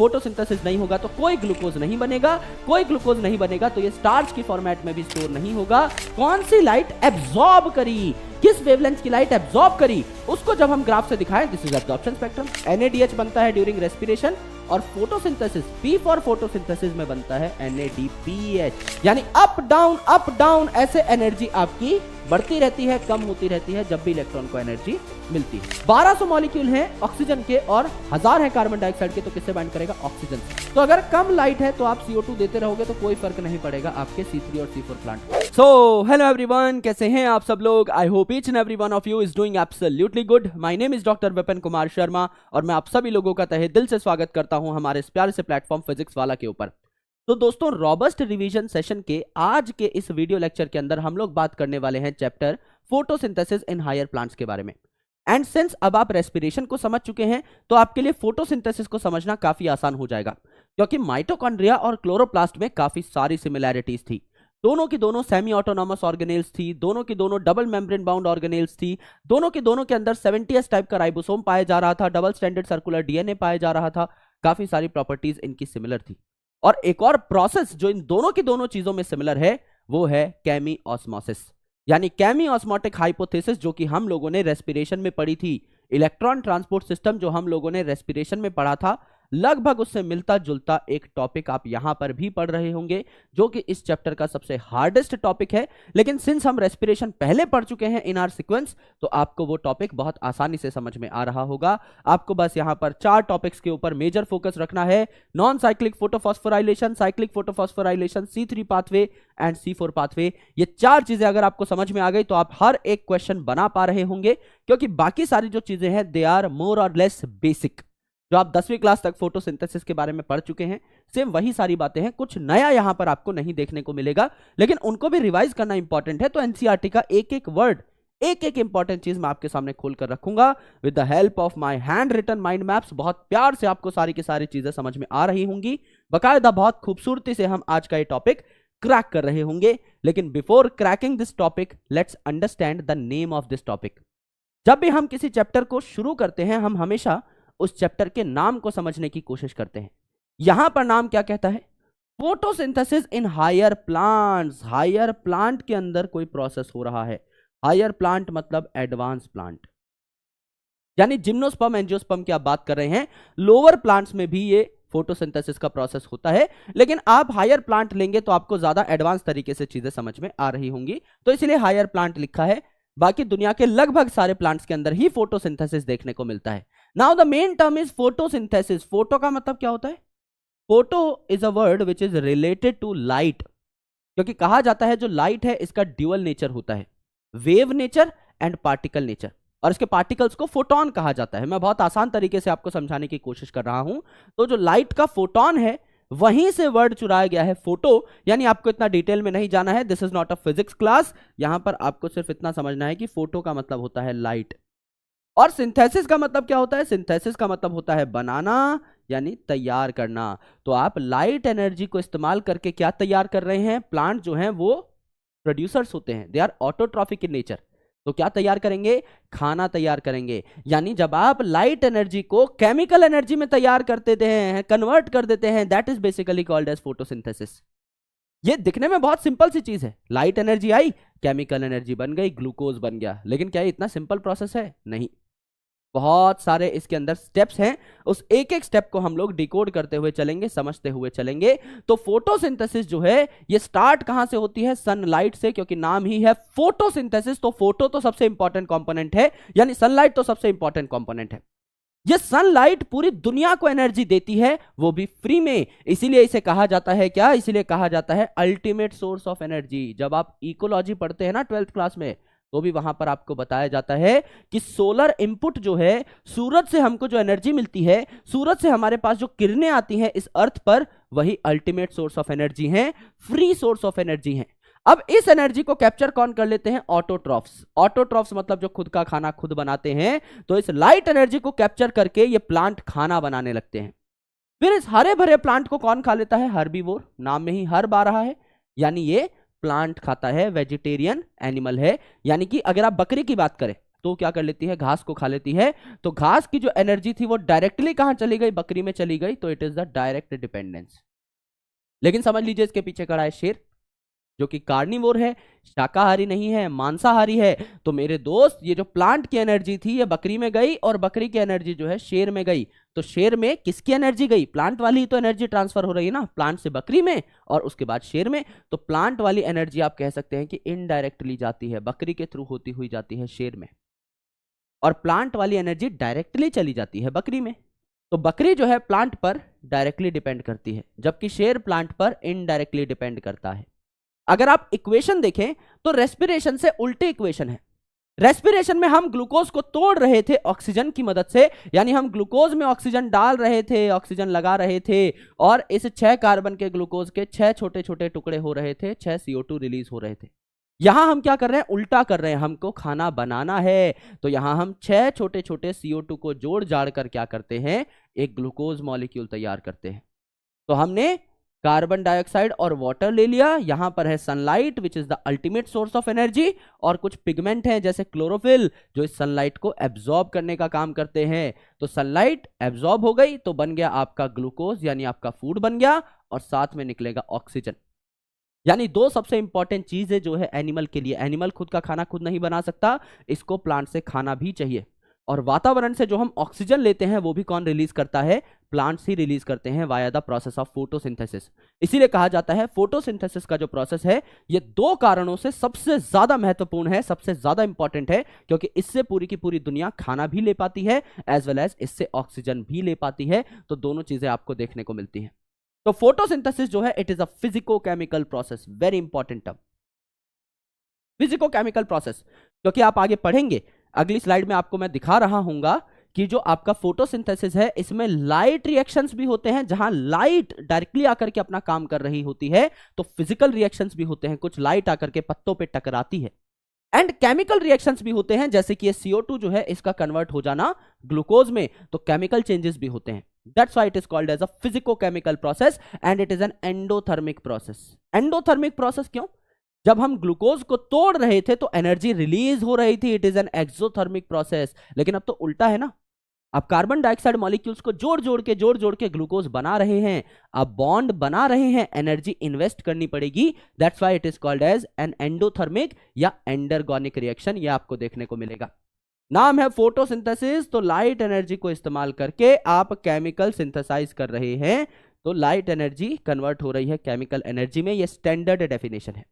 Photosynthesis नहीं होगा तो कोई ग्लूकोज नहीं बनेगा, कोई ग्लूकोज नहीं बनेगा तो ये स्टार्च की फॉर्मेट में भी स्टोर नहीं होगा। कौन सी लाइट एब्जॉर्ब करी, किस वेवलेंथ की लाइट एब्जॉर्ब करी, उसको जब हम ग्राफ से दिखाएं, this is absorption spectrum. NADH बनता है ड्यूरिंग रेस्पिरेशन और फोटोसिंथेसिस, P फॉर फोटोसिंथेसिस में बनता है NADPH। यानी अप डाउन ऐसे एनर्जी आपकी बढ़ती रहती है, कम होती रहती है जब भी इलेक्ट्रॉन को एनर्जी मिलती है। 1200 मॉलिक्यूल हैं ऑक्सीजन के और 1000 है कार्बन डाइऑक्साइड के, तो किससे बाइंड करेगा? ऑक्सीजन से। तो अगर कम लाइट है तो आप CO2 देते रहोगे तो कोई फर्क नहीं पड़ेगा आपके C3 और C4 plant. So hello everyone, कैसे हैं आप सब लोग? I hope each and every one of you is doing absolutely good. My name is doctor Vipin Kumar Sharma और मैं आप सभी लोगों का तहे दिल से स्वागत करता हूं हमारे इस प्यारे से प्लेटफॉर्म फिजिक्स वाला के ऊपर। तो दोस्तों, रॉबस्ट रिवीजन सेशन के आज के इस वीडियो लेक्चर के अंदर हम लोग बात करने वाले हैं chapter photosynthesis in higher plants के बारे में। एंड सिंस अब आप रेस्पिरेशन को समझ चुके हैं तो आपके लिए फोटोसिंथेसिस को समझना काफी आसान हो जाएगा, क्योंकि माइटोकॉन्ड्रिया और क्लोरोप्लास्ट में काफी सारी सिमिलैरिटीज थी। दोनों की दोनों सेमी ऑटोनॉमस ऑर्गेनेल्स थी, दोनों की दोनों डबल मेम्ब्रेन बाउंड ऑर्गेनेल्स थी, दोनों के अंदर 70s टाइप का राइबोसोम पाया जा रहा था, डबल स्टैंडर्ड सर्कुलर DNA पाया जा रहा था। काफी सारी प्रॉपर्टीज इनकी सिमिलर थी। और एक और प्रोसेस जो इन दोनों की दोनों चीजों में सिमिलर है वो है केमी ऑस्मोसिस, यानी केमी ऑस्मोटिक हाइपोथेसिस, जो कि हम लोगों ने रेस्पिरेशन में पढ़ी थी। इलेक्ट्रॉन ट्रांसपोर्ट सिस्टम जो हम लोगों ने रेस्पिरेशन में पढ़ा था, लगभग उससे मिलता जुलता एक टॉपिक आप यहां पर भी पढ़ रहे होंगे, जो कि इस चैप्टर का सबसे हार्डेस्ट टॉपिक है। लेकिन सिंस हम रेस्पिरेशन पहले पढ़ चुके हैं इन आर सीक्वेंस, तो आपको वो टॉपिक बहुत आसानी से समझ में आ रहा होगा। आपको बस यहां पर 4 टॉपिक्स के ऊपर मेजर फोकस रखना है: non cyclic photophosphorylation, cyclic photophosphorylation, C3 pathway and C4 pathway. ये 4 चीजें अगर आपको समझ में आ गई तो आप हर एक क्वेश्चन बना पा रहे होंगे, क्योंकि बाकी सारी जो चीजें हैं दे आर मोर और लेस बेसिक। जो आप 10वीं क्लास तक फोटोसिंथेसिस के बारे में पढ़ चुके हैं, सेम वही सारी बातें हैं। कुछ नया यहां पर आपको नहीं देखने को मिलेगा, लेकिन उनको भी रिवाइज करना इंपॉर्टेंट है। तो NCERT का एक एक वर्ड, एक एक इंपॉर्टेंट चीज मैं आपके सामने खोलकर रखूंगा with the help of my handwritten mind maps. बहुत प्यार से आपको सारी की सारी चीजें समझ में आ रही होंगी, बकायदा बहुत खूबसूरती से हम आज का ये टॉपिक क्रैक कर रहे होंगे। लेकिन before cracking this topic, let's understand the name of this topic. जब भी हम किसी चैप्टर को शुरू करते हैं, हम हमेशा उस चैप्टर के नाम को समझने की कोशिश करते हैं। यहां पर नाम क्या कहता है? Photosynthesis in higher plants. Higher plant के अंदर कोई प्रोसेस हो रहा है। हायर प्लांट मतलब एडवांस प्लांट, यानी जिम्नोस्पर्म एंजियोस्पर्म की आप बात कर रहे हैं। लोअर प्लांट्स में भी ये फोटोसिंथेसिस का प्रोसेस होता है, लेकिन आप हायर प्लांट लेंगे तो आपको ज्यादा एडवांस तरीके से चीजें समझ में आ रही होंगी, तो इसलिए हायर प्लांट लिखा है। बाकी दुनिया के लगभग सारे प्लांट्स के अंदर ही फोटोसिंथेसिस देखने को मिलता है। Now the main term is photosynthesis. Photo का मतलब क्या होता है? Photo is a word which is related to light, क्योंकि कहा जाता है जो लाइट है इसका ड्यूअल नेचर होता है, wave nature and particle nature, और इसके पार्टिकल्स को फोटोन कहा जाता है। मैं बहुत आसान तरीके से आपको समझाने की कोशिश कर रहा हूं। तो जो लाइट का फोटोन है वहीं से वर्ड चुराया गया है फोटो, यानी आपको इतना डिटेल में नहीं जाना है। This is not a physics class. यहां पर आपको सिर्फ इतना समझना है कि फोटो का मतलब होता है लाइट, और सिंथेसिस का मतलब क्या होता है? सिंथेसिस का मतलब होता है बनाना, यानी तैयार करना। तो आप लाइट एनर्जी को इस्तेमाल करके क्या तैयार कर रहे हैं? प्लांट जो हैं वो प्रोड्यूसर्स होते हैं, they are autotrophic in nature. तो क्या तैयार करेंगे? खाना तैयार करेंगे। यानी जब आप लाइट एनर्जी को केमिकल एनर्जी में तैयार कर देते हैं, कन्वर्ट कर देते हैं, that is basically called as photosynthesis. ये दिखने में बहुत सिंपल सी चीज है। लाइट एनर्जी आई, केमिकल एनर्जी बन गई, ग्लूकोज बन गया। लेकिन क्या ये इतना सिंपल प्रोसेस है? नहीं, बहुत सारे इसके अंदर स्टेप्स हैं। उस एक एक स्टेप को हम लोग डिकोड करते हुए चलेंगे, समझते हुए चलेंगे। तो फोटोसिंथेसिस जो है ये स्टार्ट कहां से होती है? सनलाइट से, क्योंकि नाम ही है फोटोसिंथेसिस। तो फोटो तो सबसे इंपॉर्टेंट कंपोनेंट है, यानी सनलाइट तो सबसे इंपॉर्टेंट कंपोनेंट है। ये सनलाइट पूरी दुनिया को एनर्जी देती है, वो भी फ्री में। इसीलिए इसे कहा जाता है क्या? इसीलिए कहा जाता है अल्टीमेट सोर्स ऑफ एनर्जी। जब आप इकोलॉजी पढ़ते हैं ना 12th क्लास में, तो भी वहां पर आपको बताया जाता है कि सोलर इनपुट जो है, सूरज से हमको जो एनर्जी मिलती है, सूरज से हमारे पास जो किरणें आती हैं इस अर्थ पर, वही अल्टीमेट सोर्स ऑफ एनर्जी है, फ्री सोर्स ऑफ एनर्जी है। अब इस एनर्जी को कैप्चर कौन कर लेते हैं? ऑटोट्रॉफ्स। ऑटोट्रॉफ्स मतलब जो खुद का खाना खुद बनाते हैं। तो इस लाइट एनर्जी को कैप्चर करके ये प्लांट खाना बनाने लगते हैं। फिर इस हरे भरे प्लांट को कौन खा लेता है? हर्बीवोर। नाम में ही हर्ब आ रहा है, यानी ये प्लांट खाता है, वेजिटेरियन एनिमल है। यानी कि अगर आप बकरी की बात करें तो क्या कर लेती है, घास को खा लेती है। तो घास की जो एनर्जी थी वो डायरेक्टली कहां चली गई, बकरी में चली गई, तो it is the direct dependence. लेकिन समझ लीजिए इसके पीछे खड़ा है शेर, जो कि कार्निवोर है, शाकाहारी नहीं है, मांसाहारी है। तो मेरे दोस्त ये जो प्लांट की एनर्जी थी ये बकरी में गई और बकरी की एनर्जी जो है शेर में गई। तो शेर में किसकी एनर्जी गई, प्लांट वाली तो एनर्जी ट्रांसफर हो रही है ना, प्लांट से बकरी में और उसके बाद शेर में। तो प्लांट वाली एनर्जी आप कह सकते हैं कि इनडायरेक्टली जाती है, बकरी के थ्रू होती हुई जाती है शेर में, और प्लांट वाली एनर्जी डायरेक्टली चली जाती है बकरी में। तो बकरी जो है प्लांट पर डायरेक्टली डिपेंड करती है, जबकि शेर प्लांट पर इनडायरेक्टली डिपेंड करता है। अगर आप इक्वेशन देखें तो रेस्पिरेशन से उल्टी इक्वेशन है। रेस्पिरेशन में हम ग्लूकोज को तोड़ रहे थे ऑक्सीजन की मदद से, यानी हम ग्लूकोज में ऑक्सीजन डाल रहे थे, ऑक्सीजन लगा रहे थे, और इस 6 कार्बन के ग्लूकोज के 6 छोटे छोटे टुकड़े हो रहे थे, 6 CO2 रिलीज हो रहे थे। यहां हम क्या कर रहे हैं, उल्टा कर रहे हैं, हमको खाना बनाना है। तो यहां हम 6 छोटे छोटे CO2 को जोड़ जाड़ कर क्या करते हैं, एक ग्लूकोज मॉलिक्यूल तैयार करते हैं। तो हमने कार्बन डाइऑक्साइड और वाटर ले लिया, यहां पर है sunlight which is the ultimate source of energy, और कुछ पिगमेंट हैं जैसे क्लोरोफिल जो इस सनलाइट को एब्जॉर्ब करने का काम करते हैं। तो सनलाइट एब्जॉर्ब हो गई तो बन गया आपका ग्लूकोज, यानी आपका फूड बन गया, और साथ में निकलेगा ऑक्सीजन। यानी 2 सबसे इंपॉर्टेंट चीजें जो है एनिमल के लिए, एनिमल खुद का खाना खुद नहीं बना सकता, इसको प्लांट से खाना भी चाहिए। और वातावरण से जो हम ऑक्सीजन लेते हैं वो भी कौन रिलीज करता है, प्लांट्स ही रिलीज करते हैं via the process of photosynthesis. इसीलिए कहा जाता है फोटोसिंथेसिस का जो प्रोसेस है ये 2 कारणों से सबसे ज्यादा महत्वपूर्ण है, सबसे ज्यादा इंपॉर्टेंट है, क्योंकि इससे पूरी की पूरी दुनिया खाना भी ले पाती है एज वेल एज इससे ऑक्सीजन भी ले पाती है। तो दोनों चीजें आपको देखने को मिलती हैं। तो फोटोसिंथेसिस जो है it is a physico-chemical process, very important term, physico-chemical process. क्योंकि आप आगे पढ़ेंगे, अगली स्लाइड में आपको मैं दिखा रहा हूंगा कि जो आपका फोटोसिंथेसिस है इसमें लाइट रिएक्शंस भी होते हैं, जहां लाइट डायरेक्टली आकर के अपना काम कर रही होती है, तो फिजिकल रिएक्शंस भी होते हैं, कुछ लाइट आकर के पत्तों पे टकराती है, एंड केमिकल रिएक्शंस भी होते हैं, जैसे कि ये CO2 जो है इसका कन्वर्ट हो जाना ग्लूकोज में, तो केमिकल चेंजेस भी होते हैं। That's why it is called as a physico-chemical process and it is an endothermic process. Endothermic process क्यों? जब हम ग्लूकोज को तोड़ रहे थे तो एनर्जी रिलीज हो रही थी, it is an exothermic process. लेकिन अब तो उल्टा है ना, आप कार्बन डाइऑक्साइड मॉलिक्यूल्स को जोड़ जोड़ के ग्लूकोज बना रहे हैं, आप बॉन्ड बना रहे हैं, एनर्जी इन्वेस्ट करनी पड़ेगी। That's why it is called as an endothermic या एंडरगोनिक रिएक्शन, ये आपको देखने को मिलेगा। नाम है फोटोसिंथेसिस, तो लाइट एनर्जी को इस्तेमाल करके आप केमिकल सिंथेसाइज कर रहे हैं, तो लाइट एनर्जी कन्वर्ट हो रही है केमिकल एनर्जी में, ये स्टैंडर्ड डेफिनेशन है।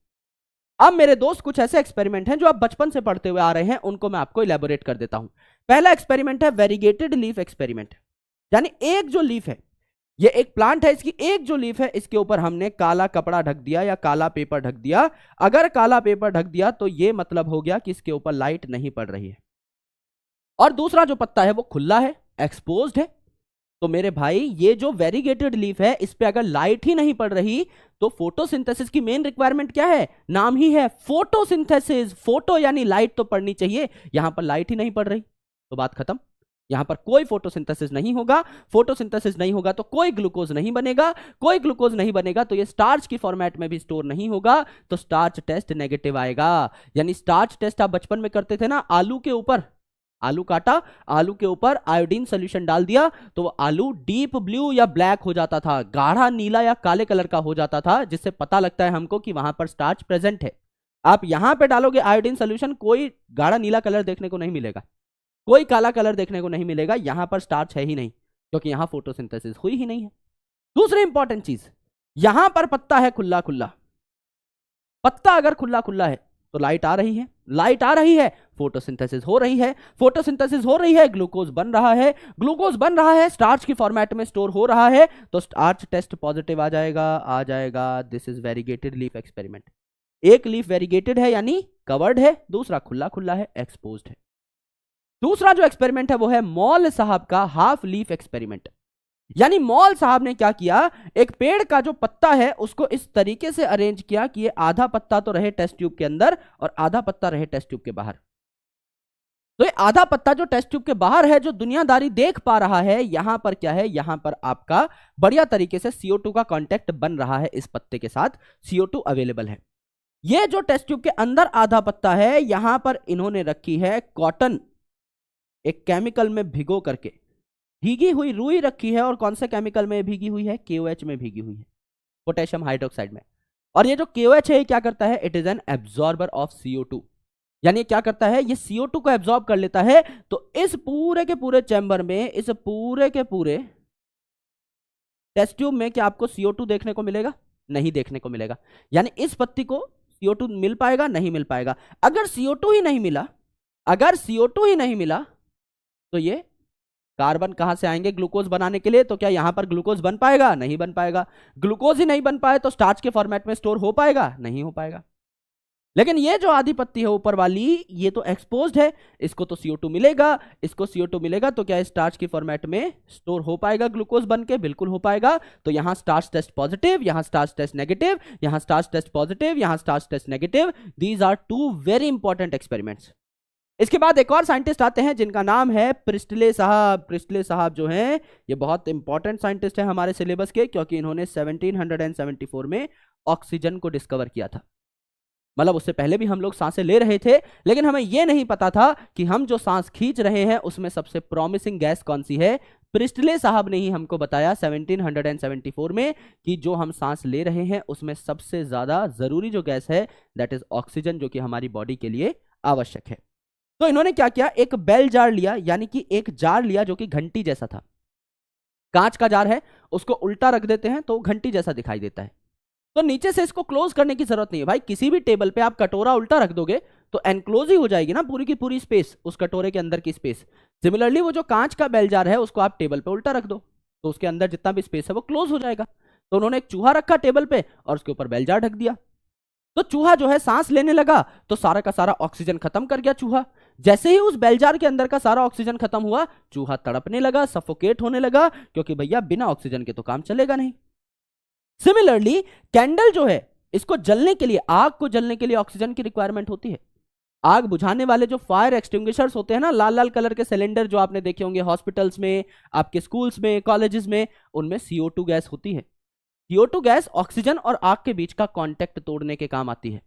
अब मेरे दोस्त कुछ ऐसे एक्सपेरिमेंट हैं जो आप बचपन से पढ़ते हुए आ रहे हैं, उनको मैं आपको इलेबोरेट कर देता हूं। पहला एक्सपेरिमेंट है वेरीगेटेड लीफ एक्सपेरिमेंट, यानी एक जो लीफ है, ये एक प्लांट है, इसकी एक जो लीफ है इसके ऊपर हमने काला कपड़ा ढक दिया या काला पेपर ढक दिया। अगर काला पेपर ढक दिया तो ये मतलब हो गया कि इसके ऊपर लाइट नहीं पड़ रही है, और दूसरा जो पत्ता है वो खुला है, एक्सपोज्ड है। तो मेरे भाई ये जो वेरीगेटेड लीफ है इस पे अगर लाइट ही नहीं पड़ रही तो फोटोसिंथेसिस की मेन रिक्वायरमेंट क्या है, नाम ही है फोटोसिंथेसिस। फोटो यानी लाइट तो पड़नी चाहिए, यहां पर लाइट ही नहीं पड़ रही तो बात खत्म, यहां पर कोई फोटोसिंथेसिस नहीं होगा। फोटोसिंथेसिस नहीं होगा तो कोई ग्लूकोज नहीं बनेगा, कोई ग्लूकोज नहीं बनेगा तो ये स्टार्च की फॉर्मेट में भी स्टोर नहीं होगा, तो स्टार्च टेस्ट नेगेटिव आएगा। यानी स्टार्च टेस्ट आप बचपन में करते थे ना, आलू के ऊपर आलू काटा, आलू के ऊपर आयोडीन सोल्यूशन डाल दिया तो वो आलू डीप ब्लू या ब्लैक हो जाता था, गाढ़ा नीला या काले कलर का हो जाता था, जिससे पता लगता है हमको कि वहां पर स्टार्च प्रेजेंट है। आप यहां पे डालोगे आयोडीन सोल्यूशन, कोई गाढ़ा नीला कलर देखने को नहीं मिलेगा, कोई काला कलर देखने को नहीं मिलेगा, यहां पर स्टार्च है ही नहीं, क्योंकि यहां फोटोसिंथेसिस हुई ही नहीं है। दूसरी इंपॉर्टेंट चीज, यहां पर पत्ता है खुला खुला, पत्ता अगर खुला खुला है तो लाइट आ रही है, लाइट आ रही है, फोटोसिंथेसिस हो रही है, फोटोसिंथेसिस हो रही है, ग्लूकोज बन रहा है, ग्लूकोज बन रहा है, स्टार्च की फॉर्मेट में स्टोर हो रहा है, तो स्टार्च टेस्ट पॉजिटिव आ जाएगा। This is variegated leaf experiment. एक लीफ वेरीगेटेड है यानी कवर्ड है, दूसरा खुला खुला है, एक्सपोज्ड है। दूसरा जो एक्सपेरिमेंट है वो है मॉल साहब का हाफ लीफ एक्सपेरिमेंट। यानी मॉल साहब ने क्या किया, एक पेड़ का जो पत्ता है उसको इस तरीके से अरेंज किया कि ये आधा पत्ता तो रहे टेस्ट ट्यूब के अंदर और आधा पत्ता रहे टेस्ट ट्यूब के बाहर। तो ये आधा पत्ता जो टेस्ट ट्यूब के बाहर है, जो दुनियादारी देख पा रहा है, यहां पर क्या है, यहां पर आपका बढ़िया तरीके से CO2 का कांटेक्ट बन रहा है, इस पत्ते के साथ CO2 अवेलेबल है। ये जो टेस्ट ट्यूब के अंदर आधा पत्ता है, यहां पर इन्होंने रखी है कॉटन, एक केमिकल में भिगो करके, भीगी हुई रुई रखी है। और कौन से केमिकल में भीगी हुई है? KOH में भीगी हुई है, पोटेशियम हाइड्रोक्साइड में। और ये जो KOH है ये क्या करता है? It is an absorber of CO2, यानी क्या करता है? ये CO2 को एब्जॉर्ब कर लेता है। तो इस पूरे के पूरे चैम्बर में, इस पूरे के पूरे टेस्ट ट्यूब में क्या आपको CO2 देखने को मिलेगा? नहीं देखने को मिलेगा। यानी इस पत्ती को CO2 मिल पाएगा? नहीं मिल पाएगा। अगर CO2 ही नहीं मिला, अगर CO2 ही नहीं मिला, तो ये कार्बन कहां से आएंगे ग्लूकोज बनाने के लिए? तो क्या यहां पर ग्लूकोज बन पाएगा? नहीं बन पाएगा। ग्लूकोज ही नहीं बन पाए तो स्टार्च के फॉर्मेट में स्टोर हो पाएगा? नहीं हो पाएगा। लेकिन ये जो आधी पत्ती है ऊपर वाली, ये तो एक्सपोज्ड है, इसको तो CO2 मिलेगा, इसको CO2 मिलेगा, तो क्या स्टार्च की फॉर्मेट में स्टोर हो पाएगा ग्लूकोज बन के? बिल्कुल हो पाएगा। तो यहां स्टार्च टेस्ट पॉजिटिव, यहां स्टार्च टेस्ट नेगेटिव, यहां स्टार्च टेस्ट पॉजिटिव, यहां starch test negative. These are two very important experiments. इसके बाद एक और साइंटिस्ट आते हैं जिनका नाम है प्रिस्टले साहब। प्रिस्टले साहब जो हैं ये बहुत इंपॉर्टेंट साइंटिस्ट हैं हमारे सिलेबस के, क्योंकि इन्होंने 1774 में ऑक्सीजन को डिस्कवर किया था। मतलब उससे पहले भी हम लोग सांसें ले रहे थे, लेकिन हमें यह नहीं पता था कि हम जो सांस खींच रहे हैं उसमें सबसे प्रॉमिसिंग गैस कौन सी है। प्रिस्टले साहब ने ही हमको बताया 1774 में कि जो हम सांस ले रहे हैं उसमें सबसे ज्यादा जरूरी जो गैस है दैट इज ऑक्सीजन, जो कि हमारी बॉडी के लिए आवश्यक है। तो इन्होंने क्या किया? एक बेल जार लिया, यानी कि एक जार लिया जो कि घंटी जैसा था। कांच का जार है, उसको उल्टा रख देते हैं तो घंटी जैसा दिखाई देता है। तो नीचे से इसको क्लोज करने की जरूरत नहीं है भाई। किसी भी टेबल पे आप कटोरा उल्टा रख दोगे तो एनक्लोज ही हो जाएगी ना पूरी की पूरी स्पेस, उस कटोरे के अंदर की स्पेस। सिमिलरली वो जो कांच का बेल जार है उसको आप टेबल पे उल्टा रख दो तो उसके अंदर जितना भी स्पेस है वो क्लोज हो जाएगा। तो उन्होंने एक चूहा रखा टेबल पे और उसके ऊपर बेल जार ढक दिया। तो चूहा जो है सांस लेने लगा तो सारा का सारा ऑक्सीजन खत्म कर गया चूहा। जैसे ही उस बेलजार के अंदर का सारा ऑक्सीजन खत्म हुआ, चूहा तड़पने लगा, सफोकेट होने लगा, क्योंकि भैया बिना ऑक्सीजन के तो काम चलेगा नहीं। सिमिलरली कैंडल जो है, इसको जलने के लिए, आग को जलने के लिए ऑक्सीजन की रिक्वायरमेंट होती है। आग बुझाने वाले जो फायर एक्सटिंग्विशर्स होते हैं ना, लाल लाल कलर के सिलेंडर जो आपने देखे होंगे हॉस्पिटल्स में, आपके स्कूल्स में, कॉलेजेस में, उनमें CO2 गैस होती है। CO2 गैस ऑक्सीजन और आग के बीच का कांटेक्ट तोड़ने के काम आती है।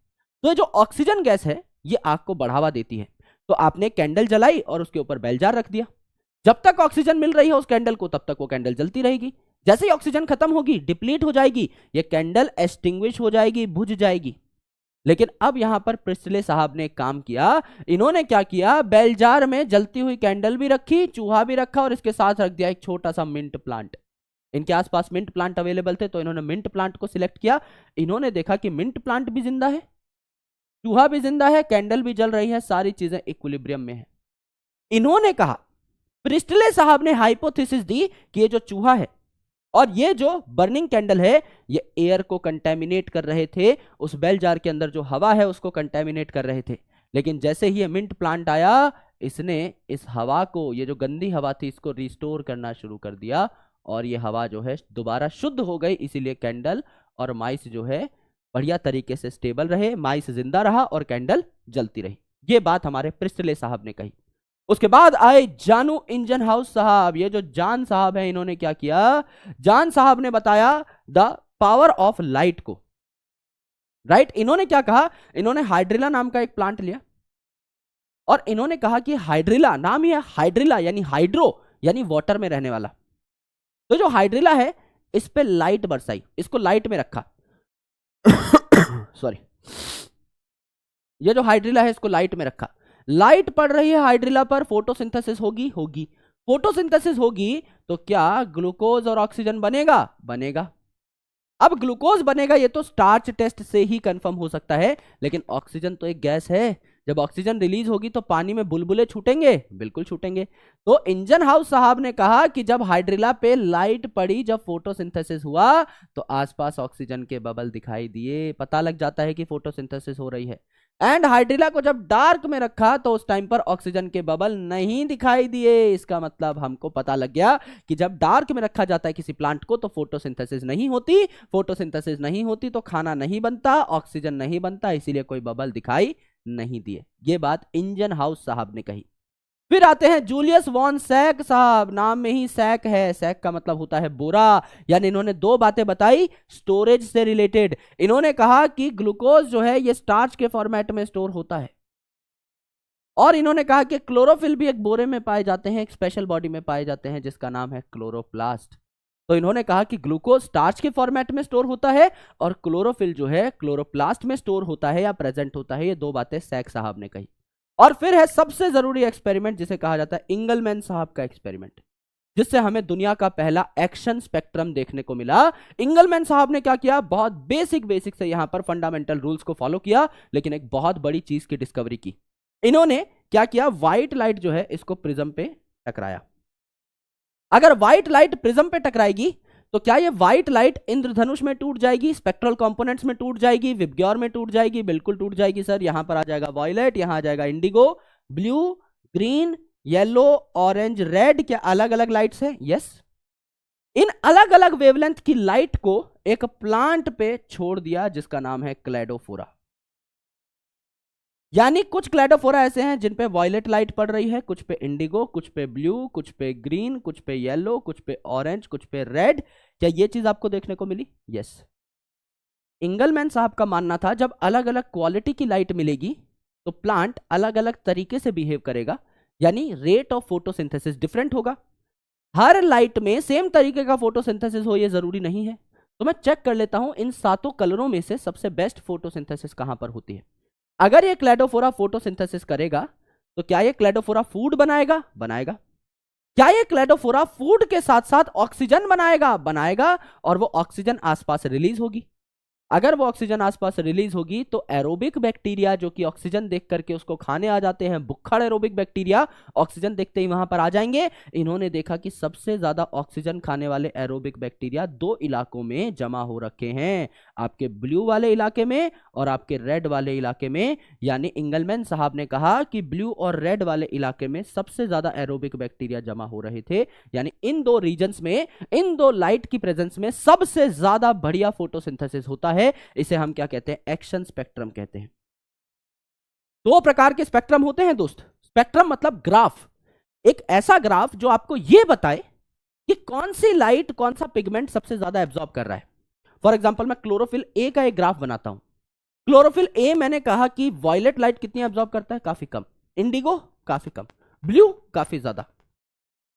तो ये जो ऑक्सीजन गैस है ये आग को बढ़ावा देती है। तो आपने कैंडल जलाई और उसके ऊपर बेल जार रख दिया। जब तक ऑक्सीजन मिल रही है उस कैंडल को, तब तक वो कैंडल जलती रहेगी। जैसे ही ऑक्सीजन खत्म होगी, डिप्लीट हो जाएगी, ये कैंडल एक्सटिंग्विश हो जाएगी, बुझ जाएगी। लेकिन अब यहां पर प्रिस्टले साहब ने एक काम किया। इन्होंने क्या किया? बेल जार में जलती हुई कैंडल भी रखी, चूहा भी रखा और इसके साथ रख दिया एक छोटा सा मिंट प्लांट। इनके आसपास मिंट प्लांट अवेलेबल थे तो इन्होंने मिंट प्लांट को सिलेक्ट किया। इन्होंने देखा कि मिंट प्लांट भी जिंदा है, चूहा भी जिंदा है, कैंडल भी जल रही है, सारी चीजें इक्विलिब्रियम में है। इन्होंने कहा, प्रिस्टले साहब ने हाइपोथेसिस दी कि ये जो चूहा है और ये जो बर्निंग कैंडल है ये एयर को कंटेमिनेट कर रहे थे, उस बेल जार के अंदर जो हवा है उसको कंटेमिनेट कर रहे थे। लेकिन जैसे ही ये मिंट प्लांट आया, इसने इस हवा को, ये जो गंदी हवा थी, इसको रिस्टोर करना शुरू कर दिया और ये हवा जो है दोबारा शुद्ध हो गई। इसीलिए कैंडल और माइस जो है बढ़िया तरीके से स्टेबल रहे, माइस जिंदा रहा और कैंडल जलती रही। ये बात हमारे प्रिस्टले साहब ने कही। उसके बाद आए जानू इंजन हाउस साहब। ये जो जान साहब है, इन्होंने क्या किया? जान साहब ने बताया द पावर ऑफ लाइट को। राइट, इन्होंने क्या कहा? इन्होंने हाइड्रिला नाम का एक प्लांट लिया और इन्होंने कहा कि हाइड्रिला, नाम ही है हाइड्रिला यानी हाइड्रो यानी वाटर में रहने वाला। तो जो हाइड्रिला है इस पे लाइट बरसाई, इसको लाइट में रखा सॉरी, ये जो हाइड्रिला है इसको लाइट में रखा। लाइट पड़ रही है हाइड्रिला पर, फोटोसिंथेसिस होगी, फोटोसिंथेसिस होगी तो क्या ग्लूकोज और ऑक्सीजन बनेगा? बनेगा। अब ग्लूकोज बनेगा ये तो स्टार्च टेस्ट से ही कंफर्म हो सकता है, लेकिन ऑक्सीजन तो एक गैस है। जब ऑक्सीजन रिलीज होगी तो पानी में बुलबुले छूटेंगे? बिल्कुल छूटेंगे। तो इंजन हाउस साहब ने कहा कि जब हाइड्रिला पे लाइट पड़ी, जब फोटोसिंथेसिस हुआ तो आसपास ऑक्सीजन के बबल दिखाई दिए, पता लग जाता है कि फोटोसिंथेसिस हो रही है। एंड हाइड्रिला को जब डार्क में रखा तो उस टाइम पर ऑक्सीजन के बबल नहीं दिखाई दिए। इसका मतलब हमको पता लग गया कि जब डार्क में रखा जाता है किसी प्लांट को तो फोटोसिंथेसिस नहीं होती, फोटोसिंथेसिस नहीं होती तो खाना नहीं बनता, ऑक्सीजन नहीं बनता, इसीलिए कोई बबल दिखाई नहीं दिए। ये बात इंजन हाउस साहब ने कही। फिर आते हैं जूलियस वॉन सैक साहब, नाम में ही सैक है, सैक का मतलब होता है बोरा। यानी इन्होंने दो बातें बताई स्टोरेज से रिलेटेड। इन्होंने कहा कि ग्लूकोज जो है ये स्टार्च के फॉर्मेट में स्टोर होता है, और इन्होंने कहा कि क्लोरोफिल भी एक बोरे में पाए जाते हैं, एक स्पेशल बॉडी में पाए जाते हैं जिसका नाम है क्लोरोप्लास्ट। तो इन्होंने कहा कि ग्लूकोज स्टार्च के फॉर्मेट में स्टोर होता है और क्लोरोफिल जो है क्लोरोप्लास्ट में स्टोर होता है या प्रेजेंट होता है। ये दो बातें सैक साहब ने कही। और फिर है सबसे जरूरी एक्सपेरिमेंट जिसे कहा जाता है इंगलमैन साहब का एक्सपेरिमेंट, जिससे हमें दुनिया का पहला एक्शन स्पेक्ट्रम देखने को मिला। इंगलमैन साहब ने क्या किया, बहुत बेसिक से यहां पर फंडामेंटल रूल्स को फॉलो किया, लेकिन एक बहुत बड़ी चीज की डिस्कवरी की। इन्होंने क्या किया, व्हाइट लाइट जो है इसको प्रिज्म पे टकराया। अगर व्हाइट लाइट प्रिज्म पे टकराएगी तो क्या ये व्हाइट लाइट इंद्रधनुष में टूट जाएगी, स्पेक्ट्रल कंपोनेंट्स में टूट जाएगी, विबग्योर में टूट जाएगी? बिल्कुल टूट जाएगी सर। यहां पर आ जाएगा वॉयलेट, यहां आ जाएगा Indigo, blue, green, yellow, orange, red. क्या अलग अलग लाइट्स है? यस। इन अलग अलग वेवलेंथ की लाइट को एक प्लांट पे छोड़ दिया जिसका नाम है क्लेडोफोरा। यानी कुछ क्लेडोफोरा ऐसे हैं जिन पे वॉयलेट लाइट पड़ रही है, कुछ पे इंडिगो, कुछ पे ब्लू, कुछ पे ग्रीन, कुछ पे येलो, कुछ पे ऑरेंज, कुछ पे रेड। क्या ये चीज आपको देखने को मिली? यस। इंगलमैन साहब का मानना था जब अलग अलग क्वालिटी की लाइट मिलेगी तो प्लांट अलग अलग तरीके से बिहेव करेगा, यानी रेट ऑफ फोटोसिंथेसिस डिफरेंट होगा। हर लाइट में सेम तरीके का फोटोसिंथेसिस हो ये जरूरी नहीं है। तो मैं चेक कर लेता हूं इन सातों कलरों में से सबसे बेस्ट फोटोसिंथेसिस कहां पर होती है। अगर ये क्लेडोफोरा फोटोसिंथेसिस करेगा तो क्या ये क्लेडोफोरा फूड बनाएगा? बनाएगा। क्या ये क्लेडोफोरा फूड के साथ साथ ऑक्सीजन बनाएगा? बनाएगा। और वो ऑक्सीजन आसपास रिलीज होगी। अगर वो ऑक्सीजन आसपास रिलीज होगी तो एरोबिक बैक्टीरिया जो कि ऑक्सीजन देख करके उसको खाने आ जाते हैं, बुक्खड़ एरोबिक बैक्टीरिया ऑक्सीजन देखते ही वहां पर आ जाएंगे। इन्होंने देखा कि सबसे ज्यादा ऑक्सीजन खाने वाले एरोबिक बैक्टीरिया दो इलाकों में जमा हो रखे हैं, आपके ब्लू वाले इलाके में और आपके रेड वाले इलाके में। यानी इंगलमैन साहब ने कहा कि ब्लू और रेड वाले इलाके में सबसे ज्यादा एरोबिक बैक्टीरिया जमा हो रहे थे। यानी इन दो रीजन्स में, इन दो लाइट की प्रेजेंस में सबसे ज्यादा बढ़िया फोटोसिंथेसिस होता है। इसे हम क्या कहते हैं? एक्शन स्पेक्ट्रम कहते हैं। दो प्रकार के स्पेक्ट्रम होते हैं दोस्त। स्पेक्ट्रम मतलब ग्राफ, एक ऐसा ग्राफ जो आपको यह बताए कि कौन सी लाइट कौन सा पिगमेंट सबसे ज्यादा एब्जॉर्ब कर रहा है। फॉर एग्जांपल मैं क्लोरोफिल ए का एक ग्राफ बनाता हूं। क्लोरोफिल ए मैंने कहा कि वॉयलेट लाइट कितनी एब्जॉर्ब करता है? काफी कम। इंडिगो काफी कम, ब्लू काफी ज्यादा,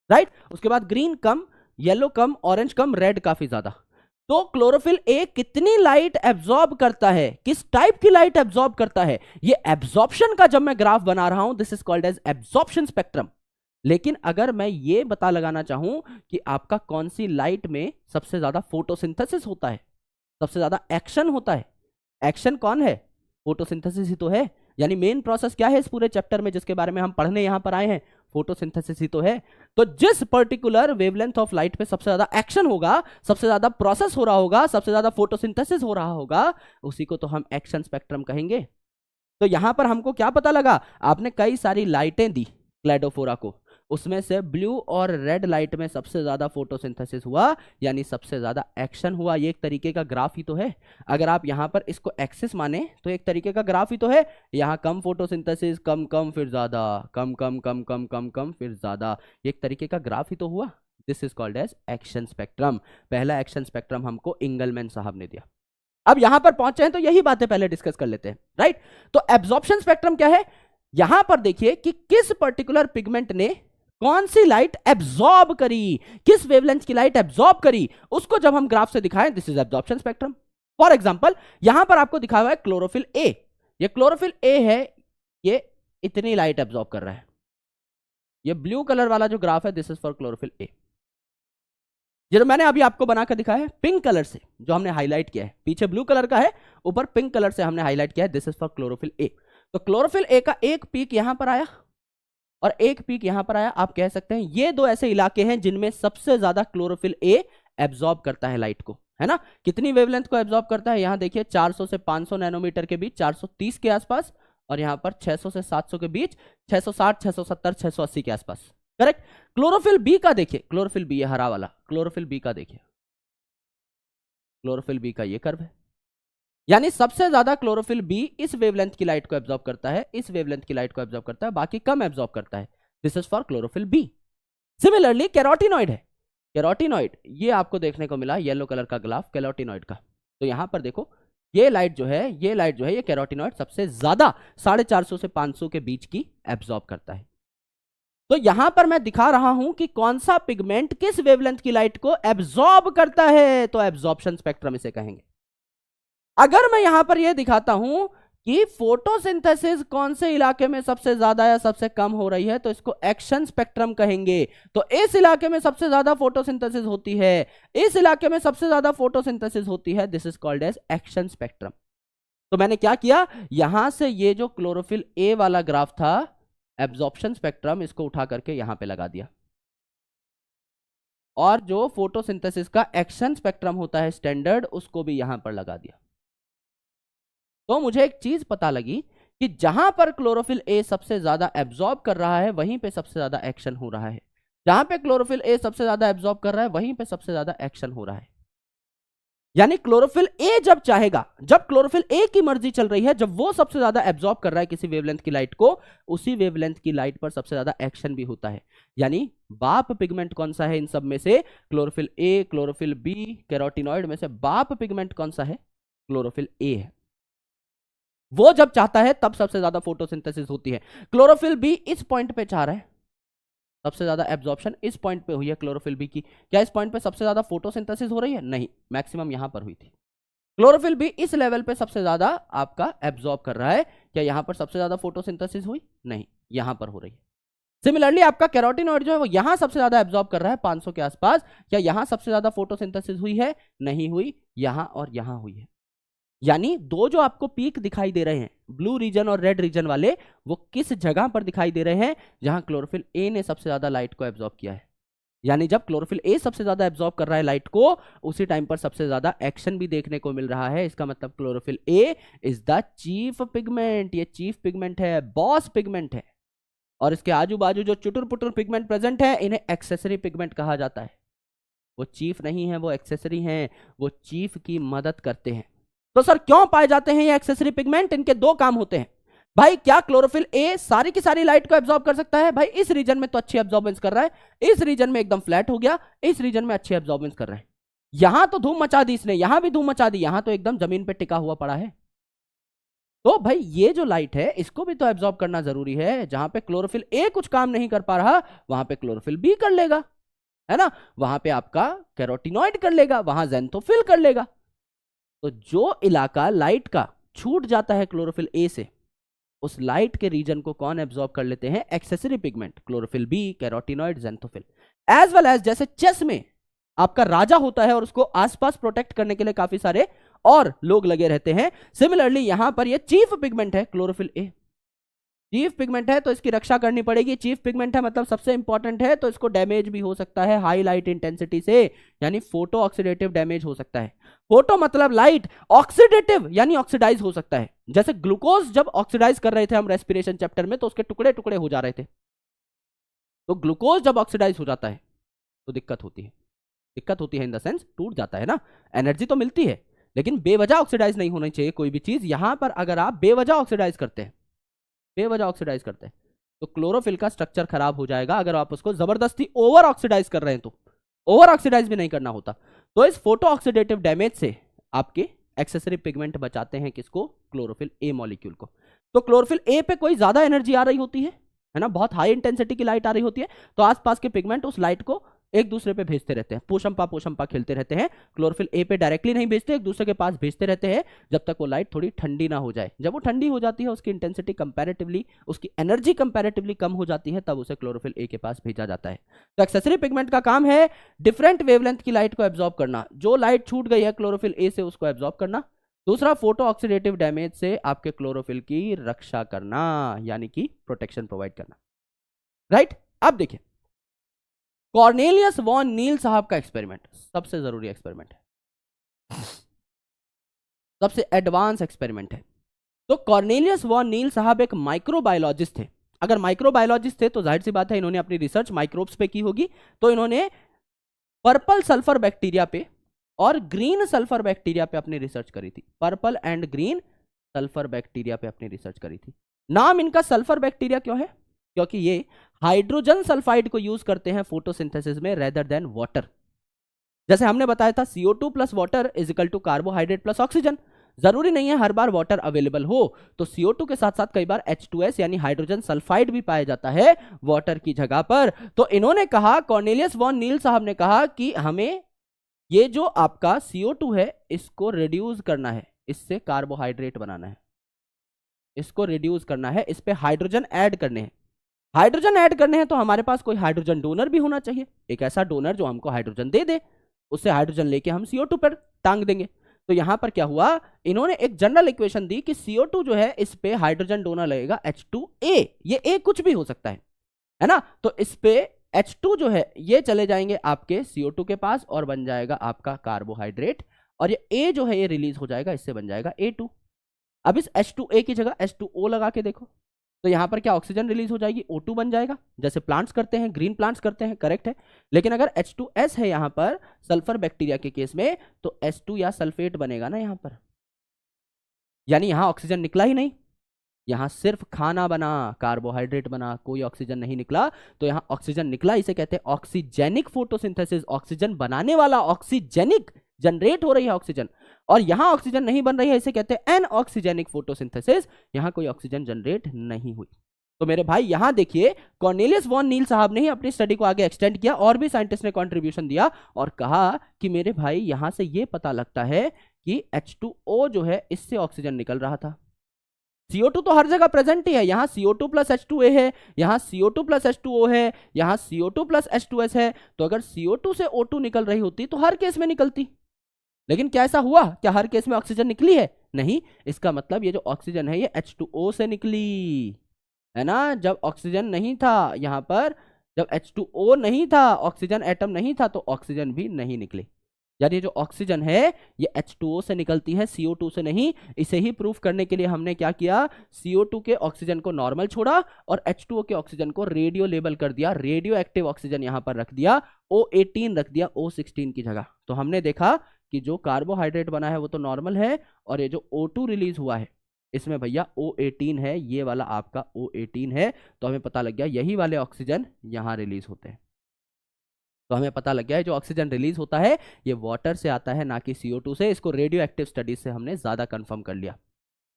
राइट। उसके बाद ग्रीन कम, येलो कम, ऑरेंज कम, रेड काफी ज्यादा। तो क्लोरोफिल ए कितनी लाइट एब्जॉर्ब करता है, किस टाइप की लाइट एब्जॉर्ब करता है, ये एब्जॉर्प्शन का जब मैं ग्राफ बना रहा हूं, this is called as absorption spectrum. लेकिन अगर मैं ये पता लगाना चाहूं कि आपका कौन सी लाइट में सबसे ज्यादा फोटोसिंथेसिस होता है, सबसे ज्यादा एक्शन होता है, एक्शन कौन है? फोटोसिंथेसिस ही तो है। यानी मेन प्रोसेस क्या है इस पूरे चैप्टर में जिसके बारे में हम पढ़ने यहां पर आए हैं? फोटोसिंथेसिस ही तो है। तो जिस पर्टिकुलर वेवलेंथ ऑफ लाइट पे सबसे ज्यादा एक्शन होगा, सबसे ज्यादा प्रोसेस हो रहा होगा, सबसे ज्यादा फोटोसिंथेसिस हो रहा होगा, उसी को तो हम एक्शन स्पेक्ट्रम कहेंगे। तो यहां पर हमको क्या पता लगा? आपने कई सारी लाइटें दी क्लेडोफोरा को, उसमें से ब्लू और रेड लाइट में सबसे ज्यादा फोटोसिंथेसिस हुआ, यानी सबसे ज्यादा एक्शन हुआ। ये एक तरीके का ग्राफ ही तो है। अगर आप यहां पर इसको एक्सिस माने तो एक तरीके का ग्राफ ही तो है। यहां कम फोटोसिंथेसिस, कम कम फिर ज्यादा, कम कम कम कम कम कम फिर ज्यादा, एक तरीके का ग्राफ ही तो हुआ। This is called as action spectrum. पहला एक्शन स्पेक्ट्रम हमको इंगलमैन साहब ने दिया। अब यहां पर पहुंचे हैं तो यही बातें पहले डिस्कस कर लेते हैं, राइट। तो एब्जॉर्प्शन स्पेक्ट्रम क्या है? यहां पर देखिए कि किस पर्टिकुलर पिगमेंट ने कौन सी लाइट एब्जॉर्ब करी, किस वेवलेंथ की लाइट एब्जॉर्ब करी, उसको जब हम ग्राफ से दिखाएं, this is absorption spectrum. For example यहां पर आपको दिखा हुआ है क्लोरोफिल ए। ये क्लोरोफिल ए है, ये इतनी लाइट एब्जॉर्ब कर रहा है। ये ब्लू कलर वाला जो ग्राफ है, this is for chlorophyll A. जो मैंने अभी आपको बनाकर दिखाया है पिंक कलर से, जो हमने हाईलाइट किया है, पीछे ब्लू कलर का है, ऊपर पिंक कलर से हमने हाईलाइट किया है, this is for chlorophyll A. तो क्लोरोफिल ए का एक पीक यहां पर आया और एक पीक यहां पर आया। आप कह सकते हैं ये दो ऐसे इलाके हैं जिनमें सबसे ज्यादा क्लोरोफिल ए एब्जॉर्ब करता है लाइट को, है ना। कितनी वेवलेंथ को एब्जॉर्ब करता है? यहां देखिए 400 से 500 नैनोमीटर के बीच, 430 के आसपास, और यहां पर 600 से 700 के बीच, 660, 670, 680 के आसपास, करेक्ट। क्लोरोफिल बी का देखिए, क्लोरोफिल बी, ये हरा वाला क्लोरोफिल बी का देखिए, क्लोरोफिल बी का ये कर्व है। यानी सबसे ज्यादा क्लोरोफिल बी इस वेवलेंथ की लाइट को एब्जॉर्ब करता है, इस वेवलेंथ की लाइट को एब्जॉर्ब करता है, बाकी कम एब्जॉर्ब करता है। This is for chlorophyll B. Similarly carotenoid है, कैरोटिनॉइड ये आपको देखने को मिला येलो कलर का ग्राफ कैरोटिनॉइड का। तो यहां पर देखो ये लाइट जो है ये कैरोटिनॉइड सबसे ज्यादा 450 से 500 के बीच की एब्जॉर्ब करता है। तो यहां पर मैं दिखा रहा हूं कि कौन सा पिगमेंट किस वेवलेंथ की लाइट को एब्जॉर्ब करता है, तो एब्जॉर्प्शन स्पेक्ट्रम इसे कहेंगे। अगर मैं यहां पर यह दिखाता हूं कि फोटोसिंथेसिस कौन से इलाके में सबसे ज्यादा या सबसे कम हो रही है, तो इसको एक्शन स्पेक्ट्रम कहेंगे। तो इस इलाके में सबसे ज्यादा फोटोसिंथेसिस होती है, इस इलाके में सबसे ज्यादा फोटोसिंथेसिस होती है, this is called as action spectrum. तो मैंने क्या किया, यहां से ये जो क्लोरोफिल ए वाला ग्राफ था एब्जॉर्प्शन स्पेक्ट्रम, इसको उठा करके यहां पे लगा दिया, और जो फोटोसिंथेसिस का एक्शन स्पेक्ट्रम होता है स्टैंडर्ड, उसको भी यहां पर लगा दिया। तो मुझे एक चीज पता लगी कि जहां पर क्लोरोफिल ए सबसे ज्यादा एब्जॉर्ब कर रहा है वहीं पे सबसे ज्यादा एक्शन हो रहा है, जहां पे क्लोरोफिल ए सबसे ज्यादा एब्जॉर्ब कर रहा है वहीं पे सबसे ज्यादा एक्शन हो रहा है। यानी क्लोरोफिल ए जब चाहेगा, जब क्लोरोफिल ए की मर्जी चल रही है, जब वो सबसे ज्यादा एब्जॉर्ब कर रहा है किसी वेवलेंथ की लाइट को, उसी वेवलेंथ की लाइट पर सबसे ज्यादा एक्शन भी होता है। यानी बाप पिगमेंट कौन सा है इन सब में से, chlorophyll A, chlorophyll B, carotenoid में से बाप पिगमेंट कौन सा है, क्लोरोफिल ए है। वो जब चाहता है तब सबसे ज्यादा फोटोसिंथेसिस होती है। क्लोरोफिल बी इस पॉइंट पे चाह रहा है, सबसे ज्यादा एब्जॉर्प्शन इस पॉइंट पे हुई है क्लोरोफिल बी की। क्या इस पॉइंट पे सबसे ज्यादा फोटोसिंथेसिस हो रही है? नहीं, मैक्सिमम यहां पर हुई थी। क्लोरोफिल बी इस लेवल पे सबसे ज्यादा आपका एब्जॉर्ब कर रहा है, क्या यहां पर सबसे ज्यादा फोटोसिंथेसिस हुई? नहीं, यहां पर हो रही है। सिमिलरली आपका कैरोटिनॉइड जो है वो यहां सबसे ज्यादा एब्जॉर्ब कर रहा है 500 के आसपास, क्या यहां सबसे ज्यादा फोटोसिंथेसिस हुई है? नहीं हुई, यहां और यहां हुई है। यानी दो जो आपको पीक दिखाई दे रहे हैं, ब्लू रीजन और रेड रीजन वाले, वो किस जगह पर दिखाई दे रहे हैं? जहां क्लोरोफिल ए ने सबसे ज्यादा लाइट को एब्जॉर्ब किया है। यानी जब क्लोरोफिल ए सबसे ज्यादा एब्जॉर्ब कर रहा है लाइट को, उसी टाइम पर सबसे ज्यादा एक्शन भी देखने को मिल रहा है। इसका मतलब chlorophyll A is the chief pigment, ये चीफ पिगमेंट है, बॉस पिगमेंट है। और इसके आजू बाजू जो चुटुर पुटुर पिगमेंट प्रेजेंट है, इन्हें एक्सेसरी पिगमेंट कहा जाता है। वो चीफ नहीं है, वो एक्सेसरी हैं, वो चीफ की मदद करते हैं। तो सर क्यों पाए जाते हैं ये एक्सेसरी पिगमेंट? इनके दो काम होते हैं। भाई क्या क्लोरोफिल ए सारी की सारी लाइट को एब्जॉर्ब कर सकता है? भाई इस रीजन में तो अच्छी एब्जॉर्बेंस कर रहा है, इस रीजन में एकदम फ्लैट हो गया, इस रीजन में अच्छी एब्जॉर्बेंस कर रहा है। यहां तो धूम मचा दी इसने, यहां भी धूम मचा दी, यहां तो एकदम जमीन पे टिका हुआ पड़ा है। तो भाई ये जो लाइट है इसको भी तो एब्जॉर्ब करना जरूरी है। जहां पे क्लोरोफिल ए कुछ काम नहीं कर पा रहा, वहां पे क्लोरोफिल बी कर लेगा, है ना, वहां पे आपका कैरोटिनॉइड कर लेगा, वहां ज़ैंथोफिल कर लेगा। तो जो इलाका लाइट का छूट जाता है क्लोरोफिल ए से, उस लाइट के रीजन को कौन एब्जॉर्ब कर लेते हैं? Accessory pigment, chlorophyll B, carotenoid, xanthophyll. As well as जैसे चेस में आपका राजा होता है और उसको आसपास प्रोटेक्ट करने के लिए काफी सारे और लोग लगे रहते हैं, सिमिलरली यहां पर ये चीफ पिगमेंट है क्लोरोफिल ए। चीफ पिगमेंट है तो इसकी रक्षा करनी पड़ेगी। चीफ पिगमेंट है मतलब सबसे इंपॉर्टेंट है, तो इसको डैमेज भी हो सकता है हाई लाइट इंटेंसिटी से, यानी फोटो ऑक्सीडेटिव डैमेज हो सकता है। फोटो मतलब लाइट, ऑक्सीडेटिव यानी ऑक्सीडाइज हो सकता है। जैसे ग्लूकोज जब ऑक्सीडाइज कर रहे थे हम रेस्पिरेशन चैप्टर में, तो उसके टुकड़े टुकड़े हो जा रहे थे। तो ग्लूकोज जब ऑक्सीडाइज हो जाता है तो दिक्कत होती है। दिक्कत होती है इन द सेंस टूट जाता है ना, एनर्जी तो मिलती है, लेकिन बेवजह ऑक्सीडाइज नहीं होनी चाहिए कोई भी चीज। यहां पर अगर आप बेवजह ऑक्सीडाइज करते हैं, बेवजह ऑक्सीडाइज करते हैं, तो क्लोरोफिल का स्ट्रक्चर खराब हो जाएगा। अगर आप उसको जबरदस्ती ओवर ऑक्सीडाइज कर रहे हैं, तो ओवर ऑक्सीडाइज भी नहीं करना होता। तो इस फोटो ऑक्सीडेटिव डैमेज से आपके एक्सेसरी पिगमेंट बचाते हैं किसको? क्लोरोफिल ए मॉलिक्यूल को। तो क्लोरोफिल ए पे कोई ज्यादा एनर्जी आ रही होती है ना, बहुत हाई इंटेंसिटी की लाइट आ रही होती है, तो आसपास के पिगमेंट उस लाइट को एक दूसरे पे भेजते रहते हैं, पोशंपा खेलते रहते हैं। क्लोरोफिल ए पे डायरेक्टली नहीं भेजते, एक दूसरे के पास भेजते रहते हैं जब तक वो लाइट थोड़ी ठंडी ना हो जाए। जब वो ठंडी हो जाती है, उसकी इंटेंसिटी कंपैरेटिवली, उसकी एनर्जी कंपैरेटिवली कम हो जाती है, तब उसे क्लोरोफिल ए के पास भेजा जाता है। तो एक्सेसरी पिगमेंट का काम है डिफरेंट वेवलेंथ की लाइट को एब्जॉर्ब करना। जो लाइट छूट गई है क्लोरोफिल ए से उसको एब्जॉर्ब करना। दूसरा, फोटो ऑक्सीडेटिव डैमेज से आपके क्लोरोफिल की रक्षा करना, यानी कि प्रोटेक्शन प्रोवाइड करना। राइट, अब देखिए कॉर्नेलियस वॉन नील साहब का एक्सपेरिमेंट सबसे जरूरी एक्सपेरिमेंट है, सबसे एडवांस एक्सपेरिमेंट है। तो कॉर्नेलियस वॉन नील साहब एक माइक्रोबायोलॉजिस्ट थे। अगर माइक्रोबायोलॉजिस्ट थे तो जाहिर सी बात है इन्होंने अपनी रिसर्च माइक्रोब्स पे की होगी। तो इन्होंने पर्पल सल्फर बैक्टीरिया पे और ग्रीन सल्फर बैक्टीरिया पे अपनी रिसर्च करी थी। Purple and green sulphur bacteria पे अपनी रिसर्च करी थी। नाम इनका सल्फर बैक्टीरिया क्यों है? क्योंकि ये हाइड्रोजन सल्फाइड को यूज करते हैं फोटोसिंथेसिस में रेदर देन वाटर। जैसे हमने बताया था CO2 plus water is equal to carbohydrate plus oxygen. जरूरी नहीं है हर बार वाटर अवेलेबल हो, तो CO2 के साथ साथ कई बार H2S यानी हाइड्रोजन सल्फाइड भी पाया जाता है वाटर की जगह पर। तो इन्होंने कहा, कॉर्नेलियस वॉन नील साहब ने कहा कि हमें ये जो आपका CO2 है इसको रिड्यूस करना है, इससे कार्बोहाइड्रेट बनाना है, इसको रिड्यूस करना है, इस पे हाइड्रोजन ऐड करने हैं। हाइड्रोजन ऐड करने हैं तो हमारे पास कोई हाइड्रोजन डोनर भी होना चाहिए, एक ऐसा डोनर जो हमको हाइड्रोजन दे दे, उससे हाइड्रोजन लेके हम CO2 पर टांग देंगे। तो यहां पर क्या हुआ, इन्होंने एक जनरल इक्वेशन दी कि CO2 जो है इस पे हाइड्रोजन डोनर लगेगा H2A, ये A कुछ भी हो सकता है ना। तो इस पे H2 जो है ये चले जाएंगे आपके CO2 के पास और बन जाएगा आपका कार्बोहाइड्रेट, और ये A जो है ये रिलीज हो जाएगा, इससे बन जाएगा A2। अब इस H2A की जगह H2O लगा के देखो, तो यहां पर क्या ऑक्सीजन रिलीज हो जाएगी, O2 बन जाएगा, जैसे प्लांट्स करते हैं, ग्रीन प्लांट्स करते हैं, करेक्ट है। लेकिन अगर H2S है यहां पर सल्फर बैक्टीरिया के केस में, तो S2 या सल्फेट बनेगा ना यहां पर, यानी यहां ऑक्सीजन निकला ही नहीं, यहां सिर्फ खाना बना, कार्बोहाइड्रेट बना, कोई ऑक्सीजन नहीं निकला। तो यहां ऑक्सीजन निकला, इसे कहते हैं ऑक्सीजेनिक फोटोसिंथेसिस, ऑक्सीजन बनाने वाला, ऑक्सीजेनिक, जनरेट हो रही है ऑक्सीजन। और यहां ऑक्सीजन नहीं बन रही है, इसे कहते हैं एनऑक्सीजेनिक फोटोसिंथेसिस, यहां कोई ऑक्सीजन जनरेट नहीं हुई। तो मेरे भाई यहां देखिए, कॉर्नेलियस वॉन नील साहब ने ही अपनी स्टडी को आगे एक्सटेंड किया, और भी साइंटिस्ट ने कंट्रीब्यूशन दिया और कहा कि मेरे भाई यहां से यह पता लगता है कि H2O जो है इससे ऑक्सीजन निकल रहा था। CO2 तो हर जगह प्रेजेंट ही है, यहां CO2 प्लस H2A है, यहां CO2 प्लस H2O है, यहां CO2 प्लस H2S है। तो अगर CO2 से O2 निकल रही होती तो हर केस में निकलती, लेकिन क्या ऐसा हुआ, क्या हर केस में ऑक्सीजन निकली है, नहीं। इसका मतलब ये जो ऑक्सीजन है ये H2O से निकली है ना। जब ऑक्सीजन नहीं था यहां पर, जब H2O नहीं था, ऑक्सीजन एटम नहीं था, तो ऑक्सीजन भी नहीं निकले। यानी जो ऑक्सीजन है ये H2O से निकलती है, CO2 से नहीं। इसे ही प्रूफ करने के लिए हमने क्या किया, CO2 के ऑक्सीजन को नॉर्मल छोड़ा और H2O के ऑक्सीजन को रेडियो लेबल कर दिया, रेडियो एक्टिव ऑक्सीजन यहां पर रख दिया, O18 रख दिया O16 की जगह। तो हमने देखा कि जो कार्बोहाइड्रेट बना है वो तो नॉर्मल है, और ये जो O2 रिलीज हुआ है इसमें भैया O18 है, ये वाला आपका O18 है। तो हमें पता लग गया यही वाले ऑक्सीजन यहां रिलीज होते हैं। तो हमें पता लग गया है जो ऑक्सीजन रिलीज होता है ये वाटर से आता है, ना कि CO2 से। इसको रेडियो एक्टिव स्टडीज से हमने ज्यादा कंफर्म कर लिया।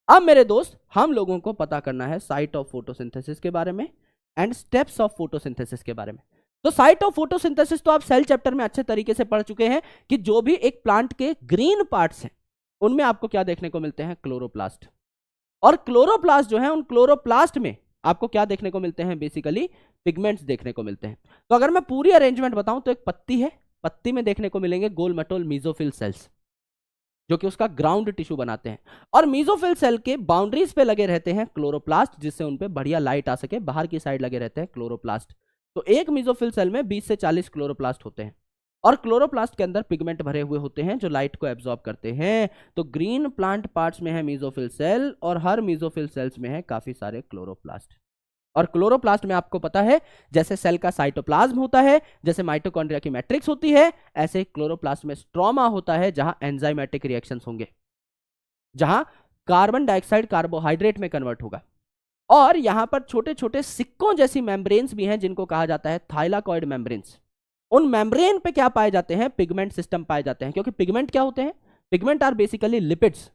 अब मेरे दोस्त, हम लोगों को पता करना है साइट ऑफ फोटोसिंथेसिस के बारे में एंड स्टेप्स ऑफ फोटोसिंथेसिस के बारे में। तो साइट ऑफ फोटोसिंथेसिस तो आप सेल चैप्टर में अच्छे तरीके से पढ़ चुके हैं कि जो भी एक प्लांट के ग्रीन पार्ट्स हैं उनमें आपको क्या देखने को मिलते हैं, क्लोरोप्लास्ट। और क्लोरोप्लास्ट जो है, उन क्लोरोप्लास्ट में आपको क्या देखने को मिलते हैं, बेसिकली पिगमेंट्स देखने को मिलते हैं। तो अगर मैं पूरी अरेंजमेंट बताऊं तो एक पत्ती है, पत्ती में देखने को मिलेंगे गोल मटोल मीजोफिल सेल्स जो कि उसका ग्राउंड टिश्यू बनाते हैं, और मीजोफिल सेल के बाउंड्रीज पे लगे रहते हैं क्लोरोप्लास्ट, जिससे उन पे बढ़िया लाइट आ सके, बाहर की साइड लगे रहते हैं क्लोरोप्लास्ट। तो एक मीजोफिल सेल में 20 से 40 क्लोरोप्लास्ट होते हैं, और क्लोरोप्लास्ट के अंदर पिगमेंट भरे हुए होते हैं जो लाइट को एब्जॉर्ब करते हैं। तो ग्रीन प्लांट पार्ट्स में है मीजोफिल सेल, और हर मीजोफिल सेल्स में है काफी सारे क्लोरोप्लास्ट। और क्लोरोप्लास्ट में आपको पता है जैसे सेल का साइटोप्लाज्म होता है, जैसे माइटोकॉन्ड्रिया की मैट्रिक्स होती है, ऐसे क्लोरोप्लास्ट में स्ट्रोमा होता है जहां एंजाइमेटिक रिएक्शंस होंगे, जहां कार्बन डाइऑक्साइड कार्बोहाइड्रेट में कन्वर्ट होगा। और यहां पर छोटे छोटे सिक्कों जैसी मेम्ब्रेन्स भी हैं जिनको कहा जाता है थाइलाकॉइड मेम्ब्रेन्स। उन मेम्ब्रेन पे क्या पाए जाते हैं, पिगमेंट सिस्टम पाए जाते हैं। क्योंकि पिगमेंट क्या होते हैं, पिगमेंट आर बेसिकली लिपिड्स,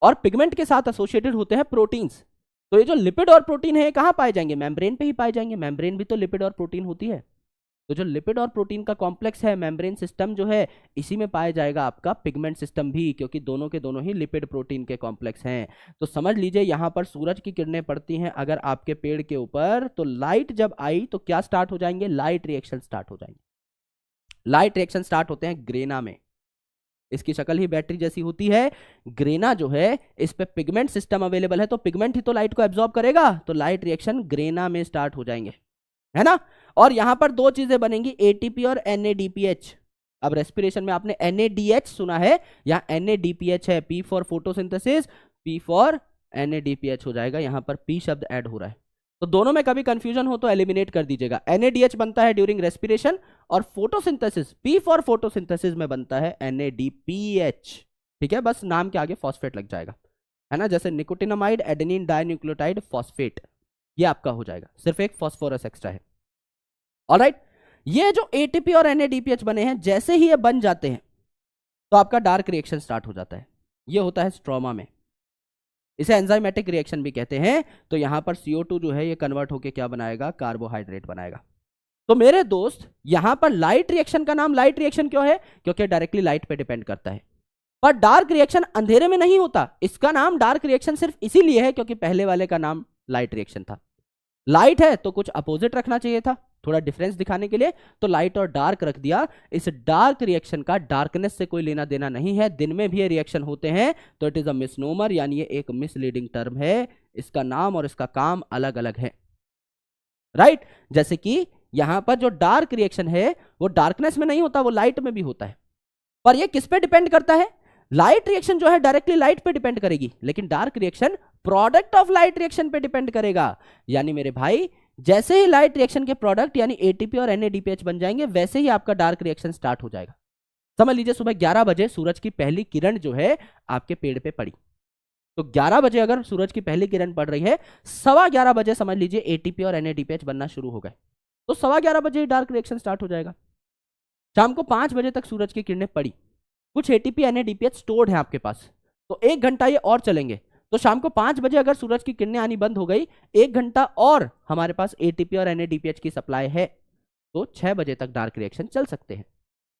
और पिगमेंट के साथ एसोसिएटेड होते हैं प्रोटीन्स। तो ये जो लिपिड और प्रोटीन है कहां पाए जाएंगे, मेम्ब्रेन पे ही पाए जाएंगे। मेम्ब्रेन भी तो लिपिड और प्रोटीन होती है। तो जो लिपिड और प्रोटीन का कॉम्प्लेक्स है, मेम्ब्रेन सिस्टम जो है, इसी में पाया जाएगा आपका पिगमेंट सिस्टम भी, क्योंकि दोनों के दोनों ही लिपिड प्रोटीन के कॉम्प्लेक्स हैं। तो समझ लीजिए यहां पर सूरज की किरणें पड़ती हैं अगर आपके पेड़ के ऊपर, तो लाइट जब आई तो क्या स्टार्ट हो जाएंगे, लाइट रिएक्शन स्टार्ट हो जाएंगे। लाइट रिएक्शन स्टार्ट होते हैं ग्रेना में, इसकी शक्ल ही बैटरी जैसी होती है। ग्रेना जो है इस पे पिगमेंट सिस्टम अवेलेबल है, तो पिगमेंट ही तो लाइट को एब्जॉर्ब करेगा, तो लाइट रिएक्शन ग्रेना में स्टार्ट हो जाएंगे, है ना। और यहां पर दो चीजें बनेंगी, ATP और NADPH। अब रेस्पिरेशन में आपने NADH सुना है, यहां NADPH है, P for photosynthesis, P for NADPH हो जाएगा, यहां पर P शब्द ऐड हो रहा है। तो दोनों में कभी कंफ्यूजन हो तो एलिमिनेट कर दीजिएगा। NADH बनता है ड्यूरिंग रेस्पिरेशन, और फोटोसिंथेसिस P फॉर फोटोसिंथेसिस में बनता है NADPH। ठीक है, बस नाम के आगे फॉस्फेट लग जाएगा, है ना, जैसे निकोटिनामाइड एडेनिन डाइन्यूक्लियोटाइड फॉस्फेट, ये आपका हो जाएगा, सिर्फ एक फास्फोरस एक्स्ट्रा है। ऑलराइट, ये जो एटीपी और NADPH बने हैं, जैसे ही ये बन जाते हैं तो आपका डार्क रिएक्शन स्टार्ट हो जाता है। ये होता है स्ट्रोमा में, इसे एंजाइमेटिक रिएक्शन भी कहते हैं। तो यहां पर CO2 जो है ये कन्वर्ट होकर क्या बनाएगा, कार्बोहाइड्रेट बनाएगा। तो मेरे दोस्त यहां पर लाइट रिएक्शन का नाम लाइट रिएक्शन क्यों है, क्योंकि डायरेक्टली लाइट पे डिपेंड करता है। पर डार्क रिएक्शन अंधेरे में नहीं होता, इसका नाम डार्क रिएक्शन सिर्फ इसीलिए है क्योंकि पहले वाले का नाम लाइट रिएक्शन था। लाइट है तो कुछ अपोजिट रखना चाहिए था, थोड़ा डिफरेंस दिखाने के लिए, तो लाइट और डार्क रख दिया। इस डार्क रिएक्शन का डार्कनेस से कोई लेना देना नहीं है, दिन में भी ये रिएक्शन होते हैं, तो इट इज अ मिसनोमर, यानी ये एक मिसलीडिंग टर्म है। इसका नाम और इसका काम अलग अलग है, राइट। जैसे कि यहां पर जो डार्क रिएक्शन है वो डार्कनेस में नहीं होता, वो लाइट में भी होता है। पर ये किस पे डिपेंड करता है, लाइट रिएक्शन जो है डायरेक्टली लाइट पे डिपेंड करेगी, लेकिन dark reaction product of light reaction पे डिपेंड करेगा। यानी मेरे भाई जैसे ही लाइट रिएक्शन के प्रोडक्ट यानी एटीपी और NADPH बन जाएंगे, वैसे ही आपका डार्क रिएक्शन स्टार्ट हो जाएगा। समझ लीजिए सुबह 11 बजे सूरज की पहली किरण जो है आपके पेड़ पे पड़ी, तो 11 बजे अगर सूरज की पहली किरण पड़ रही है, 11:15 बजे समझ लीजिए एटीपी और NADPH बनना शुरू हो गए, तो 11:15 बजे ही डार्क रिएक्शन स्टार्ट हो जाएगा। शाम को 5 बजे तक सूरज की किरणें पड़ी, कुछ एटीपी NADPH स्टोर्ड है आपके पास, तो 1 घंटा ये और चलेंगे। तो शाम को 5 बजे अगर सूरज की किरणें आनी बंद हो गई, 1 घंटा और हमारे पास एटीपी और NADPH की सप्लाई है, तो 6 बजे तक डार्क रिएक्शन चल सकते हैं।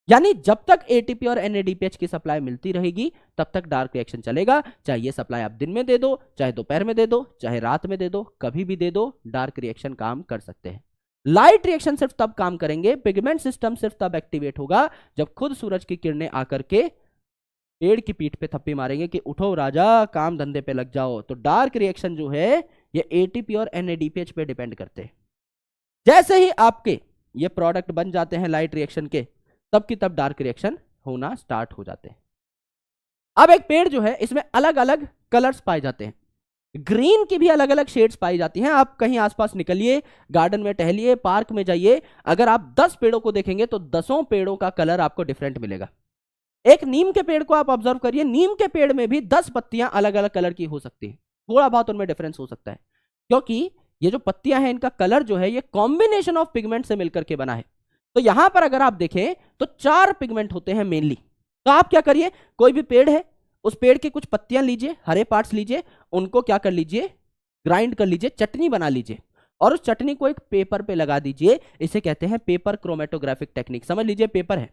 यानी जब तक एटीपी और NADPH की सप्लाई मिलती रहेगी तब तक डार्क रिएक्शन चलेगा। चाहे ये सप्लाई आप दिन में दे दो, चाहे दोपहर में दे दो, चाहे रात में दे दो, कभी भी दे दो, डार्क रिएक्शन काम कर सकते हैं। लाइट रिएक्शन सिर्फ तब काम करेंगे, पिगमेंट सिस्टम सिर्फ तब एक्टिवेट होगा जब खुद सूरज की किरणें आकर के पेड़ की पीठ पे थप्पी मारेंगे कि उठो राजा, काम धंधे पे लग जाओ। तो डार्क रिएक्शन जो है ये एटीपी और NADPH पे डिपेंड करते हैं। जैसे ही आपके ये प्रोडक्ट बन जाते हैं लाइट रिएक्शन के, तब की तब डार्क रिएक्शन होना स्टार्ट हो जाते हैं। अब एक पेड़ जो है इसमें अलग अलग कलर्स पाए जाते हैं, ग्रीन की भी अलग अलग शेड्स पाई जाती हैं। आप कहीं आसपास निकलिए, गार्डन में टहलिए, पार्क में जाइए, अगर आप 10 पेड़ों को देखेंगे तो 10 पेड़ों का कलर आपको डिफरेंट मिलेगा। एक नीम के पेड़ को आप ऑब्जर्व करिए, नीम के पेड़ में भी 10 पत्तियां अलग अलग कलर की हो सकती है, थोड़ा बहुत उनमें डिफरेंस हो सकता है, क्योंकि ये जो पत्तियां हैं इनका कलर जो है ये कॉम्बिनेशन ऑफ पिगमेंट से मिलकर के बना है। तो यहां पर अगर आप देखें तो 4 पिगमेंट होते हैं मेनली। तो आप क्या करिए, कोई भी पेड़ है उस पेड़ की कुछ पत्तियां लीजिए, हरे पार्ट्स लीजिए, उनको क्या कर लीजिए, ग्राइंड कर लीजिए, चटनी बना लीजिए, और उस चटनी को एक पेपर पे लगा दीजिए। इसे कहते हैं पेपर क्रोमेटोग्राफिक टेक्निक। समझ लीजिए पेपर है,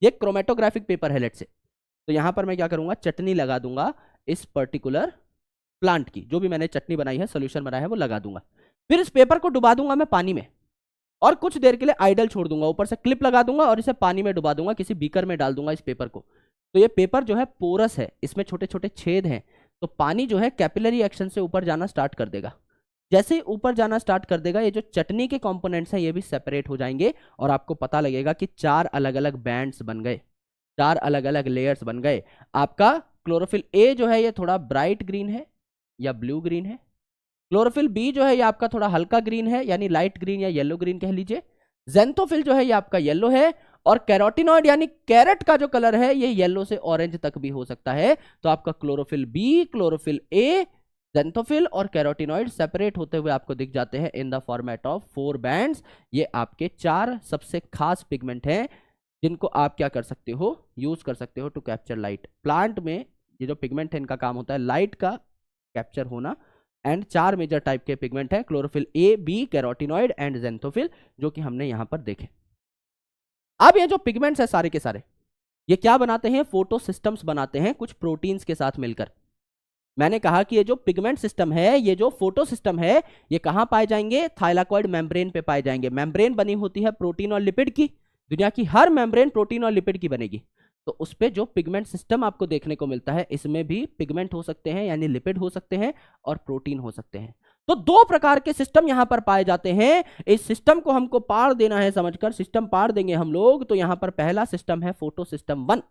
ये क्रोमेटोग्राफिक पेपर है लेट्स से। तो यहां पर मैं क्या करूंगा, चटनी लगा दूंगा इस पर्टिकुलर प्लांट की, जो भी मैंने चटनी बनाई है, सोल्यूशन बनाया है, वो लगा दूंगा। फिर इस पेपर को डुबा दूंगा मैं पानी में, और कुछ देर के लिए आइडल छोड़ दूंगा, ऊपर से क्लिप लगा दूंगा और इसे पानी में डुबा दूंगा, किसी बीकर में डाल दूंगा इस पेपर को। तो ये पेपर जो है पोरस है, इसमें छोटे छोटे छेद हैं, तो पानी जो है कैपिलरी एक्शन से ऊपर जाना स्टार्ट कर देगा। जैसे ही ऊपर जाना स्टार्ट कर देगा, ये जो चटनी के कंपोनेंट्स हैं ये भी सेपरेट हो जाएंगे, और आपको पता लगेगा कि 4 अलग अलग बैंड्स बन गए, 4 अलग अलग लेयर्स बन गए। आपका क्लोरोफिल ए जो है ये थोड़ा ब्राइट ग्रीन है या ब्लू ग्रीन है, क्लोरोफिल बी जो है ये आपका थोड़ा हल्का ग्रीन है यानी लाइट ग्रीन या येलो ग्रीन कह लीजिए, जेंथोफिल जो है ये आपका येलो है, और कैरोटिनॉइड यानी कैरेट का जो कलर है ये येलो से ऑरेंज तक भी हो सकता है। तो आपका chlorophyll B, chlorophyll A, xanthophyll और कैरोटिनॉइड सेपरेट होते हुए आपको दिख जाते हैं इन द फॉर्मेट ऑफ 4 बैंड्स। ये आपके 4 सबसे खास पिगमेंट हैं जिनको आप क्या कर सकते हो, यूज कर सकते हो टू कैप्चर लाइट। प्लांट में ये जो पिगमेंट है इनका काम होता है लाइट का कैप्चर होना, एंड 4 मेजर टाइप के पिगमेंट है, chlorophyll A, B, carotenoid and xanthophyll, जो कि हमने यहां पर देखे। अब ये जो पिगमेंट्स है सारे के सारे ये क्या बनाते हैं, फोटो सिस्टम्स बनाते हैं कुछ प्रोटीन्स के साथ मिलकर। मैंने कहा कि ये जो पिगमेंट सिस्टम है, ये जो फोटो सिस्टम है, ये कहां पाए जाएंगे, थाइलाकॉइड मेम्ब्रेन पे पाए जाएंगे। मेम्ब्रेन बनी होती है प्रोटीन और लिपिड की, दुनिया की हर मेम्ब्रेन प्रोटीन और लिपिड की बनेगी। तो उस पे जो पिगमेंट सिस्टम आपको देखने को मिलता है, इसमें भी पिगमेंट हो सकते हैं यानी लिपिड हो सकते हैं और प्रोटीन हो सकते हैं। तो 2 प्रकार के सिस्टम यहां पर पाए जाते हैं। इस सिस्टम को हमको पार देना है, समझकर सिस्टम पार देंगे हम लोग। तो यहां पर पहला सिस्टम है फोटो सिस्टम 1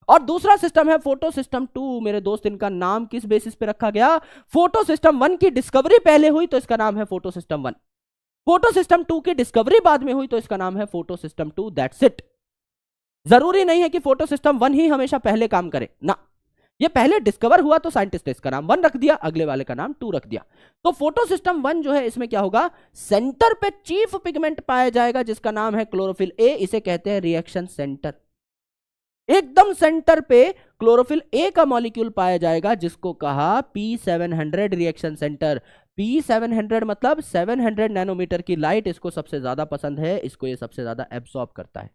और दूसरा सिस्टम है फोटो सिस्टम 2। मेरे दोस्त, इनका नाम किस बेसिस पे रखा गया, फोटो सिस्टम 1 की डिस्कवरी पहले हुई तो इसका नाम है फोटो सिस्टम 1, फोटो सिस्टम 2 की डिस्कवरी बाद में हुई तो इसका नाम है फोटो सिस्टम 2। That's it. जरूरी नहीं है कि फोटो सिस्टम 1 ही हमेशा पहले काम करे ना, ये पहले डिस्कवर हुआ तो साइंटिस्ट ने इसका नाम 1 रख दिया, अगले वाले का नाम 2 रख दिया। तो फोटो सिस्टम 1 जो है इसमें क्या होगा, सेंटर पे चीफ पिगमेंट पाया जाएगा जिसका नाम है क्लोरोफिल ए, इसे कहते हैं रिएक्शन सेंटर। एकदम सेंटर पे क्लोरोफिल ए का मॉलिक्यूल पाया जाएगा जिसको कहा P700 रिएक्शन सेंटर। P700 मतलब 700 नैनोमीटर की लाइट इसको सबसे ज्यादा पसंद है, इसको ये सबसे ज्यादा एब्सॉर्ब करता है।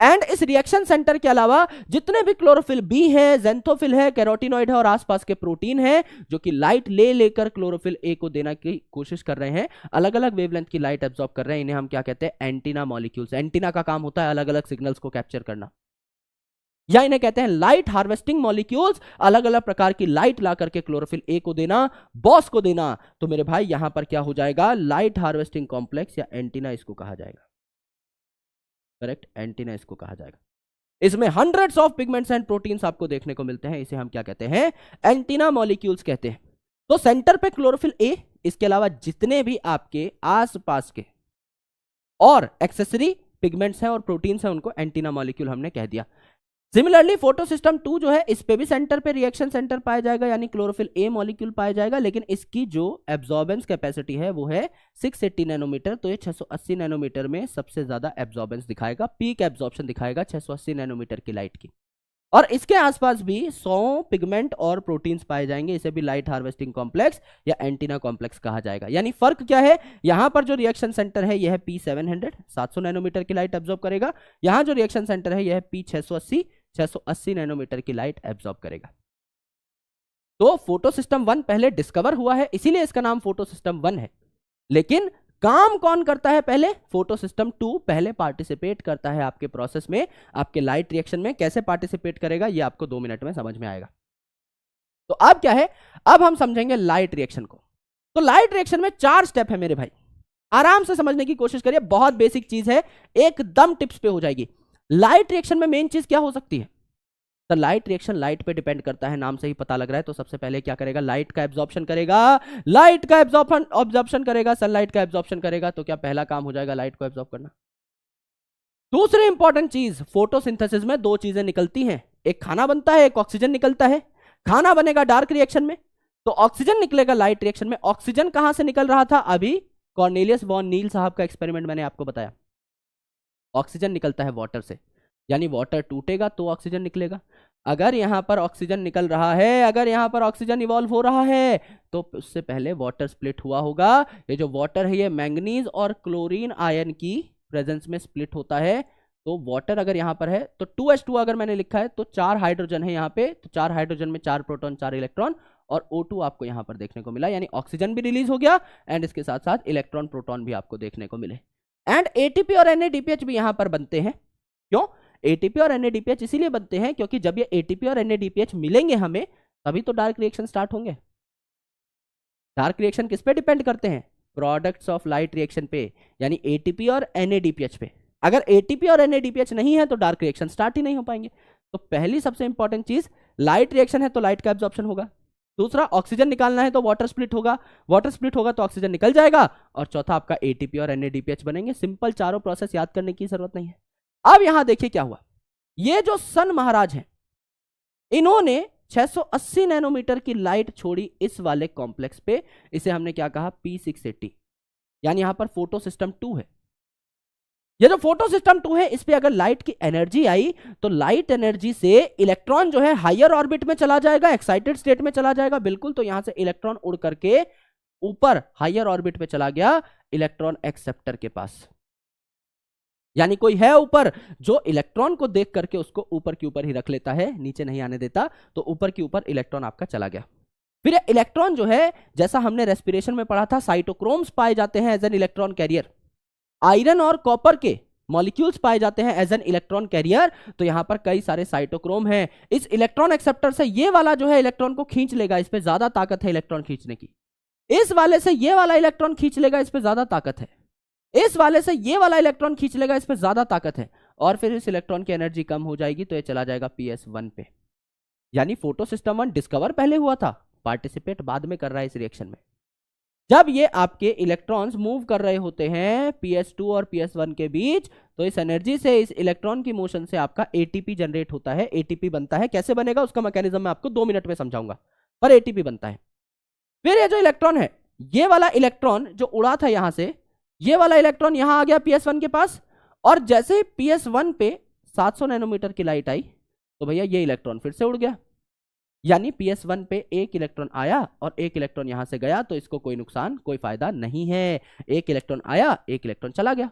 एंड इस रिएक्शन सेंटर के अलावा जितने भी क्लोरोफिल बी है, जेंथोफिल है, कैरोटिनॉइड है और आसपास के प्रोटीन है जो कि लाइट ले लेकर क्लोरोफिल ए को देने की कोशिश कर रहे हैं, अलग अलग वेवलेंथ की लाइट एब्सॉर्ब कर रहे हैं, इन्हें हम क्या कहते हैं, एंटीना मॉलिक्यूल्स। एंटीना का काम होता है अलग अलग सिग्नल्स को कैप्चर करना, या इन्हें कहते हैं लाइट हार्वेस्टिंग मॉलिक्यूल्स, अलग अलग प्रकार की लाइट ला करके क्लोरोफिल ए को देना, बॉस को देना। तो मेरे भाई यहां पर क्या हो जाएगा, लाइट हार्वेस्टिंग कॉम्प्लेक्स या एंटीना इसको कहा जाएगा। करेक्ट, एंटीना इसको कहा जाएगा। इसमें hundreds of pigments and proteins आपको देखने को मिलते हैं, इसे हम क्या कहते हैं, एंटीना मॉलिक्यूल्स कहते हैं। तो सेंटर पे क्लोरोफिल ए, इसके अलावा जितने भी आपके आसपास के और एक्सेसरी पिगमेंट्स हैं और प्रोटीन्स हैं उनको एंटीना मॉलिक्यूल हमने कह दिया। सिमिलरली फोटो सिस्टम 2 जो है इस पे भी सेंटर पे रिएक्शन सेंटर पाया जाएगा, यानी क्लोरोफिल ए मॉलिक्यूल पाया जाएगा, लेकिन इसकी जो एब्जॉर्बेंस कैपेसिटी है वो है 680 नैनोमीटर। तो ये 680 नैनोमीटर में सबसे ज्यादा एब्जॉर्बेंस दिखाएगा, पीक एब्जॉर्प्शन दिखाएगा 680 नैनोमीटर की लाइट की। और इसके आसपास भी 100 पिगमेंट और प्रोटीन्स पाए जाएंगे, इसे भी लाइट हार्वेस्टिंग कॉम्प्लेक्स या एंटीना कॉम्प्लेक्स कहा जाएगा। यानी फर्क क्या है, यहां पर जो रिएक्शन सेंटर है यह है P700, 700 नैनोमीटर की लाइट एब्जॉर्ब करेगा, यहां जो रिएक्शन सेंटर है यह है P680, 680 नैनोमीटर की लाइट एब्जॉर्ब करेगा। तो फोटो सिस्टम 1 पहले डिस्कवर हुआ है, इसीलिए इसका नाम फोटो सिस्टम 1 है। लेकिन काम कौन करता है पहले, फोटो सिस्टम 2 पहले पार्टिसिपेट करता है आपके प्रोसेस में, आपके लाइट रिएक्शन में। कैसे पार्टिसिपेट करेगा ये आपको 2 मिनट में समझ में आएगा। तो अब क्या है, अब हम समझेंगे लाइट रिएक्शन को। तो लाइट रिएक्शन में 4 स्टेप है मेरे भाई, आराम से समझने की कोशिश करिए, बहुत बेसिक चीज है, एकदम टिप्स पे हो जाएगी। लाइट रिएक्शन में मेन चीज क्या हो सकती है, तो लाइट रिएक्शन लाइट पे डिपेंड करता है, नाम से ही पता लग रहा है। तो सबसे पहले क्या करेगा, लाइट का एब्जॉर्प्शन करेगा, लाइट का एब्जॉर्प्शन करेगा, सनलाइट का एब्जॉर्प्शन करेगा। तो क्या पहला काम हो जाएगा लाइट को एब्जॉर्ब करना। दूसरी इंपॉर्टेंट चीज, फोटोसिंथेसिस में 2 चीजें निकलती हैं, एक खाना बनता है, एक ऑक्सीजन निकलता है। खाना बनेगा डार्क रिएक्शन में, तो ऑक्सीजन निकलेगा लाइट रिएक्शन में। ऑक्सीजन कहां से निकल रहा था, अभी कॉर्नेलियस वॉन नील साहब का एक्सपेरिमेंट मैंने आपको बताया। ऑक्सीजन निकलता है वाटर से, यानी वाटर टूटेगा तो ऑक्सीजन निकलेगा। अगर यहां पर ऑक्सीजन निकल रहा है, अगर यहां पर ऑक्सीजन इवॉल्व हो रहा है, तो उससे पहले वाटर स्प्लिट हुआ होगा। ये जो वाटर है ये मैंगनीज और क्लोरीन आयन की प्रेजेंस में स्प्लिट होता है। तो वाटर अगर यहां पर है तो 2H2 अगर मैंने लिखा है तो 4 हाइड्रोजन है यहाँ पे, तो 4 हाइड्रोजन में 4 प्रोटॉन 4 इलेक्ट्रॉन, और O2 आपको यहां पर देखने को मिला, यानी ऑक्सीजन भी रिलीज हो गया एंड इसके साथ साथ इलेक्ट्रॉन प्रोटॉन भी आपको देखने को मिले। एंड ATP और NADPH भी यहां पर बनते हैं। क्यों ATP और NADPH इसीलिए बनते हैं क्योंकि जब ये ATP और NADPH मिलेंगे हमें, तभी तो डार्क रिएक्शन स्टार्ट होंगे। डार्क रिएक्शन किस पे डिपेंड करते हैं, प्रोडक्ट्स ऑफ लाइट रिएक्शन पे, यानी ATP और NADPH पे। अगर ATP और NADPH नहीं है तो डार्क रिएक्शन स्टार्ट ही नहीं हो पाएंगे। तो पहली सबसे इंपॉर्टेंट चीज, लाइट रिएक्शन है तो लाइट का एब्जॉर्प्शन होगा। दूसरा, ऑक्सीजन निकालना है तो वाटर स्प्लिट होगा, वाटर स्प्लिट होगा तो ऑक्सीजन निकल जाएगा। और चौथा आपका ATP और NADPH बनेंगे। सिंपल चारों प्रोसेस याद करने की जरूरत नहीं है। अब यहां देखिए क्या हुआ, ये जो सन महाराज हैं, इन्होंने 680 नैनोमीटर की लाइट छोड़ी इस वाले कॉम्प्लेक्स पे, इसे हमने क्या कहा, P680, यानी यहां पर फोटो सिस्टम 2 है। ये जो फोटो सिस्टम 2 है, इस पे अगर लाइट की एनर्जी आई तो लाइट एनर्जी से इलेक्ट्रॉन जो है हायर ऑर्बिट में चला जाएगा, एक्साइटेड स्टेट में चला जाएगा, बिल्कुल। तो यहां से इलेक्ट्रॉन उड़ करके ऊपर हायर ऑर्बिट पे चला गया, इलेक्ट्रॉन एक्सेप्टर के पास। यानी कोई है ऊपर जो इलेक्ट्रॉन को देख करके उसको ऊपर के ऊपर ही रख लेता है, नीचे नहीं आने देता। तो ऊपर के ऊपर इलेक्ट्रॉन आपका चला गया। फिर इलेक्ट्रॉन जो है, जैसा हमने रेस्पिरेशन में पढ़ा था, साइटोक्रोम्स पाए जाते हैं as an electron carrier. Iron और कॉपर के मॉलिक्यूल्स पाए जाते हैं एज एन इलेक्ट्रॉन कैरियर। तो यहां पर कई सारे साइटोक्रोम हैं। इस इलेक्ट्रॉन एक्सेप्टर से ये वाला जो है इलेक्ट्रॉन को खींच लेगा, इस पे ज्यादा ताकत है इलेक्ट्रॉन खींचने की। इस वाले से ये वाला इलेक्ट्रॉन खींच लेगा, इस पे ज्यादा ताकत है। इस वाले से ये वाला इलेक्ट्रॉन खींच लेगा, इस पे ज्यादा ताकत है। और फिर इस इलेक्ट्रॉन की एनर्जी कम हो जाएगी तो ये चला जाएगा PS1 पे। यानी फोटो सिस्टम 1 डिस्कवर पहले हुआ था, पार्टिसिपेट बाद में कर रहा है इस रिएक्शन में। जब ये आपके इलेक्ट्रॉन्स मूव कर रहे होते हैं PS2 और PS1 के बीच, तो इस एनर्जी से, इस इलेक्ट्रॉन की मोशन से आपका एटीपी जनरेट होता है, एटीपी बनता है। कैसे बनेगा उसका मैकेनिज्म मैं आपको 2 मिनट में समझाऊंगा, पर एटीपी बनता है। फिर ये जो इलेक्ट्रॉन है, ये वाला इलेक्ट्रॉन जो उड़ा था यहां से, ये वाला इलेक्ट्रॉन यहां आ गया PS1 के पास, और जैसे ही PS1 पे 700 नैनोमीटर की लाइट आई, तो भैया ये इलेक्ट्रॉन फिर से उड़ गया। यानी PS1 पे एक इलेक्ट्रॉन आया और एक इलेक्ट्रॉन यहां से गया, तो इसको कोई नुकसान, कोई फायदा नहीं है। एक इलेक्ट्रॉन आया, एक इलेक्ट्रॉन चला गया,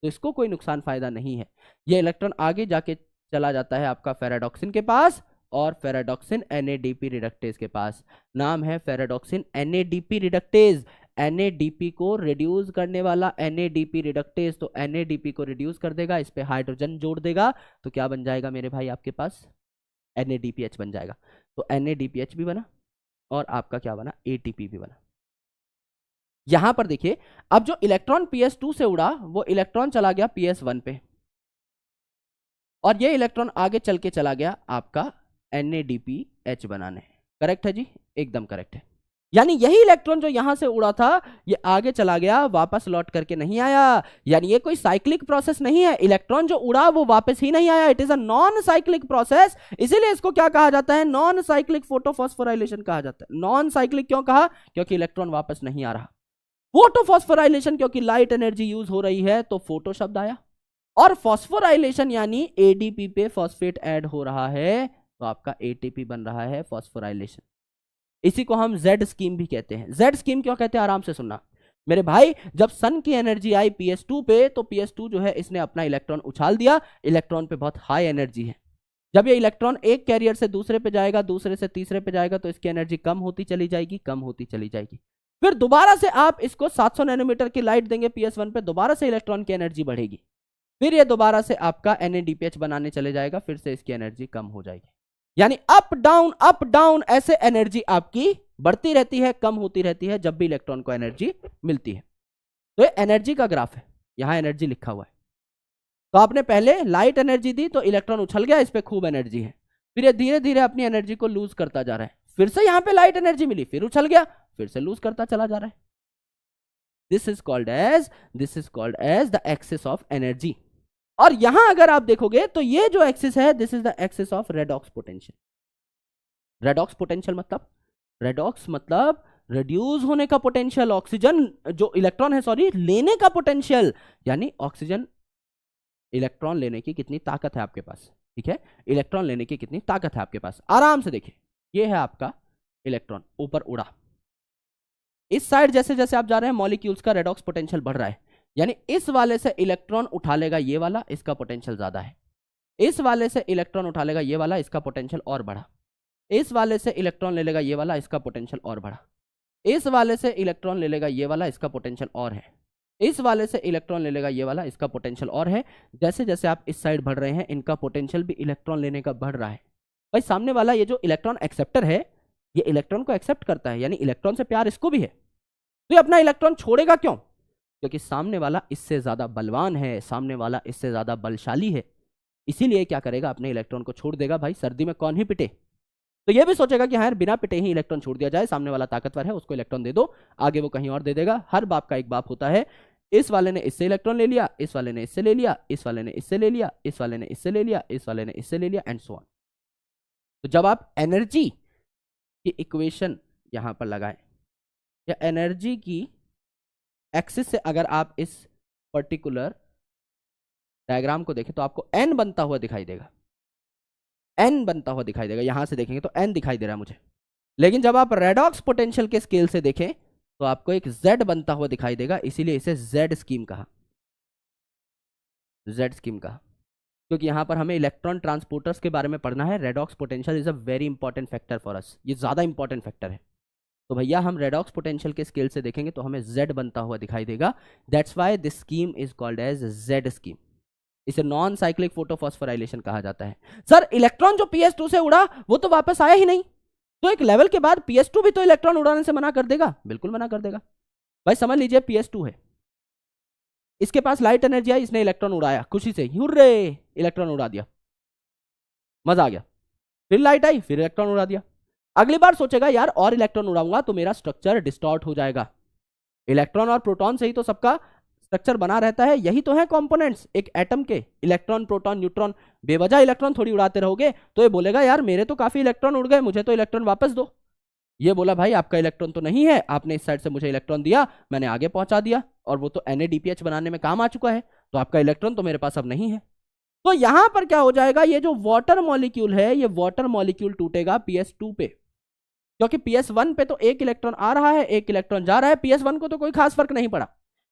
तो इसको कोई नुकसान फायदा नहीं है। ये इलेक्ट्रॉन आगे जाके चला जाता है आपका फेराडॉक्सिन के पास, और फेराडॉक्सिन NADP रिडक्टेज के पास। नाम है फेराडॉक्सिन NADP रिडक्टेज। NADP को रिड्यूस करने वाला NADP रिडक्टेज, तो NADP को रिड्यूस कर देगा, इस पे हाइड्रोजन जोड़ देगा, तो क्या बन जाएगा मेरे भाई आपके पास? NADPH बन जाएगा। तो NADPH भी बना और आपका क्या बना? ATP भी बना। यहां पर देखिए, अब जो इलेक्ट्रॉन PS2 से उड़ा, वो इलेक्ट्रॉन चला गया PS1 पे, और ये इलेक्ट्रॉन आगे चल के चला गया आपका NADPH बनाने। करेक्ट है जी, एकदम करेक्ट है। यानी यही इलेक्ट्रॉन जो यहां से उड़ा था, ये आगे चला गया, वापस लौट करके नहीं आया। यानी ये कोई साइक्लिक प्रोसेस नहीं है, इलेक्ट्रॉन जो उड़ा वो वापस ही नहीं आया। It is a non cyclic process, इसीलिए इसको क्या कहा जाता है? नॉन साइक्लिक फोटोफॉस्फोराइलेशन कहा जाता है। नॉन साइक्लिक क्यों कहा? क्योंकि इलेक्ट्रॉन वापस नहीं आ रहा। फोटोफॉस्फोराइलेशन क्योंकि लाइट एनर्जी यूज हो रही है, तो फोटो शब्द आया। और फॉस्फोराइलेशन यानी ADP पे फॉस्फेट ऐड हो रहा है, तो आपका ATP बन रहा है, फॉस्फोराइलेशन। इसी को हम Z स्कीम भी कहते हैं। Z स्कीम क्यों कहते हैं? आराम से सुनना मेरे भाई। जब सन की एनर्जी आई PS2 पे, तो PS2 जो है इसने अपना इलेक्ट्रॉन उछाल दिया। इलेक्ट्रॉन पे बहुत हाई एनर्जी है। जब ये इलेक्ट्रॉन एक कैरियर से दूसरे पे जाएगा, दूसरे से तीसरे पे जाएगा, तो इसकी एनर्जी कम होती चली जाएगी, कम होती चली जाएगी। फिर दोबारा से आप इसको 700 नैनोमीटर की लाइट देंगे PS1 पे, दोबारा से इलेक्ट्रॉन की एनर्जी बढ़ेगी। फिर ये दोबारा से आपका NADPH बनाने चले जाएगा, फिर से इसकी एनर्जी कम हो जाएगी। यानी अप डाउन ऐसे एनर्जी आपकी बढ़ती रहती है, कम होती रहती है, जब भी इलेक्ट्रॉन को एनर्जी मिलती है। तो ये एनर्जी का ग्राफ है, यहां एनर्जी लिखा हुआ है। तो आपने पहले लाइट एनर्जी दी, तो इलेक्ट्रॉन उछल गया, इस पे खूब एनर्जी है। फिर ये धीरे धीरे अपनी एनर्जी को लूज करता जा रहा है। फिर से यहां पे लाइट एनर्जी मिली, फिर उछल गया, फिर से लूज करता चला जा रहा है। This is called as the axis of energy. और यहां अगर आप देखोगे, तो ये जो एक्सिस है, this is the axis of redox potential. Redox potential मतलब, रेडॉक्स मतलब रिड्यूस होने का पोटेंशियल, ऑक्सीजन जो इलेक्ट्रॉन है, सॉरी, लेने का पोटेंशियल। यानी ऑक्सीजन, इलेक्ट्रॉन लेने की कितनी ताकत है आपके पास, ठीक है? इलेक्ट्रॉन लेने की कितनी ताकत है आपके पास, आराम से देखिए। ये है आपका इलेक्ट्रॉन, ऊपर उड़ा। इस साइड जैसे जैसे आप जा रहे हैं, मॉलिक्यूल्स का रेडॉक्स पोटेंशियल बढ़ रहा है। यानी इस वाले से इलेक्ट्रॉन उठा लेगा ये वाला, इसका पोटेंशियल ज्यादा है। इस वाले से इलेक्ट्रॉन उठा लेगा ये वाला, इसका पोटेंशियल और बढ़ा। इस वाले से इलेक्ट्रॉन ले लेगा ये वाला, इसका पोटेंशियल और बढ़ा। इस वाले से इलेक्ट्रॉन ले लेगा ये वाला, इसका पोटेंशियल और है। इस वाले से इलेक्ट्रॉन ले लेगा ये वाला, इसका पोटेंशियल और है। जैसे जैसे आप इस साइड बढ़ रहे हैं, इनका पोटेंशियल भी इलेक्ट्रॉन लेने का बढ़ रहा है। भाई सामने वाला ये जो इलेक्ट्रॉन एक्सेप्टर है, ये इलेक्ट्रॉन को एक्सेप्ट करता है, यानी इलेक्ट्रॉन से प्यार इसको भी है। तो ये अपना इलेक्ट्रॉन छोड़ेगा क्यों? क्योंकि सामने वाला इससे ज्यादा बलवान है, सामने वाला इससे ज्यादा बलशाली है। इसीलिए क्या करेगा? अपने इलेक्ट्रॉन को छोड़ देगा। भाई सर्दी में कौन ही पिटे? तो ये भी सोचेगा कि हाँ यार, बिना पिटे ही इलेक्ट्रॉन छोड़ दिया जाए, सामने वाला ताकतवर है, उसको इलेक्ट्रॉन दे दो, आगे वो कहीं और दे देगा। हर बाप का एक बाप होता है। इस वाले ने इससे इलेक्ट्रॉन ले लिया, इस वाले ने इससे ले लिया, इस वाले ने इससे ले लिया, इस वाले ने इससे ले लिया, इस वाले ने इससे ले लिया, एंड सो ऑन। तो जब आप एनर्जी की इक्वेशन यहां पर लगाएं, या एनर्जी की एक्सिस से अगर आप इस पर्टिकुलर डायग्राम को देखें, तो आपको एन बनता हुआ दिखाई देगा। एन बनता हुआ दिखाई देगा। यहां से देखेंगे तो एन दिखाई दे रहा है मुझे। लेकिन जब आप रेडॉक्स पोटेंशियल के स्केल से देखें, तो आपको एक जेड बनता हुआ दिखाई देगा। इसीलिए इसे जेड स्कीम कहा, जेड स्कीम कहा, क्योंकि यहां पर हमें इलेक्ट्रॉन ट्रांसपोर्टर्स के बारे में पढ़ना है। Redox potential is a very important factor for us, ये ज्यादा इंपॉर्टेंट फैक्टर है। तो भैया हम रेडॉक्स पोटेंशियल के स्केल से देखेंगे तो हमें Z बनता हुआ दिखाई देगा। That's why this scheme is called as Z scheme. इसे नॉन साइक्लिक फोटोफॉस्फोराइलेशन कहा जाता है। सर इलेक्ट्रॉन जो PS2 से उड़ा वो तो वापस आया ही नहीं, तो एक लेवल के बाद PS2 भी तो इलेक्ट्रॉन उड़ाने से मना कर देगा? बिल्कुल मना कर देगा। भाई समझ लीजिए PS2 है, इसके पास लाइट एनर्जी आई, इसने इलेक्ट्रॉन उड़ाया, खुशी से हुर्रे इलेक्ट्रॉन उड़ा दिया, मजा आ गया। फिर लाइट आई, फिर इलेक्ट्रॉन उड़ा दिया। अगली बार सोचेगा यार और इलेक्ट्रॉन उड़ाऊंगा तो मेरा स्ट्रक्चर डिस्टॉर्ट हो जाएगा, इलेक्ट्रॉन और प्रोटॉन से ही तो सबका स्ट्रक्चर बना रहता है, यही तो है कंपोनेंट्स एक एटम के, इलेक्ट्रॉन प्रोटॉन न्यूट्रॉन। बेवजह इलेक्ट्रॉन थोड़ी उड़ाते रहोगे तो ये बोलेगा यार मेरे तो काफी इलेक्ट्रॉन उड़ गए, मुझे तो इलेक्ट्रॉन वापस दो। ये बोला भाई आपका इलेक्ट्रॉन तो नहीं है, आपने इस साइड से मुझे इलेक्ट्रॉन दिया, मैंने आगे पहुंचा दिया और वो तो NADPH बनाने में काम आ चुका है, तो आपका इलेक्ट्रॉन तो मेरे पास अब नहीं है। तो यहां पर क्या हो जाएगा, ये जो वाटर मॉलिक्यूल है ये वाटर मॉलिक्यूल टूटेगा PS2 पे, क्योंकि PS1 पे तो एक इलेक्ट्रॉन आ रहा है एक इलेक्ट्रॉन जा रहा है, PS1 को तो कोई खास फर्क नहीं पड़ा।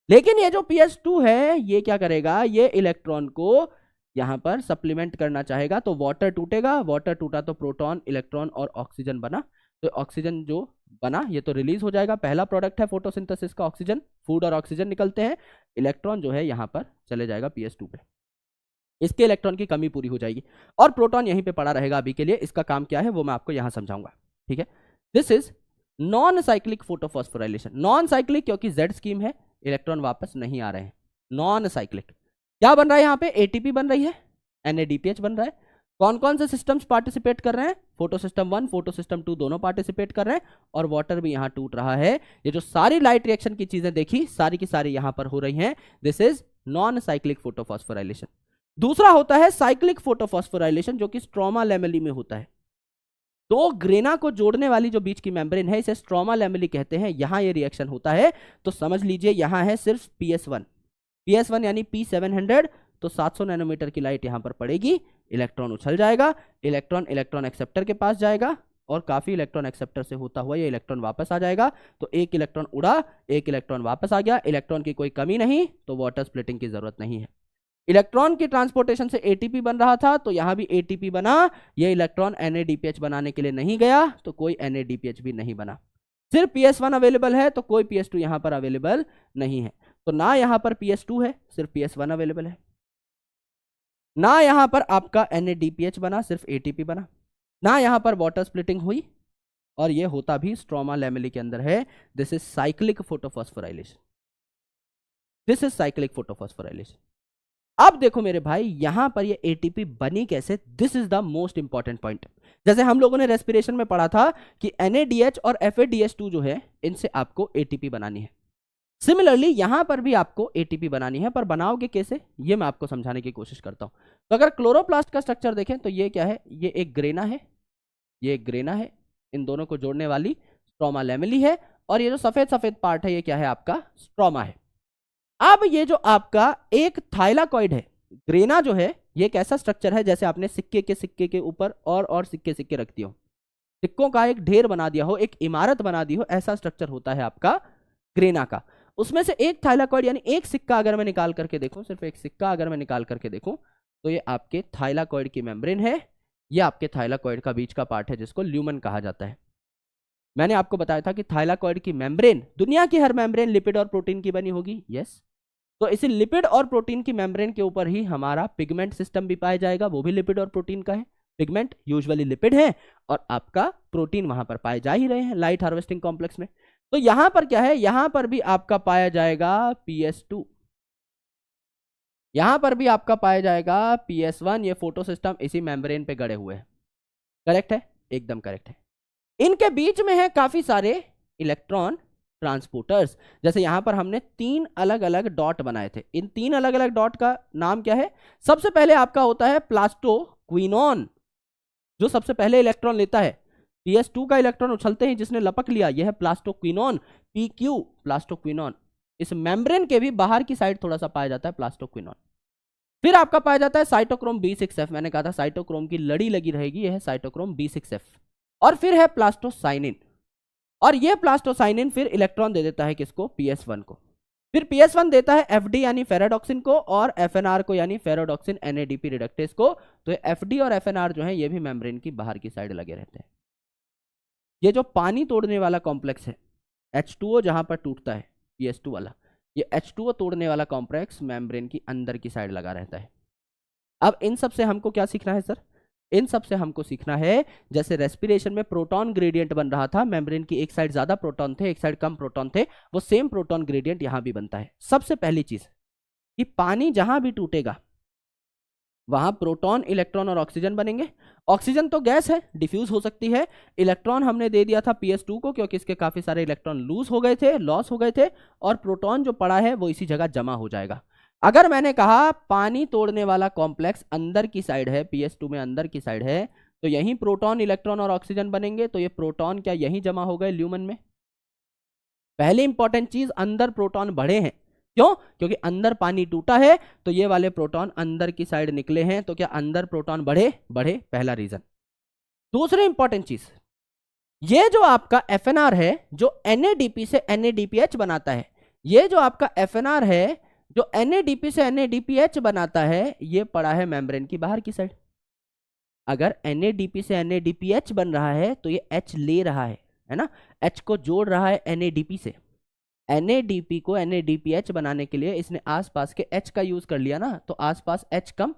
लेकिन ये जो PS2 है ये क्या करेगा, ये इलेक्ट्रॉन को यहां पर सप्लीमेंट करना चाहेगा, तो वाटर टूटेगा, वाटर टूटा तो प्रोटॉन इलेक्ट्रॉन और ऑक्सीजन बना, तो ऑक्सीजन जो बना ये तो रिलीज हो जाएगा, पहला प्रोडक्ट है फोटोसिंथेसिस का ऑक्सीजन, फूड और ऑक्सीजन निकलते हैं, इलेक्ट्रॉन जो है यहां पर चले जाएगा PS2 पे, इसके इलेक्ट्रॉन की कमी पूरी हो जाएगी और प्रोटॉन यहीं पे पड़ा रहेगा अभी के लिए। इसका काम क्या है वो मैं आपको यहां समझाऊंगा, ठीक है। This is non cyclic photophosphorylation. Non cyclic क्योंकि Z स्कीम है, इलेक्ट्रॉन वापस नहीं आ रहे हैं। नॉन साइक्लिक क्या बन रहा है यहाँ पे, ATP बन रही है, NADPH बन रहा है। कौन कौन से सिस्टम्स पार्टिसिपेट कर रहे हैं, फोटो सिस्टम 1 फोटो सिस्टम 2 दोनों पार्टिसिपेट कर रहे हैं, और वाटर भी यहाँ टूट रहा है। ये जो सारी लाइट रिएक्शन की चीजें देखी सारी की सारी यहाँ पर हो रही हैं। This is non cyclic photophosphorylation. दूसरा होता है साइक्लिक फोटोफॉस्फोराइलेशन जो कि स्ट्रोमा लैमेली में होता है। दो ग्रेना को जोड़ने वाली जो बीच की मेम्ब्रेन है इसे स्ट्रोमा लैमेली कहते हैं, यहां ये रिएक्शन होता है। तो समझ लीजिए यहां है सिर्फ PS1 यानी P700, तो 700 नैनोमीटर की लाइट यहां पर पड़ेगी, इलेक्ट्रॉन उछल जाएगा, इलेक्ट्रॉन इलेक्ट्रॉन एक्सेप्टर के पास जाएगा और काफी इलेक्ट्रॉन एक्सेप्टर से होता हुआ ये इलेक्ट्रॉन वापस आ जाएगा। तो एक इलेक्ट्रॉन उड़ा, एक इलेक्ट्रॉन वापस आ गया, इलेक्ट्रॉन की कोई कमी नहीं, तो वाटर स्प्लिटिंग की जरूरत नहीं है। इलेक्ट्रॉन की ट्रांसपोर्टेशन से ATP बन रहा था, तो यहां भी ATP बना, ये इलेक्ट्रॉन NADPH बनाने के लिए नहीं गया, तो कोई NADPH भी नहीं बना। सिर्फ PS1 अवेलेबल है, तो कोई PS2 यहां पर अवेलेबल नहीं है। तो ना यहां पर PS2 है, सिर्फ PS1 अवेलेबल है, ना यहां पर आपका NADPH बना, सिर्फ ATP बना, ना यहां पर वाटर स्प्लिटिंग हुई, और ये होता भी स्ट्रोमा लैमेली के अंदर है। This is cyclic photophosphorylation, this is cyclic photophosphorylation. अब देखो मेरे भाई यहां पर ये ATP बनी कैसे, this is the most important point. जैसे हम लोगों ने रेस्पिरेशन में पढ़ा था कि NADH और FADH2 जो है इनसे आपको ATP बनानी है, सिमिलरली यहां पर भी आपको ATP बनानी है, पर बनाओगे कैसे ये मैं आपको समझाने की कोशिश करता हूं। तो अगर क्लोरोप्लास्ट का स्ट्रक्चर देखें तो ये क्या है, ये एक ग्रेना है, ये एक ग्रेना है, इन दोनों को जोड़ने वाली स्ट्रोमा लैमेली है, और ये जो सफेद सफेद पार्ट है ये क्या है आपका स्ट्रोमा है। अब ये जो आपका एक थाइलाकॉइड है, ग्रेना जो है ये एक ऐसा स्ट्रक्चर है जैसे आपने सिक्के के ऊपर और सिक्के सिक्के रख दिए हो, सिक्कों का एक ढेर बना दिया हो, एक इमारत बना दी हो, ऐसा स्ट्रक्चर होता है आपका ग्रेना का। उसमें से एक थाइलाकॉइड यानी एक सिक्का अगर मैं निकाल करके देखूं, सिर्फ एक सिक्का अगर मैं निकाल करके देखूं, तो ये आपके थाइलाकॉइड की मेम्ब्रेन है, ये आपके थाइलाकॉइड का बीच का पार्ट है जिसको ल्यूमन कहा जाता है। मैंने आपको बताया था कि थाइलाकॉइड की मेम्ब्रेन, दुनिया की हर मेम्ब्रेन लिपिड और प्रोटीन की बनी होगी, यस। तो इसी लिपिड और प्रोटीन की मेम्ब्रेन के ऊपर ही हमारा पिगमेंट सिस्टम भी पाया जाएगा, वो भी लिपिड और प्रोटीन का है। पिगमेंट यूजुअली लिपिड है और आपका प्रोटीन वहां पर पाए जा ही रहे हैं लाइट हार्वेस्टिंग कॉम्प्लेक्स में। तो यहां पर क्या है, यहां पर भी आपका पाया जाएगा PS2, यहां पर भी आपका पाया जाएगा PS1। ये फोटो सिस्टम इसी मेम्ब्रेन पे गड़े हुए हैं, करेक्ट है, एकदम करेक्ट है। इनके बीच में है काफी सारे इलेक्ट्रॉन ट्रांसपोर्टर्स। जैसे यहां पर हमने 3 अलग अलग डॉट बनाए थे, इन 3 अलग अलग डॉट का नाम क्या है, सबसे पहले आपका होता है प्लास्टोक्विनोन, जो सबसे पहले इलेक्ट्रॉन लेता है। PS2 का इलेक्ट्रॉन उछलते ही जिसने लपक लिया, यह है प्लास्टोक्विनोन, PQ प्लास्टोक्विनोन। इस मेम्ब्रेन के भी बाहर की साइड थोड़ा सा पाया जाता है प्लास्टोक्विनोन। फिर आपका पाया जाता है साइटोक्रोम B6F, मैंने कहा था साइटोक्रोम की लड़ी लगी रहेगी, यह है साइटोक्रोम B6F। और फिर है प्लास्टोसाइनिन, और ये प्लास्टोसाइनिन फिर इलेक्ट्रॉन दे देता है किसको, PS1 को। फिर PS1 देता है FD यानी फेराडॉक्सिन को, और FNR को यानी फेराडॉक्सिन NADP रिडक्टेस को। तो ये FD और FNR जो है ये भी मेम्ब्रेन की बाहर की साइड लगे रहते हैं। ये जो पानी तोड़ने वाला कॉम्प्लेक्स है, H2O जहां पर टूटता है PS2 वाला, ये H2O तोड़ने वाला कॉम्प्लेक्स मेम्ब्रेन की अंदर की साइड लगा रहता है। अब इन सब से हमको क्या सीखना है सर, इन सब से हमको सीखना है, जैसे रेस्पिरेशन में प्रोटॉन ग्रेडियंट बन रहा था, मेम्ब्रेन की एक साइड ज्यादा प्रोटॉन थे एक साइड कम प्रोटॉन थे, वो सेम प्रोटॉन ग्रेडियंट यहां भी बनता है। सबसे पहली चीज कि पानी जहां भी टूटेगा वहां प्रोटॉन, इलेक्ट्रॉन और ऑक्सीजन बनेंगे। ऑक्सीजन तो गैस है, डिफ्यूज हो सकती है। इलेक्ट्रॉन हमने दे दिया था PS2 को, क्योंकि इसके काफी सारे इलेक्ट्रॉन लूज हो गए थे, लॉस हो गए थे, और प्रोटॉन जो पड़ा है वो इसी जगह जमा हो जाएगा। अगर मैंने कहा पानी तोड़ने वाला कॉम्प्लेक्स अंदर की साइड है, PS2 में अंदर की साइड है, तो यहीं प्रोटॉन, इलेक्ट्रॉन और ऑक्सीजन बनेंगे। तो ये प्रोटॉन क्या यहीं जमा हो गए ल्यूमन में? पहली इंपॉर्टेंट चीज, अंदर प्रोटॉन बढ़े हैं। क्यों? क्योंकि अंदर पानी टूटा है, तो ये वाले प्रोटॉन अंदर की साइड निकले हैं, तो क्या अंदर प्रोटॉन बढ़े? बढ़े, पहला रीजन। दूसरी इंपॉर्टेंट चीज, ये जो आपका FNR है जो NADP से NADPH बनाता है, ये जो आपका FNR है जो NADP से NADPH बनाता है, ये पड़ा है मेम्ब्रेन की बाहर की साइड। अगर NADP से NADPH बन रहा है तो ये H ले रहा है ना, H को जोड़ रहा है NADP से। NADP को NADPH बनाने के लिए इसने आसपास के H का यूज कर लिया ना, तो आसपास H कम,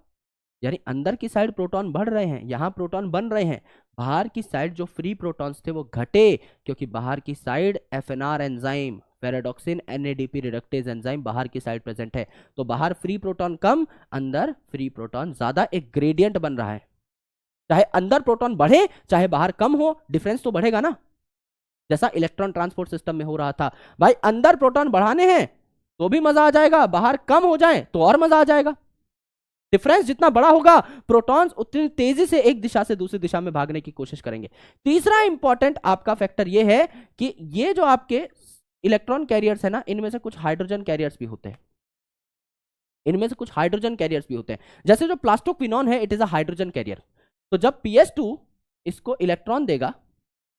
यानी अंदर की साइड प्रोटॉन बढ़ रहे हैं, यहां प्रोटॉन बन रहे हैं। बाहर की साइड जो फ्री प्रोटॉन्स थे वो घटे, क्योंकि बाहर की side FNR enzyme, ferredoxin NADP reductase enzyme बाहर की साइड प्रेजेंट है। तो बाहर फ्री प्रोटॉन कम, अंदर फ्री प्रोटॉन ज्यादा, एक ग्रेडियंट बन रहा है। चाहे अंदर प्रोटॉन बढ़े चाहे बाहर कम हो, डिफरेंस तो बढ़ेगा ना, जैसा इलेक्ट्रॉन ट्रांसपोर्ट सिस्टम में हो रहा था। भाई अंदर प्रोटॉन बढ़ाने हैं तो भी मजा आ जाएगा, बाहर कम हो जाए तो और मजा आ जाएगा। डिफरेंस जितना बड़ा होगा, प्रोटॉन्स उतनी तेजी से एक दिशा से दूसरी दिशा में भागने की कोशिश करेंगे। तीसरा इंपॉर्टेंट आपका फैक्टर यह है कि ये जो आपके इलेक्ट्रॉन कैरियर्स है ना, इनमें से कुछ हाइड्रोजन कैरियर्स भी होते हैं, इनमें से कुछ हाइड्रोजन कैरियर्स भी होते हैं। जैसे जो प्लास्टोक्विनोन है, it is a hydrogen carrier. तो जब PS2 इसको इलेक्ट्रॉन देगा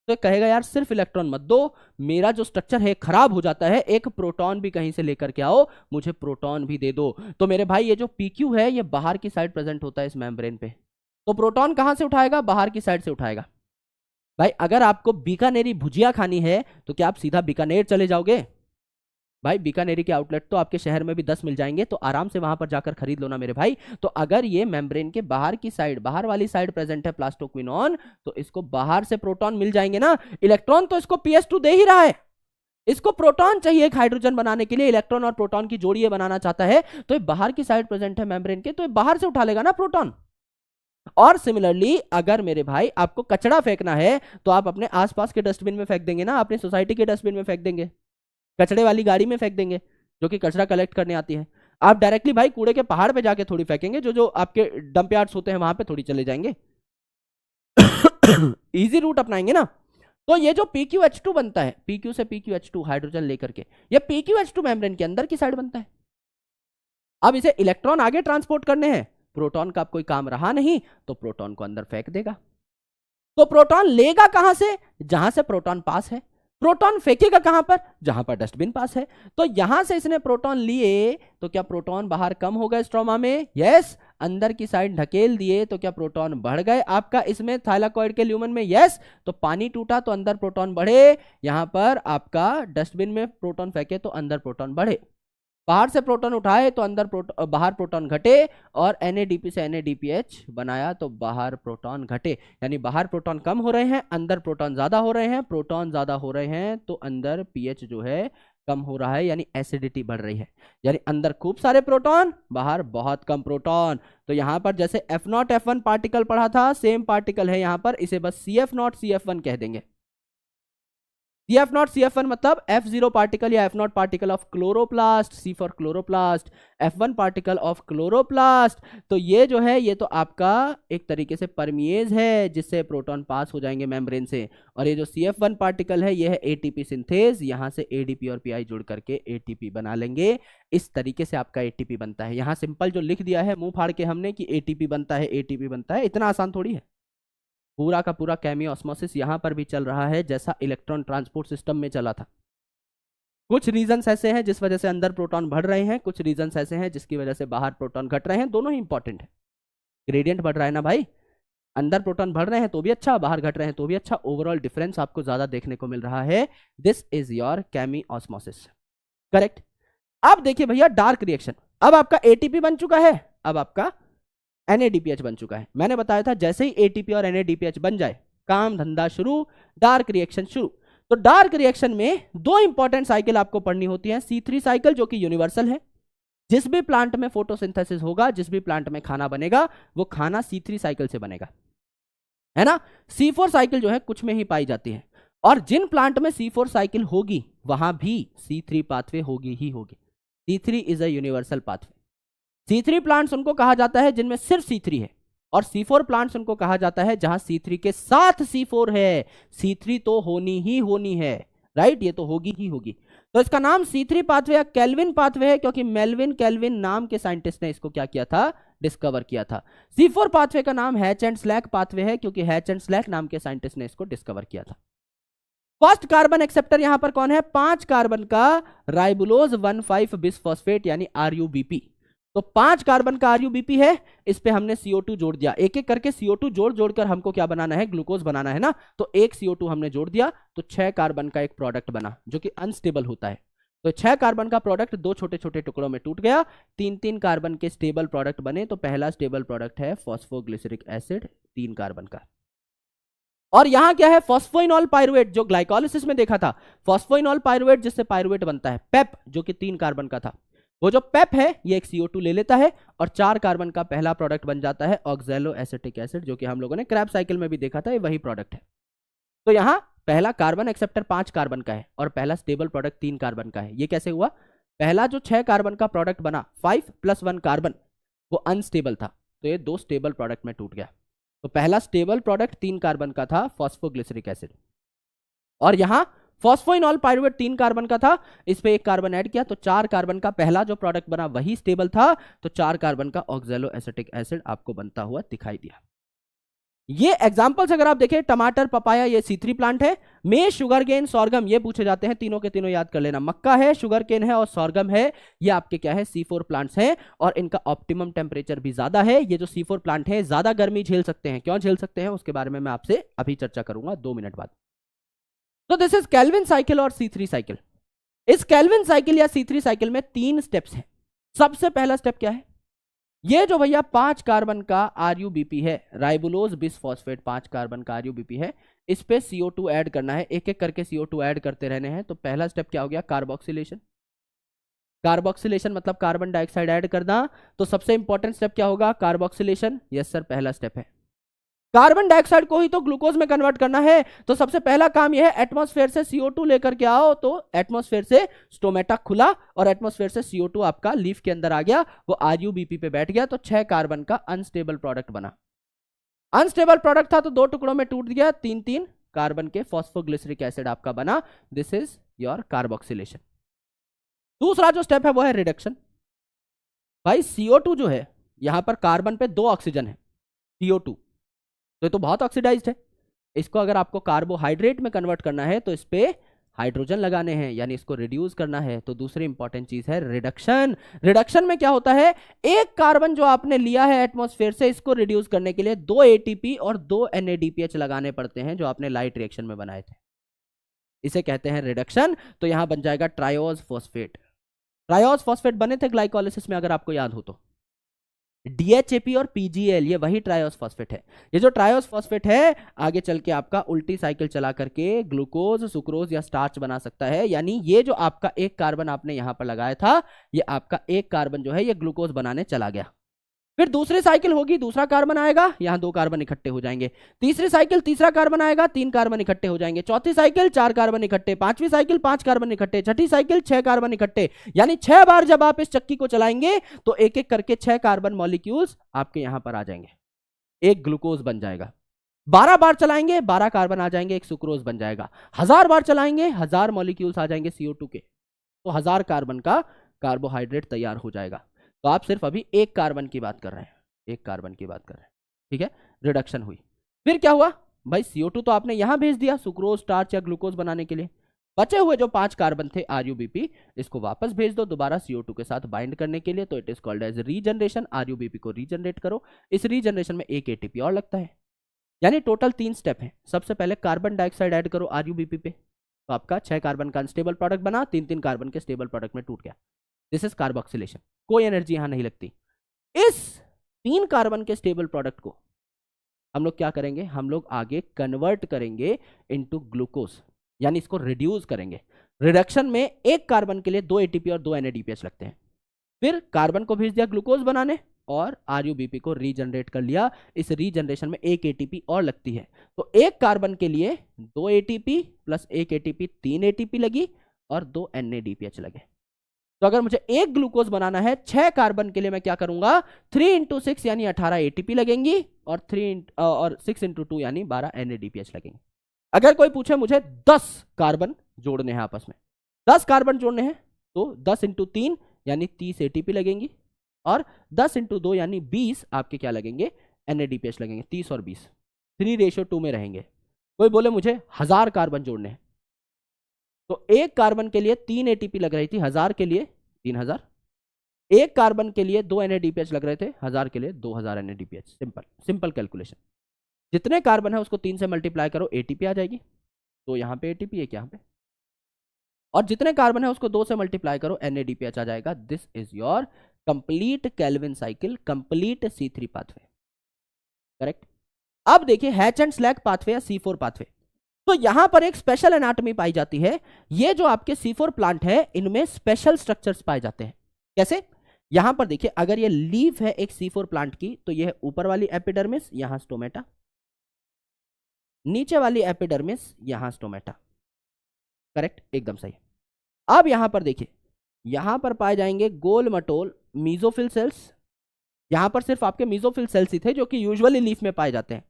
तो कहेगा यार सिर्फ इलेक्ट्रॉन मत दो, मेरा जो स्ट्रक्चर है खराब हो जाता है, एक प्रोटॉन भी कहीं से लेकर के आओ, मुझे प्रोटॉन भी दे दो। तो मेरे भाई ये जो PQ है ये बाहर की साइड प्रेजेंट होता है इस मेम्ब्रेन पे, तो प्रोटॉन कहां से उठाएगा? बाहर की साइड से उठाएगा। भाई अगर आपको बीकानेरी भुजिया खानी है तो क्या आप सीधा बीकानेर चले जाओगे? भाई बीकानेरी के आउटलेट तो आपके शहर में भी 10 मिल जाएंगे, तो आराम से वहां पर जाकर खरीद लो ना मेरे भाई। तो अगर ये मेम्ब्रेन के बाहर की साइड, बाहर वाली साइड प्रेजेंट है प्लास्टोक्विनोन, तो इसको बाहर से प्रोटॉन मिल जाएंगे ना। इलेक्ट्रॉन तो इसको PS2 दे ही रहा है, इसको प्रोटॉन चाहिए एक हाइड्रोजन बनाने के लिए, इलेक्ट्रॉन और प्रोटॉन की जोड़ी ये बनाना चाहता है, तो ये बाहर की साइड प्रेजेंट है मेम्ब्रेन के, तो ये बाहर से उठा लेगा ना प्रोटॉन। और सिमिलरली अगर मेरे भाई आपको कचरा फेंकना है तो आप अपने आसपास के डस्टबिन में फेंक देंगे ना, अपनी सोसाइटी के डस्टबिन में फेंक देंगे, कचड़े वाली गाड़ी में फेंक देंगे जो कि कचरा कलेक्ट करने आती है। आप डायरेक्टली भाई कूड़े के पहाड़ पे जाके थोड़ी फेंकेंगे, जो जो आपके डंप यार्ड्स होते हैं वहां पे थोड़ी चले जाएंगे। इजी रूट अपनाएंगे ना। तो ये जो PQH2 बनता है, PQ से PQH2 हाइड्रोजन लेकर के, ये PQH2 मेम्ब्रेन के अंदर की साइड बनता है। अब इसे इलेक्ट्रॉन आगे ट्रांसपोर्ट करने हैं, प्रोटॉन का अब कोई काम रहा नहीं, तो प्रोटॉन को अंदर फेंक देगा। तो प्रोटॉन लेगा कहां से? जहां से प्रोटॉन पास है। प्रोटॉन फेंकेगा कहां पर? जहां पर डस्टबिन पास है। तो यहां से इसने प्रोटॉन लिए, तो क्या प्रोटॉन बाहर कम हो गए स्ट्रोमा में? यस। अंदर की साइड ढकेल दिए तो क्या प्रोटॉन बढ़ गए आपका इसमें थाइलाकॉइड के ल्यूमन में? यस। तो पानी टूटा तो अंदर प्रोटॉन बढ़े, यहां पर आपका डस्टबिन में प्रोटॉन फेंके तो अंदर प्रोटॉन बढ़े, बाहर से प्रोटॉन उठाए तो अंदर बाहर प्रोटॉन घटे, और NADP से NADPH बनाया तो बाहर प्रोटॉन घटे। यानी बाहर प्रोटॉन कम हो रहे हैं, अंदर प्रोटॉन ज्यादा हो रहे हैं, प्रोटॉन ज्यादा हो रहे हैं तो अंदर pH जो है कम हो रहा है, यानी एसिडिटी बढ़ रही है। यानी अंदर खूब सारे प्रोटॉन, बाहर बहुत कम प्रोटॉन। तो यहां पर जैसे F0 F1 पार्टिकल पढ़ा था, सेम पार्टिकल है यहां पर, इसे बस CF0 CF1 कह देंगे। CF0 CF1 मतलब F0 पार्टिकल या F0 particle of chloroplast, C for chloroplast, F1 particle of chloroplast. तो ये जो है ये तो आपका एक तरीके से परमिएज है जिससे प्रोटॉन पास हो जाएंगे मेम्ब्रेन से, और ये जो CF1 पार्टिकल है ये है ATP सिंथेज, यहां से ADP और PI जुड़ करके ATP बना लेंगे। इस तरीके से आपका ATP बनता है। यहां सिंपल जो लिख दिया है मुंह फाड़ के हमने कि ATP बनता है, ATP बनता है, इतना आसान थोड़ी है। पूरा का पूरा केमी ऑस्मोसिस यहां पर भी चल रहा है जैसा इलेक्ट्रॉन ट्रांसपोर्ट सिस्टम में चला था। कुछ रीजंस ऐसे हैं जिस वजह से अंदर प्रोटॉन बढ़ रहे हैं, कुछ रीजंस ऐसे हैं जिसकी वजह से बाहर प्रोटॉन घट रहे हैं। दोनों ही इंपॉर्टेंट है। ग्रेडियंट बढ़ रहा है ना भाई, अंदर प्रोटॉन बढ़ रहे हैं तो भी अच्छा, बाहर घट रहे हैं तो भी अच्छा, ओवरऑल डिफरेंस आपको ज्यादा देखने को मिल रहा है। This is your chemiosmosis, correct. अब देखिए भैया डार्क रिएक्शन, अब आपका ATP बन चुका है, अब आपका NADPH बन चुका है। मैंने बताया था जैसे ही ATP और NADPH बन जाए काम धंधा शुरू, डार्क रिएक्शन शुरू। तो डार्क रिएक्शन में दो इंपॉर्टेंट साइकिल आपको पढ़नी होती है, C3 साइकिल जो कि यूनिवर्सल है, जिस भी प्लांट में फोटोसिंथेसिस होगा, जिस भी प्लांट में खाना बनेगा, वो खाना C3 साइकिल से बनेगा, है ना। C4 साइकिल जो है कुछ में ही पाई जाती है, और जिन प्लांट में C4 साइकिल होगी वहां भी C3 पाथवे होगी ही होगी। C3 is a universal pathway. C3 plants उनको कहा जाता है जिनमें सिर्फ C3 है, और C4 प्लांट्स उनको कहा जाता है जहां C3 के साथ C4 है। C3 तो होनी ही होनी है, राइट, ये तो होगी ही होगी। तो इसका नाम C3 पाथवे या केल्विन पाथवे है, क्योंकि मेल्विन केल्विन नाम के साइंटिस्ट ने इसको क्या किया था, डिस्कवर किया था। C4 पाथवे का नाम हैच एंड स्लैक पाथवे है, क्योंकि हैच एंड स्लैक नाम के साइंटिस्ट ने इसको डिस्कवर किया था। फर्स्ट कार्बन एक्सेप्टर यहां पर कौन है, 5 कार्बन का राइबुलोज 1,5 बिसफॉस्फेट यानी RUBP। तो 5 कार्बन का RUBP है, इस पे हमने CO2 जोड़ दिया, एक एक करके CO2 जोड़ जोड़कर हमको क्या बनाना है, ग्लूकोज बनाना है ना। तो एक CO2 हमने जोड़ दिया, तो 6 कार्बन का एक प्रोडक्ट बना जो कि अनस्टेबल होता है। तो 6 कार्बन का प्रोडक्ट 2 छोटे छोटे टुकड़ों में टूट गया, 3-3 कार्बन के स्टेबल प्रोडक्ट बने। तो पहला स्टेबल प्रोडक्ट है फॉस्फोग्लिसरिक एसिड 3 कार्बन का। और यहां क्या है, फॉस्फोइनॉल पाइरुवेट, जो ग्लाइकोलिसिस में देखा था, फॉस्फोइनॉल पाइरुवेट जिससे पाइरुवेट बनता है, पेप जो कि 3 कार्बन का था। वो जो पेप है ये एक CO2 ले लेता है और 4 कार्बन का पहला प्रोडक्ट बन जाता है ऑक्सैलो एसिटिक एसिड, जो कि हम लोगों ने क्रैब साइकिल में भी देखा था, ये वही प्रोडक्ट है। तो यहां पहला कार्बन एक्सेप्टर 5 कार्बन का है और पहला स्टेबल प्रोडक्ट 3 कार्बन का है। ये कैसे हुआ, पहला जो 6 कार्बन का प्रोडक्ट बना 5 + 1 कार्बन, वो अनस्टेबल था, तो ये 2 स्टेबल प्रोडक्ट में टूट गया। तो पहला स्टेबल प्रोडक्ट 3 कार्बन का था फॉस्फोग्लिसरिक एसिड, और यहां फॉस्फोइनॉल पाइरुवेट 3 कार्बन का था, इस पे 1 कार्बन ऐड किया, तो 4 कार्बन का पहला जो प्रोडक्ट बना वही स्टेबल था, तो 4 कार्बन का ऑक्सैलो एसिटिक एसिड आपको बनता हुआ दिखाई दिया। ये एग्जांपल्स अगर आप देखें, टमाटर, पपाया, ये C3 प्लांट है। मेज, शुगरकेन, सोरगम ये पूछे जाते हैं, तीनों के तीनों याद कर लेना। मक्का है, शुगरकेन है और सोरगम है, ये आपके क्या है, C4 प्लांट्स हैं, और इनका ऑप्टिमम टेम्परेचर भी ज्यादा है। ये जो C4 प्लांट है ज्यादा गर्मी झेल सकते हैं, क्यों झेल सकते हैं उसके बारे में मैं आपसे अभी चर्चा करूंगा 2 मिनट बाद। तो दिस इज केल्विन साइकिल और C3 साइकिल। इस केल्विन साइकिल या C3 साइकिल में 3 स्टेप्स हैं। सबसे पहला स्टेप क्या है, ये जो भैया 5 कार्बन का RUBP है, राइबुलोज बिसफॉस्फेट 5 कार्बन का RUBP है, इस पे CO2 ऐड करना है, एक एक करके CO2 ऐड करते रहने हैं। तो पहला स्टेप क्या हो गया, कार्बोक्सिलेशन। कार्बोक्सिलेशन मतलब कार्बन डाइऑक्साइड ऐड करना। तो सबसे इंपॉर्टेंट स्टेप क्या होगा, कार्बोक्सिलेशन। यस सर, पहला स्टेप है। कार्बन डाइऑक्साइड को ही तो ग्लूकोज में कन्वर्ट करना है, तो सबसे पहला काम यह है, एटमॉस्फेयर से CO2 लेकर के आओ। तो एटमॉस्फेयर से स्टोमेटा खुला और एटमॉस्फेयर से CO2 आपका लीफ के अंदर आ गया, वो RUBP पे बैठ गया, तो 6 कार्बन का अनस्टेबल प्रोडक्ट बना। अनस्टेबल प्रोडक्ट था तो 2 टुकड़ों में टूट गया, 3-3 कार्बन के फॉस्फोग्लिसरिक एसिड आपका बना। This is your carboxylation. दूसरा जो स्टेप है वो है रिडक्शन। भाई CO2 जो है, यहां पर कार्बन पे 2 ऑक्सीजन है, CO2 तो ये तो बहुत ऑक्सीडाइज्ड है। इसको अगर आपको कार्बोहाइड्रेट में कन्वर्ट करना है तो इस पे हाइड्रोजन लगाने हैं, यानी इसको रिड्यूस करना है। तो दूसरी इंपॉर्टेंट चीज है रिडक्शन। रिडक्शन में क्या होता है, एक कार्बन जो आपने लिया है एटमॉस्फेयर से, इसको रिड्यूस करने के लिए 2 ATP और 2 NADPH लगाने पड़ते हैं, जो आपने लाइट रिएक्शन में बनाए थे। इसे कहते हैं रिडक्शन। तो यहां बन जाएगा ट्रायोज फॉस्फेट। ट्रायोज फॉस्फेट बने थे ग्लाइकोलिसिस में, अगर आपको याद हो तो। DHAP और PGL ये वही ट्रायोस फॉस्फेट है। ये जो ट्रायोस फॉस्फेट है आगे चल के आपका उल्टी साइकिल चला करके ग्लूकोज, सुक्रोज या स्टार्च बना सकता है। यानी ये जो आपका 1 कार्बन आपने यहां पर लगाया था, ये आपका 1 कार्बन जो है ये ग्लूकोज बनाने चला गया। फिर दूसरी साइकिल होगी, दूसरा कार्बन आएगा, यहां 2 कार्बन इकट्ठे हो जाएंगे। तीसरी साइकिल, तीसरा कार्बन आएगा, 3 कार्बन इकट्ठे हो जाएंगे। चौथी साइकिल 4 कार्बन इकट्ठे, पांचवी साइकिल 5 कार्बन इकट्ठे, छठी साइकिल 6 कार्बन इकट्ठे। यानी 6 बार जब आप इस चक्की को चलाएंगे तो एक एक करके 6 कार्बन मॉलिक्यूल्स आपके यहां पर आ जाएंगे, एक ग्लूकोज बन जाएगा। 12 बार चलाएंगे 12 कार्बन आ जाएंगे, एक सुक्रोज बन जाएगा। 1000 बार चलाएंगे 1000 मॉलिक्यूल्स आ जाएंगे CO2 के, तो 1000 कार्बन का कार्बोहाइड्रेट तैयार हो जाएगा। तो आप सिर्फ अभी 1 कार्बन की बात कर रहे हैं, 1 कार्बन की बात कर रहे हैं, ठीक है। रिडक्शन हुई। फिर क्या हुआ भाई, CO2 तो आपने यहां भेज दिया सुक्रोज, स्टार्च या ग्लूकोज बनाने के लिए। बचे हुए जो 5 कार्बन थे RUBP, इसको वापस भेज दो दोबारा CO2 के साथ बाइंड करने के लिए। तो it is called as regeneration. RUBP को रीजनरेट करो। इस रीजनरेशन में 1 ATP और लगता है। यानी टोटल 3 स्टेप है। सबसे पहले कार्बन डाइऑक्साइड ऐड करो RUBP पे, तो आपका 6 कार्बन का अनस्टेबल प्रोडक्ट बना, 3-3 कार्बन के स्टेबल प्रोडक्ट में टूट गया। This is carboxylation. कोई एनर्जी यहां नहीं लगती। इस 3 कार्बन के स्टेबल प्रोडक्ट को हम लोग क्या करेंगे, हम लोग आगे कन्वर्ट करेंगे इनटू ग्लूकोज, यानी इसको रिड्यूस करेंगे। रिडक्शन में 1 कार्बन के लिए 2 ATP और 2 NADPH लगते हैं। फिर कार्बन को भेज दिया ग्लूकोज बनाने और RuBP को रीजनरेट कर लिया। इस रीजनरेशन में एक ATP और लगती है, तो एक कार्बन के लिए 2 ATP प्लस 1 ATP 3 ATP लगी और 2 NADPH लगे। तो अगर मुझे एक ग्लूकोज बनाना है 6 कार्बन के लिए मैं क्या करूंगा, 3 × 6 यानी 18 ATP लगेंगी और 6 × 2 यानी 12 NADPH लगेंगे। अगर कोई पूछे मुझे 10 कार्बन जोड़ने हैं आपस में, 10 कार्बन जोड़ने हैं, तो 10 × 3 यानी 30 ATP लगेंगी और 10 × 2 यानी 20 आपके क्या लगेंगे, NADPH लगेंगे। 30 और 20 3:2 में रहेंगे। कोई बोले मुझे 1000 कार्बन जोड़ने हैं, तो एक कार्बन के लिए 3 ATP लग रही थी, 1000 के लिए 3000, एक कार्बन के लिए 2 NADPH लग रहे थे, 1000 के लिए 2000 NADPH। Simple calculation. जितने कार्बन है उसको 3 से मल्टीप्लाई करो, ATP आ जाएगी। तो यहाँ पे ATP है, यहाँ पे, और जितने कार्बन है उसको 2 से मल्टीप्लाई करो, NADPH आ जाएगा। This is your complete Calvin cycle, complete C3 pathway. Correct. अब देखिए हैच एंड स्लैग पाथवे या C4 पाथवे, तो यहां पर एक स्पेशल एनाटॉमी पाई जाती है। ये जो आपके C4 प्लांट है इनमें स्पेशल स्ट्रक्चर्स पाए जाते हैं। कैसे? यहां पर देखिए, अगर ये लीफ है एक C4 प्लांट की, तो ये है ऊपर वाली एपिडर्मिस, यहां स्टोमेटा, नीचे वाली एपिडर्मिस, यहां स्टोमेटा। करेक्ट, एकदम सही। अब यहां पर देखिए, यहां पर पाए जाएंगे गोल मटोल मीजोफिल सेल्स। यहां पर सिर्फ आपके मीजोफिल सेल्स ही थे जो कि यूजुअली लीफ में पाए जाते हैं।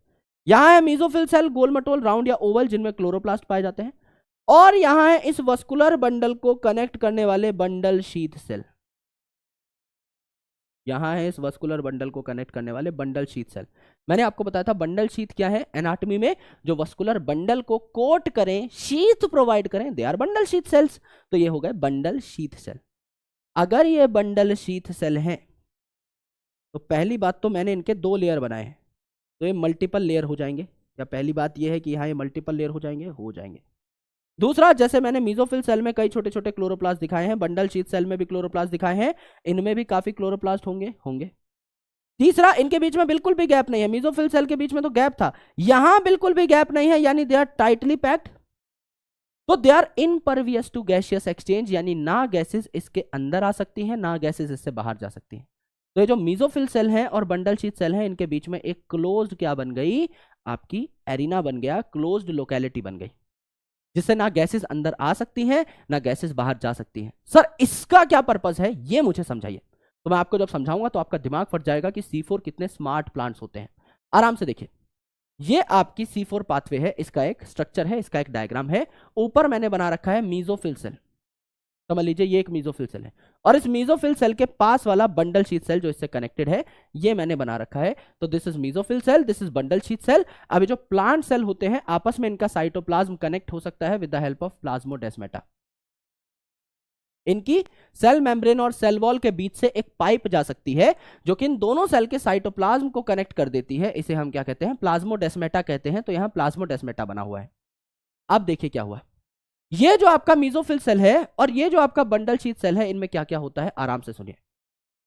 यहां है मीजोफिल सेल, गोल मटोल, राउंड या ओवल, जिनमें क्लोरोप्लास्ट पाए जाते हैं। और यहां है इस वस्कुलर बंडल को कनेक्ट करने वाले बंडल शीथ सेल। यहां है इस वस्कुलर बंडल को कनेक्ट करने वाले बंडल शीथ सेल। मैंने आपको बताया था बंडल शीथ क्या है एनाटॉमी में, जो वस्कुलर बंडल को कोट करें, शीथ प्रोवाइड करें, they are bundle sheath cells. तो ये हो गए बंडल शीथ सेल। अगर ये बंडल शीथ सेल हैं तो पहली बात तो मैंने इनके 2 लेयर बनाए हैं, तो ये मल्टीपल लेयर हो जाएंगे। या पहली बात ये है कि यहाँ ये मल्टीपल लेयर हो जाएंगे। दूसरा, जैसे मैंने मीजोफिल सेल में कई छोटे छोटे क्लोरोप्लास्ट दिखाए हैं, बंडल शीथ सेल में भी क्लोरोप्लास्ट दिखाए हैं, इनमें भी काफी क्लोरोप्लास्ट होंगे। तीसरा, इनके बीच में बिल्कुल भी गैप नहीं है। मीजोफिल सेल के बीच में तो गैप था, यहां बिल्कुल भी गैप नहीं है, यानी दे आर टाइटली पैक्ड। तो they are impervious to gaseous exchange, यानी ना गैसेस इसके अंदर आ सकती हैं, ना गैसेस इससे बाहर जा सकती हैं। तो ये जो मीजोफिल सेल है और बंडल शीथ सेल है, इनके बीच में एक क्लोज्ड क्या बन गई, आपकी एरिना बन गया, क्लोज्ड लोकेलिटी बन गई, जिससे ना गैसेस अंदर आ सकती हैं, ना गैसेस बाहर जा सकती हैं। सर इसका क्या पर्पस है, ये मुझे समझाइए। तो मैं आपको जब समझाऊंगा तो आपका दिमाग फट जाएगा कि C4 कितने स्मार्ट प्लांट्स होते हैं। आराम से देखिए, ये आपकी C4 पाथवे है, इसका एक स्ट्रक्चर है, इसका एक डायग्राम है। ऊपर मैंने बना रखा है मीजोफिल सेल, समझ लीजिए ये एक मीजोफिल सेल है, और इस मीजोफिल सेल के पास वाला बंडल शीथ सेल जो इससे कनेक्टेड है, ये मैंने बना रखा है। तो this is mesophyll cell, this is bundle sheath cell. अब जो प्लांट सेल होते हैं आपस में इनका साइटोप्लाज्म कनेक्ट हो सकता है with the help of plasmodesmata. इनकी सेल मेम्ब्रेन और सेल वॉल के बीच से एक पाइप जा सकती है जो कि इन दोनों सेल के साइटोप्लाज्म को कनेक्ट कर देती है। इसे हम क्या कहते हैं, प्लाज्मोडेस्माटा कहते हैं। तो यहां प्लाज्मोडेस्माटा बना हुआ है। अब देखिए क्या हुआ, ये जो आपका मीजोफिल सेल है और ये जो आपका बंडल शीथ सेल है, इनमें क्या क्या होता है आराम से सुनिए।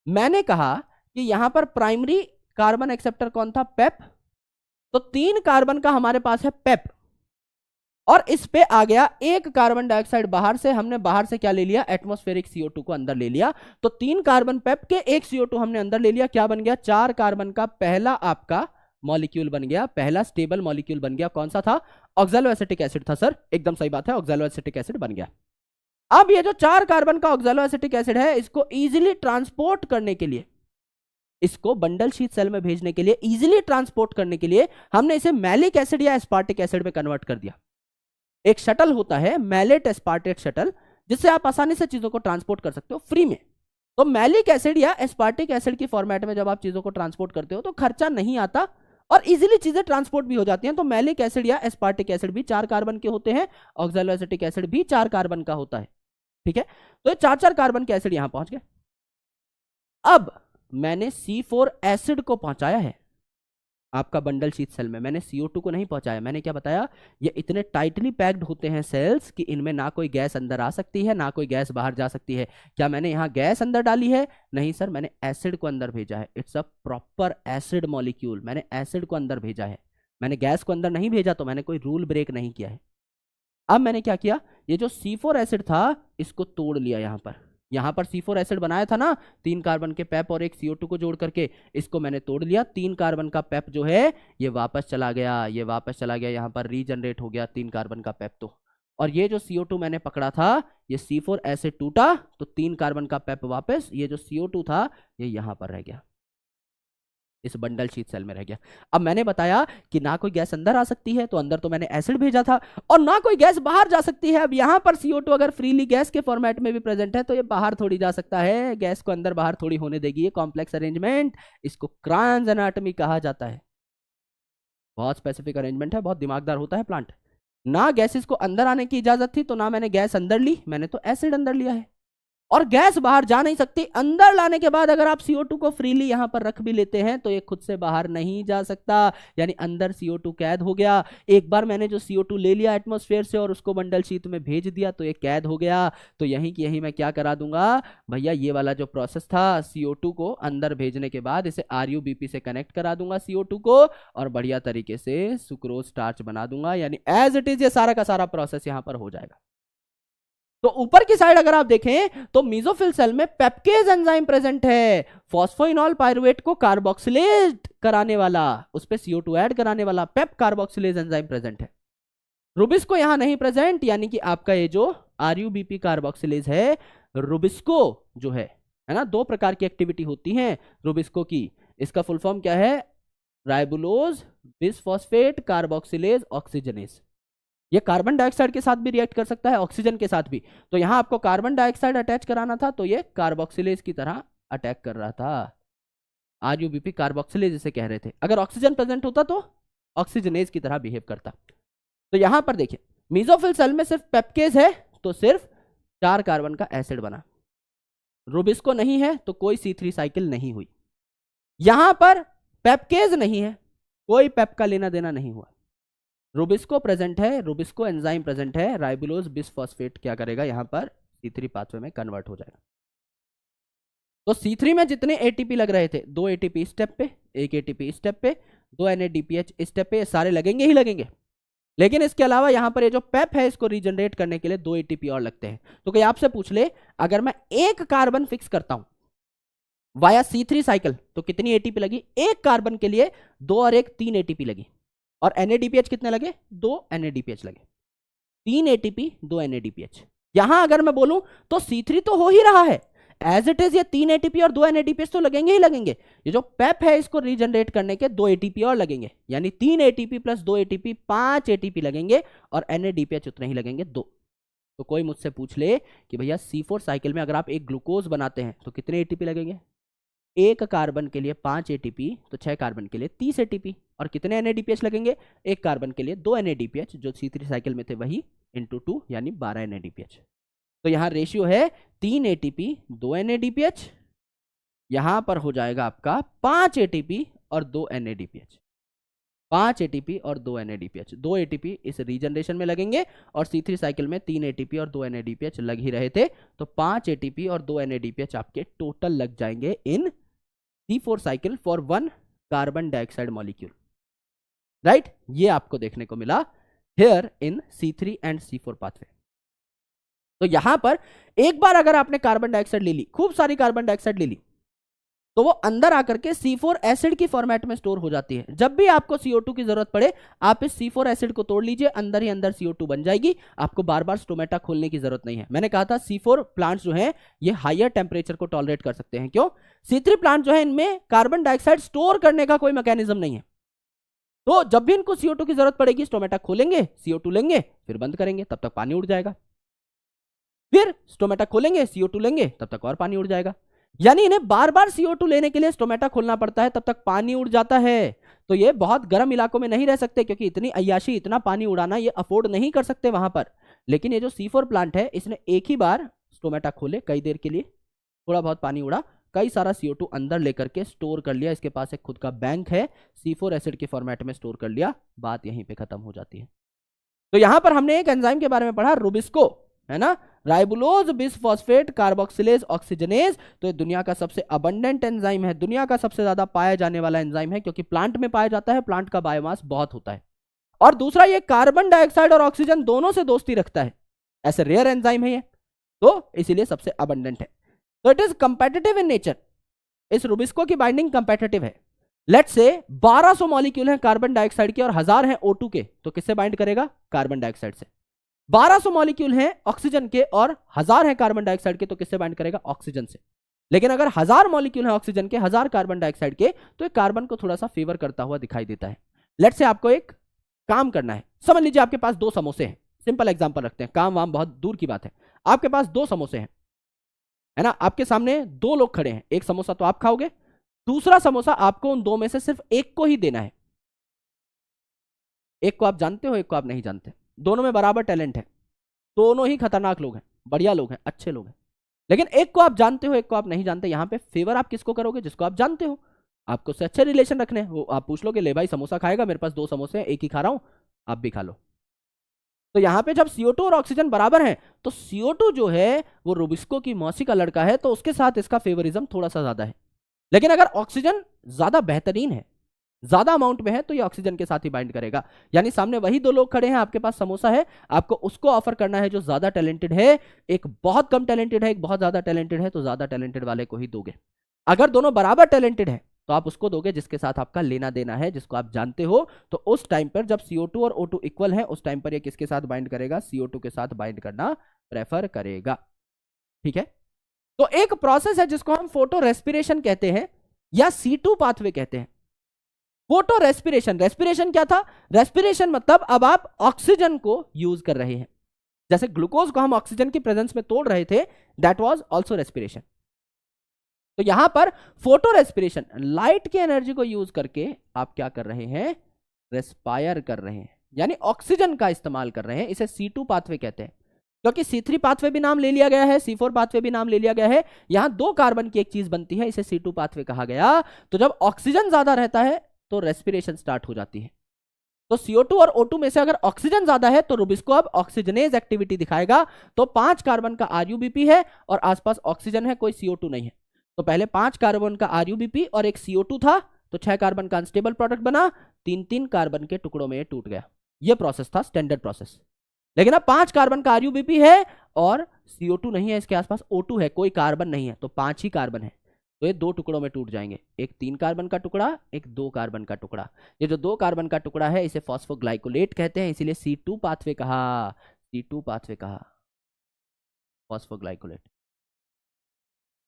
मैंने कहा कि यहां पर प्राइमरी कार्बन एक्सेप्टर कौन था, पेप। तो 3 कार्बन का हमारे पास है पेप, और इस पे आ गया एक कार्बन डाइऑक्साइड बाहर से। हमने बाहर से क्या ले लिया, एटमॉस्फेरिक CO2 को अंदर ले लिया। तो 3 कार्बन पेप के, एक CO2 हमने अंदर ले लिया। क्या बन गया, 4 कार्बन का पहला आपका मॉलिक्यूल बन गया, पहला स्टेबल मॉलिक्यूल बन गया। कौन सा था, ऑक्सैलोएसिटिक एसिड था। सर एकदम सही बात है, ऑक्सैलोएसिटिक एसिड बन गया। अब ये जो 4 कार्बन का ऑक्सैलोएसिटिक एसिड है, इसको इजीली ट्रांसपोर्ट करने के लिए, इसको बंडल शीथ सेल में भेजने के लिए, इजीली ट्रांसपोर्ट करने के लिए हमने इसे मैलिक एसिड या एस्पार्टिक एसिड में कन्वर्ट कर दिया। एक शटल होता है मैलेट एस्पार्टेट शटल, जिससे आप आसानी से चीजों को ट्रांसपोर्ट कर सकते हो फ्री में। तो मैलिक एसिड या एस्पार्टिक एसिड की फॉर्मेट में जब आप चीजों को ट्रांसपोर्ट करते हो तो खर्चा नहीं आता और इजीली चीजें ट्रांसपोर्ट भी हो जाती हैं। तो मैलिक एसिड या एस्पार्टिक एसिड भी 4 कार्बन के होते हैं, ऑक्सैलोएसिटिक एसिड भी 4 कार्बन का होता है। ठीक है, तो ये 4-4 कार्बन के एसिड यहां पहुंच गए। अब मैंने C4 एसिड को पहुंचाया है आपका बंडल शीथ सेल में, मैंने CO2 को नहीं पहुंचाया। मैंने क्या बताया, ये इतने टाइटली पैक्ड होते हैं सेल्स कि इनमें ना कोई गैस अंदर आ सकती है, ना कोई गैस बाहर जा सकती है। क्या मैंने यहाँ गैस अंदर डाली है, नहीं सर, मैंने एसिड को अंदर भेजा है। It's a proper acid molecule, मैंने एसिड को अंदर भेजा है, मैंने गैस को अंदर नहीं भेजा। तो मैंने कोई रूल ब्रेक नहीं किया है। अब मैंने क्या किया, ये जो C4 एसिड था इसको तोड़ लिया यहाँ पर, यहां पर C4 एसिड बनाया था ना 3 कार्बन के पेप और एक CO2 को जोड़ करके, इसको मैंने तोड़ लिया, 3 कार्बन का पेप जो है ये वापस चला गया, ये वापस चला गया, यहां पर रीजनरेट हो गया 3 कार्बन का पेप। तो और ये जो CO2 मैंने पकड़ा था, ये C4 एसिड टूटा तो 3 कार्बन का पेप वापस, ये जो CO2 था ये यहां पर रह गया, इस बंडल शीट सेल में रह गया। अब मैंने बताया कि ना कोई गैस अंदर आ सकती है, तो अंदर तो मैंने एसिड भेजा था, और ना कोई गैस बाहर जा सकती है। अब यहां पर CO2 अगर फ्रीली गैस के फॉर्मेट में भी प्रेजेंट है तो ये बाहर थोड़ी जा सकता है, गैस को अंदर बाहर थोड़ी होने देगी। ये कॉम्प्लेक्स अरेंजमेंट, इसको क्रांज एनाटॉमी कहा जाता है। बहुत स्पेसिफिक अरेंजमेंट है, बहुत दिमागदार होता है प्लांट। ना गैसेस को अंदर आने की इजाजत थी, तो ना मैंने गैस अंदर ली, मैंने तो एसिड अंदर लिया है। और गैस बाहर जा नहीं सकती, अंदर लाने के बाद अगर आप CO2 को फ्रीली यहां पर रख भी लेते हैं तो ये खुद से बाहर नहीं जा सकता, यानी अंदर CO2 कैद हो गया। एक बार मैंने जो CO2 ले लिया एटमॉस्फेयर से और उसको बंडल शीट में भेज दिया तो ये कैद हो गया। तो यहीं की यहीं मैं क्या करा दूंगा भैया, ये वाला जो प्रोसेस था CO2 को अंदर भेजने के बाद इसे RUBP से कनेक्ट करा दूंगा CO2 को, और बढ़िया तरीके से सुक्रोज स्टार्च बना दूंगा, यानी एज इट इज ये सारा का सारा प्रोसेस यहां पर हो जाएगा। तो ऊपर की साइड अगर आप देखें तो मेसोफिल सेल में पेप्केज एंजाइम प्रेजेंट है, फॉस्फोइनॉल पायरुवेट को कार्बोक्सिलेज कराने वाला, उस पे CO2 ऐड कराने वाला पेप कार्बोक्सिलेज एंजाइम प्रेजेंट है। रुबिस्को यहां नहीं प्रेजेंट, यानी कि आपका ये जो RUBP कार्बोक्सिलेज है, रुबिस्को जो है ना, 2 प्रकार की एक्टिविटी होती है रुबिस्को की। इसका फुल फॉर्म क्या है? Ribulose bisphosphate carboxylase oxygenase. ये कार्बन डाइऑक्साइड के साथ भी रिएक्ट कर सकता है, ऑक्सीजन के साथ भी। तो यहां आपको कार्बन डाइऑक्साइड अटैच कराना था, तो ये कार्बोक्सिलेज की तरह अटैक कर रहा था। RUBP कार्बोक्सिलेज इसे कह रहे थे। अगर ऑक्सीजन प्रेजेंट होता तो ऑक्सीजनेज की तरह बिहेव करता। तो यहां पर देखिए मेसोफिल सेल में सिर्फ पेप्केज है तो सिर्फ 4 कार्बन का एसिड बना, रुबिस्को नहीं है तो कोई C3 साइकिल नहीं हुई। यहां पर पेप्केज नहीं है, कोई पेप का लेना देना नहीं हुआ। रुबिस्को प्रेजेंट है, रुबिस्को एंजाइम प्रेजेंट है, राइबुलोज बिसफॉस्फेट क्या करेगा यहां पर C3 पाथवे में कन्वर्ट हो जाएगा। तो C3 में जितने ATP लग रहे थे, 2 ATP स्टेप पे, 1 ATP स्टेप पे, 2 NADPH स्टेप पे, ये सारे लगेंगे ही लगेंगे। लेकिन इसके अलावा यहां पर ये जो पेप है इसको रीजनरेट करने के लिए 2 ATP और लगते हैं। तो कोई आपसे पूछ ले अगर मैं 1 कार्बन फिक्स करता हूं वाया C3 साइकिल तो कितनी ATP लगी? 1 कार्बन के लिए 2 और 1 3 ATP लगी। और NADPH कितने लगे? 2 NADPH लगे। 3 ATP 2 NADPH। यहां अगर मैं बोलूं तो C3 तो हो ही रहा है एज इट इज, ये 3 ATP और 2 NADPH तो लगेंगे ही लगेंगे। ये जो पेप है इसको रीजनरेट करने के 2 ATP और लगेंगे, यानी 3 ATP प्लस 2 ATP 5 ATP लगेंगे, और NADPH उतने ही लगेंगे 2। तो कोई मुझसे पूछ ले कि भैया C4 साइकिल में अगर आप एक ग्लूकोज बनाते हैं तो कितने ATP लगेंगे? 1 कार्बन के लिए 5 ATP, तो 6 कार्बन के लिए 30 ATP। और कितने NADPH लगेंगे? 1 कार्बन के लिए 2 NADPH, जो C3 साइकिल में थे वही, इंटू 2 यानी 12 NADPH। तो यहां रेशियो है 3 ATP 2 NADPH, यहां पर हो जाएगा आपका 5 ATP और 2 NADPH। 5 ATP और 2 NADPH, 2 ATP इस रीजनरेशन में लगेंगे, और C3 साइकिल में 3 ATP और 2 NADPH लग ही रहे थे, तो 5 ATP और 2 NADPH आपके टोटल लग जाएंगे इन C4 cycle for 1 carbon dioxide molecule. Right, ये आपको देखने को मिला here in C3 and C4 pathway. तो यहां पर एक बार अगर आपने कार्बन डाइऑक्साइड ले ली, खूब सारी कार्बन डाइऑक्साइड ले ली, तो वो अंदर आकर के C4 एसिड की फॉर्मेट में स्टोर हो जाती है। जब भी आपको CO2 की जरूरत पड़े आप इस C4 एसिड को तोड़ लीजिए, अंदर ही अंदर CO2 बन जाएगी, आपको बार बार स्टोमेटा खोलने की जरूरत नहीं है। मैंने कहा था C4 प्लांट्स जो हैं ये हायर टेम्परेचर को टॉलरेट कर सकते हैं। क्यों? C3 प्लांट जो है इनमें कार्बन डाइऑक्साइड स्टोर करने का कोई मैकेनिज्म नहीं है। तो जब भी इनको CO2 की जरूरत पड़ेगी स्टोमेटा खोलेंगे, CO2 लेंगे, फिर बंद करेंगे, तब तक पानी उड़ जाएगा, फिर स्टोमेटा खोलेंगे, CO2 लेंगे, तब तक और पानी उड़ जाएगा। यानी इन्हें बार बार CO2 लेने के लिए स्टोमेटा खोलना पड़ता है, तब तक पानी उड़ जाता है। तो ये बहुत गर्म इलाकों में नहीं रह सकते, क्योंकि इतनी अय्याशी, इतना पानी उड़ाना ये अफोर्ड नहीं कर सकते वहां पर। लेकिन ये जो C4 प्लांट है इसने एक ही बार स्टोमेटा खोले, कई देर के लिए थोड़ा बहुत पानी उड़ा, कई सारा CO2 अंदर लेकर के स्टोर कर लिया, इसके पास एक खुद का बैंक है, C4 एसिड के फॉर्मेट में स्टोर कर लिया, बात यहीं पे खत्म हो जाती है। तो यहां पर हमने एक एंजाइम के बारे में पढ़ा, रुबिस्को, है ना, राइबुलोज बिसफॉस्फेट कार्बोक्सिलेज ऑक्सीजनेज। तो ये दुनिया का सबसे अबंडेंट एंजाइम है, दुनिया का सबसे ज्यादा पाया जाने वाला एंजाइम है, क्योंकि प्लांट में पाया जाता है, प्लांट का बायोमास बहुत होता है। और दूसरा, ये कार्बन डाइऑक्साइड और ऑक्सीजन दोनों से दोस्ती रखता है, ऐसे रेयर एंजाइम है ये, तो इसीलिए सबसे अबंडेंट है। तो it is competitive in nature, इस रुबिस्को की बाइंडिंग कंपेटिटिव है। लेट्स से 1200 मॉलिक्यूल हैं कार्बन डाइऑक्साइड के और 1000 हैं O2 के, तो किससे बाइंड करेगा? कार्बन डाइऑक्साइड से। 1200 मॉलिक्यूल हैं ऑक्सीजन के और 1000 हैं कार्बन डाइऑक्साइड के, तो किससे बाइंड करेगा? ऑक्सीजन से। लेकिन अगर 1000 मॉलिक्यूल हैं ऑक्सीजन के, 1000 कार्बन डाइऑक्साइड के, तो एक कार्बन को थोड़ा सा फेवर करता हुआ दिखाई देता है। लेट्स से आपको एक काम करना है, समझ लीजिए आपके पास 2 समोसे हैं, सिंपल एग्जांपल रखते हैं, काम वाम बहुत दूर की बात है। आपके पास 2 समोसे हैं, है ना, आपके सामने 2 लोग खड़े हैं, एक समोसा तो आप खाओगे, दूसरा समोसा आपको उन 2 में से सिर्फ एक को ही देना है। एक को आप जानते हो, एक को आप नहीं जानते, दोनों में बराबर टैलेंट है, दोनों ही खतरनाक लोग हैं, बढ़िया लोग हैं, अच्छे लोग हैं, लेकिन एक को आप जानते हो, एक को आप नहीं जानते। यहां पे फेवर आप किसको करोगे? जिसको आप जानते हो, आपको उससे अच्छे रिलेशन रखने हैं। वो आप पूछ लो कि ले भाई समोसा खाएगा? मेरे पास 2 समोसे हैं, एक ही खा रहा हूं, आप भी खा लो। तो यहां पे जब CO2 और ऑक्सीजन बराबर हैं, तो CO2 जो है वो रुबिस्को की मौसी का लड़का है, तो उसके साथ इसका फेवरिज्म थोड़ा सा ज्यादा है। लेकिन अगर ऑक्सीजन ज्यादा बेहतरीन है, ज्यादा अमाउंट में है, तो ये ऑक्सीजन के साथ ही बाइंड करेगा। यानी सामने वही 2 लोग खड़े हैं, आपके पास समोसा है, आपको उसको ऑफर करना है जो ज्यादा टैलेंटेड है, एक बहुत कम टैलेंटेड है, एक बहुत ज्यादा टैलेंटेड है, तो ज्यादा टैलेंटेड वाले को ही दोगे। अगर दोनों बराबर टैलेंटेड है तो आप उसको दोगे जिसके साथ आपका लेना देना है, जिसको आप जानते हो। तो उस टाइम पर जब CO2 और O2 इक्वल है, उस टाइम पर ये किसके साथ बाइंड करेगा? CO2 के साथ बाइंड करना प्रेफर करेगा। ठीक है, तो एक प्रोसेस है जिसको हम फोटो रेस्पिरेशन कहते हैं या C2 पाथवे कहते हैं। फोटो रेस्पिरेशन, रेस्पिरेशन क्या था? रेस्पिरेशन मतलब अब आप ऑक्सीजन को यूज कर रहे हैं, जैसे ग्लूकोज को हम ऑक्सीजन की प्रेजेंस में तोड़ रहे थे, दैट वाज आल्सो रेस्पिरेशन। तो यहां पर फोटो रेस्पिरेशन, लाइट की एनर्जी को यूज करके आप क्या कर रहे हैं? रेस्पायर कर रहे हैं, यानी ऑक्सीजन का इस्तेमाल कर रहे हैं। इसे C2 पाथवे कहते हैं, क्योंकि C3 पाथवे भी नाम ले लिया गया है, C4 पाथवे भी नाम ले लिया गया है। यहां 2 कार्बन की एक चीज बनती है, इसे C2 पाथवे कहा गया। तो जब ऑक्सीजन ज्यादा रहता है तो रेस्पिरेशन स्टार्ट हो जाती है। तो CO2 और O2 में से अगर ऑक्सीजन ज्यादा है तो रुबिस्को अब ऑक्सीजनेज एक्टिविटी दिखाएगा। तो 5 कार्बन का RuBP है और आसपास ऑक्सीजन है, कोई CO2 नहीं है। तो पहले 5 कार्बन का RuBP और एक CO2 था, तो 6 कार्बन का अनस्टेबल प्रोडक्ट बना, 3-3 कार्बन के टुकड़ों में ये टूट गया। ये प्रोसेस था, स्टैंडर्ड प्रोसेस। लेकिन अब 5 कार्बन का RuBP है और CO2 नहीं है, इसके आसपास O2 है, कोई कार्बन नहीं है, तो 5 ही कार्बन है, तो ये 2 टुकड़ों में टूट जाएंगे, एक 3 कार्बन का टुकड़ा, एक 2 कार्बन का टुकड़ा। ये जो 2 कार्बन का टुकड़ा है इसे फॉस्फोग्लाइकोलेट कहते हैं, इसीलिए C2 पाथवे कहा, C2 पाथवे कहा, फॉस्फोग्लाइकोलेट।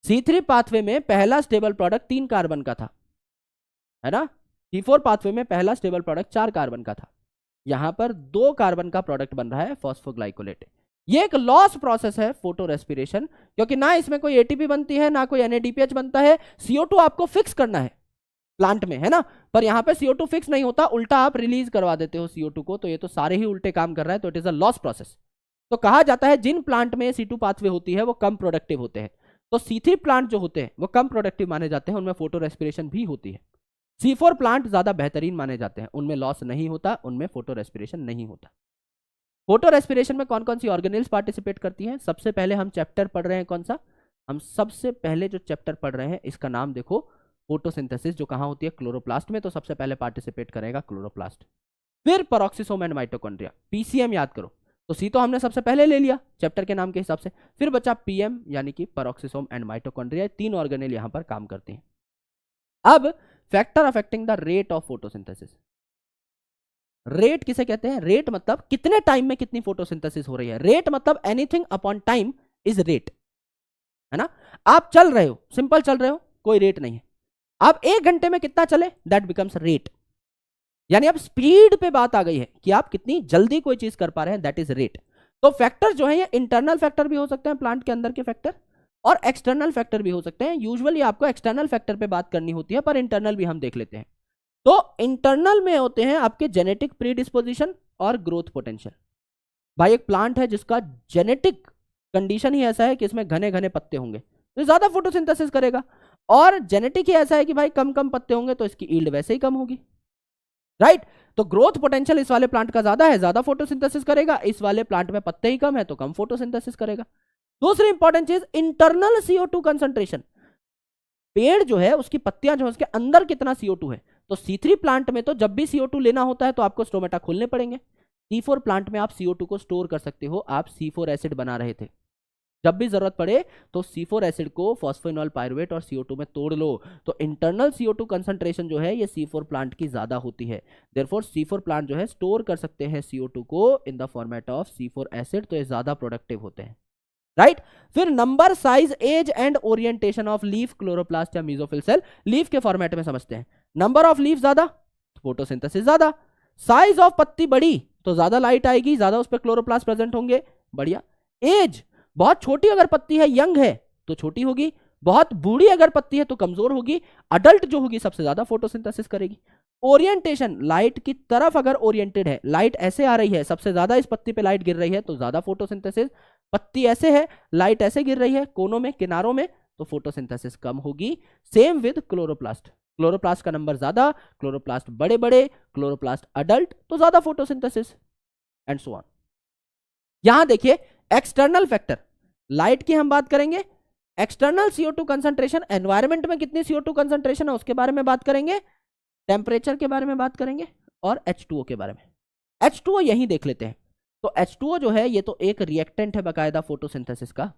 C3 पाथवे में पहला स्टेबल प्रोडक्ट 3 कार्बन का था, है ना। C4 पाथवे में पहला स्टेबल प्रोडक्ट 4 कार्बन का था, यहां पर 2 कार्बन का प्रोडक्ट बन रहा है, फॉस्फोग्लाइकोलेट। ये एक लॉस प्रोसेस है फोटो रेस्पिरेशन, क्योंकि ना इसमें कोई ATP बनती है, ना कोई NADPH बनता है। CO2 आपको फिक्स करना है प्लांट में, है ना, पर यहां पे CO2 फिक्स नहीं होता, उल्टा आप रिलीज करवा देते हो CO2 को, तो ये तो सारे ही उल्टे काम कर रहा है, तो it is a loss process. तो कहा जाता है जिन प्लांट में C2 पाथवे होती है वो कम प्रोडक्टिव होते हैं। तो C3 प्लांट जो होते हैं वो कम प्रोडक्टिव माने जाते हैं, उनमें फोटो रेस्पिरेशन भी होती है। C4 प्लांट ज्यादा बेहतरीन माने जाते हैं, उनमें लॉस नहीं होता, उनमें फोटो रेस्पिरेशन नहीं होता। फोटो रेस्पिरेशन में कौन कौन सी ऑर्गेनेल्स पार्टिसिपेट करती हैं? सबसे पहले हम चैप्टर पढ़ रहे हैं, कौन सा? हम सबसे पहले जो चैप्टर पढ़ रहे हैं इसका नाम देखो, फोटोसिंथेसिस, जो कहां होती है? क्लोरोप्लास्ट में। तो सबसे पहले पार्टिसिपेट करेगा क्लोरोप्लास्ट, फिर पेरोक्सिसोम एंड माइटोकॉन्ड्रिया। PCM याद करो, तो C तो हमने सबसे पहले ले लिया चैप्टर के नाम के हिसाब से, फिर बचा PM यानी कि पेरोक्सिसोम एंड माइटोकॉन्ड्रिया। 3 ऑर्गेनेल यहां पर काम करती हैं। अब factor affecting the rate of photosynthesis, rate किसे कहते हैं? रेट मतलब कितने टाइम में कितनी फोटोसिंथेसिस हो रही है। रेट मतलब anything upon time is rate, है ना। आप चल रहे हो, सिंपल चल रहे हो, कोई रेट नहीं है। आप 1 घंटे में कितना चले, दैट बिकम्स रेट। यानी अब स्पीड पे बात आ गई है कि आप कितनी जल्दी कोई चीज कर पा रहे हैं, दैट इज रेट। तो फैक्टर जो है ये इंटरनल फैक्टर भी हो सकते हैं, प्लांट के अंदर के फैक्टर, और एक्सटर्नल फैक्टर भी हो सकते हैं। यूजुअली आपको एक्सटर्नल फैक्टर पे बात करनी होती है, पर इंटरनल भी हम देख लेते हैं। तो इंटरनल में होते हैं आपके जेनेटिक प्रीडिस्पोजिशन और ग्रोथ पोटेंशियल। भाई एक प्लांट है जिसका जेनेटिक कंडीशन ही ऐसा है कि इसमें घने घने पत्ते होंगे तो ज्यादा फोटोसिंथेसिस करेगा, और जेनेटिक ही ऐसा है कि भाई कम कम पत्ते होंगे तो इसकी ईल्ड वैसे ही कम होगी, राइट। तो ग्रोथ पोटेंशियल इस वाले प्लांट का ज्यादा है, ज्यादा फोटोसिंथेसिस करेगा, इस वाले प्लांट में पत्ते ही कम है तो कम फोटोसिंथेसिस करेगा। दूसरी इंपॉर्टेंट चीज, इंटरनल CO2 कंसंट्रेशन। पेड़ जो है उसकी पत्तियां जो है उसके अंदर कितना CO2 है। तो C3 प्लांट में तो जब भी CO2 लेना होता है तो आपको स्टोमेटा खोलने पड़ेंगे। C4 प्लांट में आप CO2 को स्टोर कर सकते हो, आप C4 एसिड बना रहे थे। जब भी जरूरत पड़े तो C4 एसिड को फॉस्फोइनॉल पायरुवेट और CO2 में तोड़ लो, तो इंटरनल CO2 कंसंट्रेशन जो है ये C4 प्लांट की ज्यादा होती है। देयरफॉर C4 प्लांट जो है स्टोर कर सकते हैं CO2 को in the format of C4 acid, तो ये ज्यादा प्रोडक्टिव होते हैं, राइट। फिर number, size, age and orientation of leaf, chloroplast या मेसोफिल सेल। लीफ के फॉर्मेट में समझते हैं, नंबर ऑफ लीफ ज्यादा, फोटोसिंथेसिस ज्यादा, साइज ऑफ पत्ती बड़ी तो ज्यादा लाइट आएगी, ज्यादा उस पर क्लोरोप्लास्ट प्रेजेंट होंगे, बढ़िया। एज, बहुत छोटी अगर पत्ती है, यंग है तो छोटी होगी, बहुत बूढ़ी अगर पत्ती है तो कमजोर होगी, अडल्ट जो होगी सबसे ज्यादा फोटोसिंथेसिस करेगी। ओरिएंटेशन, लाइट की तरफ अगर ओरिएंटेड है, लाइट ऐसे आ रही है, सबसे ज्यादा इस पत्ती पे लाइट गिर रही है तो ज्यादा फोटोसिंथेसिस, पत्ती ऐसे है, लाइट ऐसे गिर रही है कोनों में, किनारों में, तो फोटोसिंथेसिस कम होगी। सेम विद क्लोरोप्लास्ट, क्लोरोप्लास्ट का नंबर ज्यादा, क्लोरोप्लास्ट बड़े बड़े, क्लोरोप्लास्ट अडल्ट तो ज्यादा फोटोसिंथेसिस, एंड सो ऑन। यहां देखिए एक्सटर्नल फैक्टर, लाइट की हम बात करेंगे, एक्सटर्नल CO2 कंसंट्रेशन, एनवायरनमेंट में कितनी CO2 कंसंट्रेशन है उसके बारे में बात करेंगे, टेम्परेचर के बारे में बात करेंगे, और H2O के बारे में। H2O यही देख लेते हैं। तो H2O जो है ये तो एक रिएक्टेंट है बकायदा फोटोसिंथेसिस का।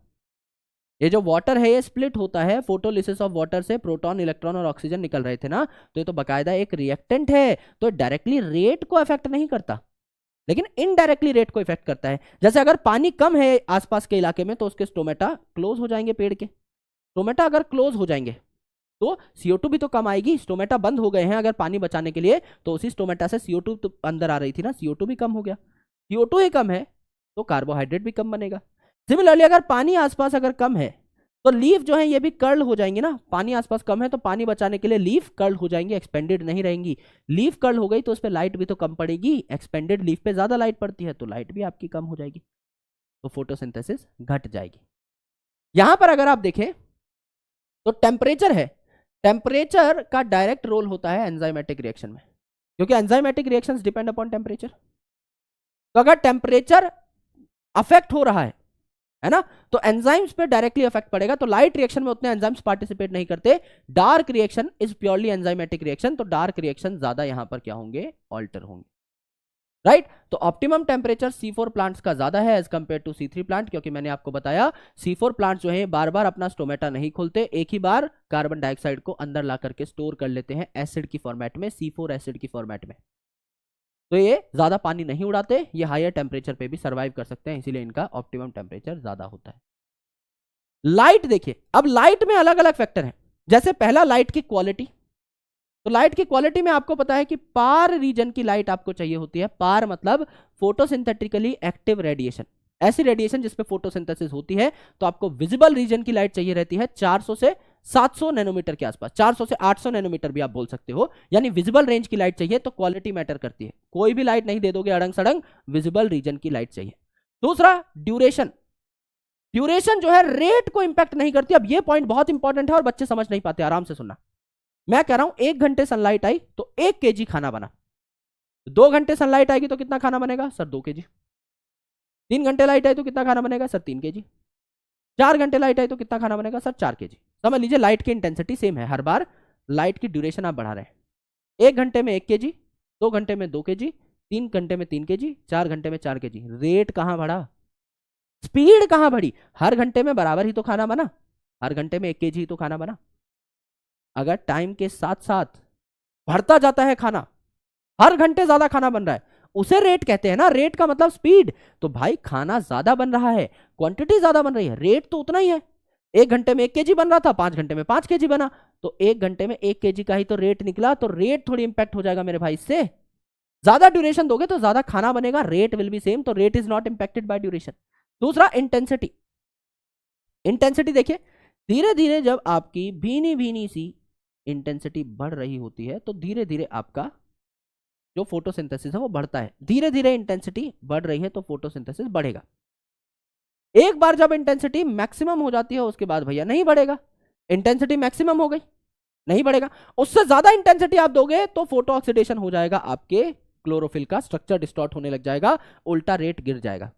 ये जो वाटर है ये स्प्लिट होता है, फोटोलिसिस ऑफ वाटर से प्रोटॉन, इलेक्ट्रॉन और ऑक्सीजन निकल रहे थे ना, तो ये तो बकायदा एक रिएक्टेंट है, तो डायरेक्टली रेट को अफेक्ट नहीं करता, लेकिन इनडायरेक्टली रेट को इफेक्ट करता है। जैसे अगर पानी कम है आसपास के इलाके में तो उसके स्टोमेटा क्लोज हो जाएंगे, पेड़ के स्टोमेटा अगर क्लोज हो जाएंगे तो CO2 भी तो कम आएगी, स्टोमेटा बंद हो गए हैं अगर पानी बचाने के लिए, तो उसी स्टोमेटा से CO2 तो अंदर आ रही थी ना, CO2 भी कम हो गया, CO2 ही कम है तो कार्बोहाइड्रेट भी कम बनेगा। सिमिलरली अगर पानी आसपास अगर कम है तो लीफ जो है ये भी कर्ल हो जाएंगे ना, पानी आसपास कम है तो पानी बचाने के लिए लीफ कर्ल हो जाएंगी, एक्सपेंडेड नहीं रहेंगी। लीफ कर्ल हो गई तो उस पर लाइट भी तो कम पड़ेगी, एक्सपेंडेड लीफ पे ज्यादा लाइट पड़ती है तो लाइट भी आपकी कम हो जाएगी, तो फोटोसिंथेसिस घट जाएगी। यहां पर अगर आप देखें तो टेम्परेचर है, टेम्परेचर का डायरेक्ट रोल होता है एंजाइमेटिक रिएक्शन में, क्योंकि enzymatic reactions depend upon temperature. तो अगर टेम्परेचर अफेक्ट हो रहा है ना, तो एंजाइम्स पे डायरेक्टली इफेक्ट पड़ेगा, तो लाइट रिएक्शन में उतने एंजाइम्स पार्टिसिपेट नहीं करते, dark reaction is purely enzymatic reaction, तो डार्क रिएक्शन ज्यादा यहां पर क्या होंगे, ऑल्टर होंगे, राइट। तो ऑप्टिमम टेम्परेचर C4 प्लांट्स का ज्यादा है as compare to C3 plant, क्योंकि मैंने आपको बताया C4 प्लांट जो है बार बार अपना स्टोमेटा नहीं खोलते, एक ही बार कार्बन डाइऑक्साइड को अंदर ला करके स्टोर कर लेते हैं एसिड की फॉर्मेट में, C4 एसिड की फॉर्मेट में, तो ये ज्यादा पानी नहीं उड़ाते, ये हायर टेम्परेचर पे भी सर्वाइव कर सकते हैं, इसीलिए इनका ऑप्टिमम टेम्परेचर ज्यादा होता है। लाइट देखिए, अब लाइट में अलग अलग फैक्टर हैं, जैसे पहला लाइट की क्वालिटी, तो लाइट की क्वालिटी में आपको पता है कि पार रीजन की लाइट आपको चाहिए होती है, पार मतलब फोटोसिंथेटिकली एक्टिव रेडिएशन, ऐसी रेडिएशन जिसपे फोटोसिंथेसिस होती है, तो आपको विजिबल रीजन की लाइट चाहिए रहती है 400 से 700 नैनोमीटर के आसपास, 400 से 800 नैनोमीटर भी आप बोल सकते हो, यानी विजिबल रेंज की लाइट चाहिए, तो क्वालिटी मैटर करती है, कोई भी लाइट नहीं दे दोगे अड़ंग सड़ंग, विजिबल रीजन की लाइट चाहिए। दूसरा ड्यूरेशन, ड्यूरेशन जो है रेट को इंपैक्ट नहीं करती, अब ये पॉइंट बहुत इंपॉर्टेंट है और बच्चे समझ नहीं पाते, आराम से सुनना। मैं कह रहा हूं 1 घंटे सनलाइट आई तो 1 kg खाना बना, 2 घंटे सनलाइट आएगी तो कितना खाना बनेगा सर, 2 kg, 3 घंटे लाइट आई तो कितना खाना बनेगा सर, 3 kg, 4 घंटे लाइट आई तो कितना खाना बनेगा सर, 4 kg। समझ लीजिए लाइट की इंटेंसिटी सेम है, हर बार लाइट की ड्यूरेशन आप बढ़ा रहे हैं, 1 घंटे में 1 kg, 2 घंटे में 2 kg, 3 घंटे में 3 kg, 4 घंटे में 4 kg, रेट कहां बढ़ा, स्पीड कहां बढ़ी, हर घंटे में बराबर ही तो खाना बना, हर घंटे में 1 kg ही तो खाना बना। अगर टाइम के साथ साथ बढ़ता जाता है खाना, हर घंटे ज्यादा खाना बन रहा है, उसे रेट कहते हैं ना, रेट का मतलब स्पीड, तो भाई खाना ज्यादा बन रहा है, क्वांटिटी ज्यादा बन रही है, रेट तो उतना ही है। 1 घंटे में 1 kg बन रहा था, 5 घंटे में 5 kg बना, तो 1 घंटे में 1 kg का ही तो रेट निकला, तो रेट थोड़ी इंपैक्ट हो जाएगा मेरे भाई इससे, ज्यादा ड्यूरेशन दोगे तो ज्यादा खाना बनेगा, रेट विल बी सेम, तो rate is not impacted by duration. दूसरा इंटेंसिटी, इंटेंसिटी देखिए धीरे धीरे जब आपकी भीनी भीनी सी इंटेंसिटी बढ़ रही होती है तो धीरे धीरे आपका जो फोटोसिंथेसिस है वो बढ़ता है, धीरे धीरे इंटेंसिटी बढ़ रही है तो फोटोसिंथेसिस बढ़ेगा। एक बार जब इंटेंसिटी मैक्सिमम हो जाती है उसके बाद भैया नहीं बढ़ेगा, इंटेंसिटी मैक्सिमम हो गई नहीं बढ़ेगा, उससे ज्यादा इंटेंसिटी आप दोगे तो फोटो ऑक्सीडेशन हो जाएगा, आपके क्लोरोफिल का स्ट्रक्चर डिस्टॉर्ट होने लग जाएगा, उल्टा रेट गिर जाएगा।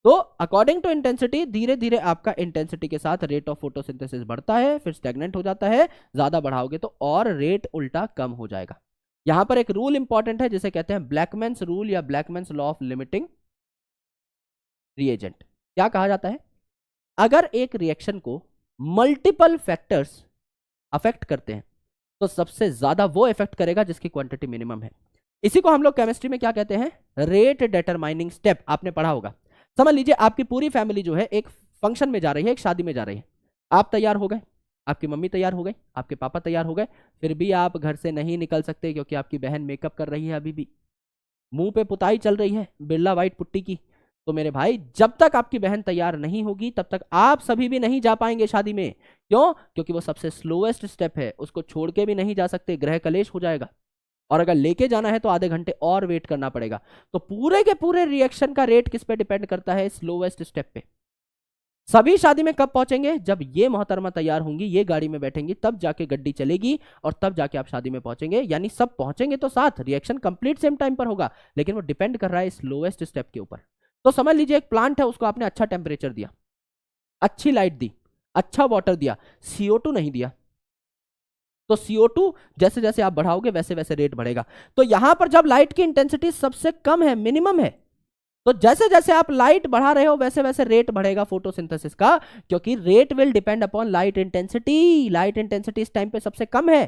तो अकॉर्डिंग टू इंटेंसिटी धीरे धीरे आपका इंटेंसिटी के साथ रेट ऑफ फोटोसिंथेसिस बढ़ता है, फिर स्टैग्नेंट हो जाता है, ज्यादा बढ़ाओगे तो और रेट उल्टा कम हो जाएगा। यहां पर एक रूल इंपॉर्टेंट है जिसे कहते हैं ब्लैकमैन्स रूल या ब्लैकमैन्स लॉ ऑफ लिमिटिंग रिएजेंट। क्या कहा जाता है, अगर एक रिएक्शन को मल्टीपल फैक्टर्स अफेक्ट करते हैं तो सबसे ज्यादा वो इफेक्ट करेगा जिसकी क्वांटिटी मिनिमम है। इसी को हम लोग केमिस्ट्री में क्या कहते हैं, रेट डिटरमाइनिंग स्टेप। आपने पढ़ा होगा। समझ लीजिए आपकी पूरी फैमिली जो है एक फंक्शन में जा रही है, एक शादी में जा रही है। आप तैयार हो गए, आपकी मम्मी तैयार हो गई, आपके पापा तैयार हो गए, फिर भी आप घर से नहीं निकल सकते क्योंकि आपकी बहन मेकअप कर रही है, अभी भी मुंह पे पुताई चल रही है बिरला व्हाइट पुट्टी की। तो मेरे भाई जब तक आपकी बहन तैयार नहीं होगी तब तक आप सभी भी नहीं जा पाएंगे शादी में। क्यों? क्योंकि वो सबसे स्लोएस्ट स्टेप है, उसको छोड़ के भी नहीं जा सकते, ग्रह कलेश हो जाएगा। और अगर लेके जाना है तो आधे घंटे और वेट करना पड़ेगा। तो पूरे के पूरे रिएक्शन का रेट किस पे डिपेंड करता है? स्लोएस्ट स्टेप पे। सभी शादी में कब पहुंचेंगे? जब ये मोहतरमा तैयार होंगी, ये गाड़ी में बैठेंगी, तब जाके गड्डी चलेगी और तब जाके आप शादी में पहुंचेंगे। यानी सब पहुंचेंगे तो साथ, रिएक्शन कंप्लीट सेम टाइम पर होगा, लेकिन वो डिपेंड कर रहा है स्लोएस्ट स्टेप के ऊपर। तो समझ लीजिए एक प्लांट है, उसको आपने अच्छा टेम्परेचर दिया, अच्छी लाइट दी, अच्छा वाटर दिया, CO2 नहीं दिया, तो CO2 जैसे जैसे आप बढ़ाओगे वैसे वैसे रेट बढ़ेगा। तो यहां पर जब लाइट की इंटेंसिटी सबसे कम है, मिनिमम है, तो जैसे जैसे आप लाइट बढ़ा रहे हो वैसे वैसे रेट बढ़ेगा फोटोसिंथेसिस का, क्योंकि rate will depend upon light intensity. Light intensity इस टाइम पे सबसे कम है,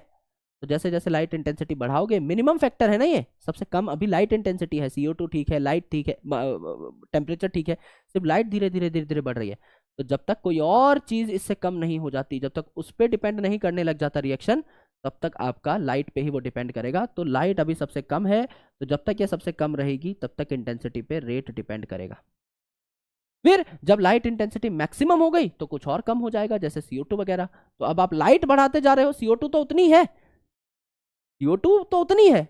तो जैसे जैसे लाइट इंटेंसिटी बढ़ाओगे, मिनिमम फैक्टर है ना ये, सबसे कम अभी लाइट इंटेंसिटी है, CO2 ठीक है, लाइट ठीक है, टेम्परेचर ठीक है, सिर्फ लाइट धीरे धीरे धीरे धीरे बढ़ रही है। तो जब तक कोई और चीज इससे कम नहीं हो जाती, जब तक उस पर डिपेंड नहीं करने लग जाता रिएक्शन, तब तक आपका लाइट पे ही वो डिपेंड करेगा। तो लाइट अभी सबसे कम है, तो जब तक ये सबसे कम रहेगी तब तक इंटेंसिटी पे रेट डिपेंड करेगा। फिर जब लाइट इंटेंसिटी मैक्सिमम हो गई तो कुछ और कम हो जाएगा, जैसे CO2 वगैरह। तो अब आप लाइट बढ़ाते जा रहे हो, CO2 तो उतनी है, CO2 तो उतनी है,